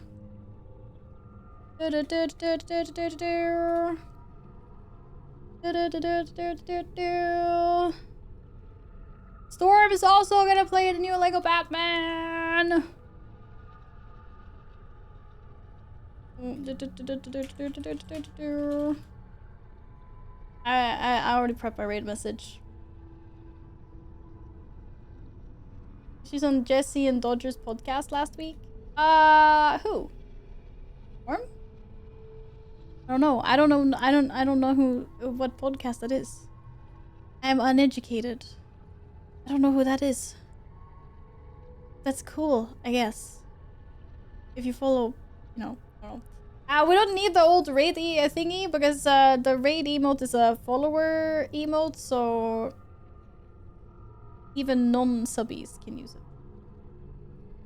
Speaker 1: Storm is also gonna play the new Lego Batman! I already prepped my raid message. She's on Jesse and Dodger's podcast last week. Who? Storm? I don't know. I don't know what podcast that is. I'm uneducated. I don't know who that is. That's cool, I guess. If you follow, you know, I don't know. We don't need the old raid thingy because the raid emote is a follower emote, so even non-subbies can use it.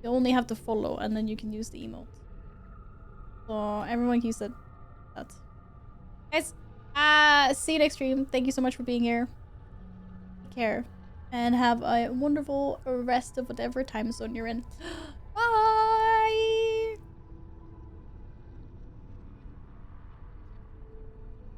Speaker 1: You only have to follow and then you can use the emote. So everyone can use that. Guys, see you next stream. Thank you so much for being here. Take care and have a wonderful rest of whatever time zone you're in.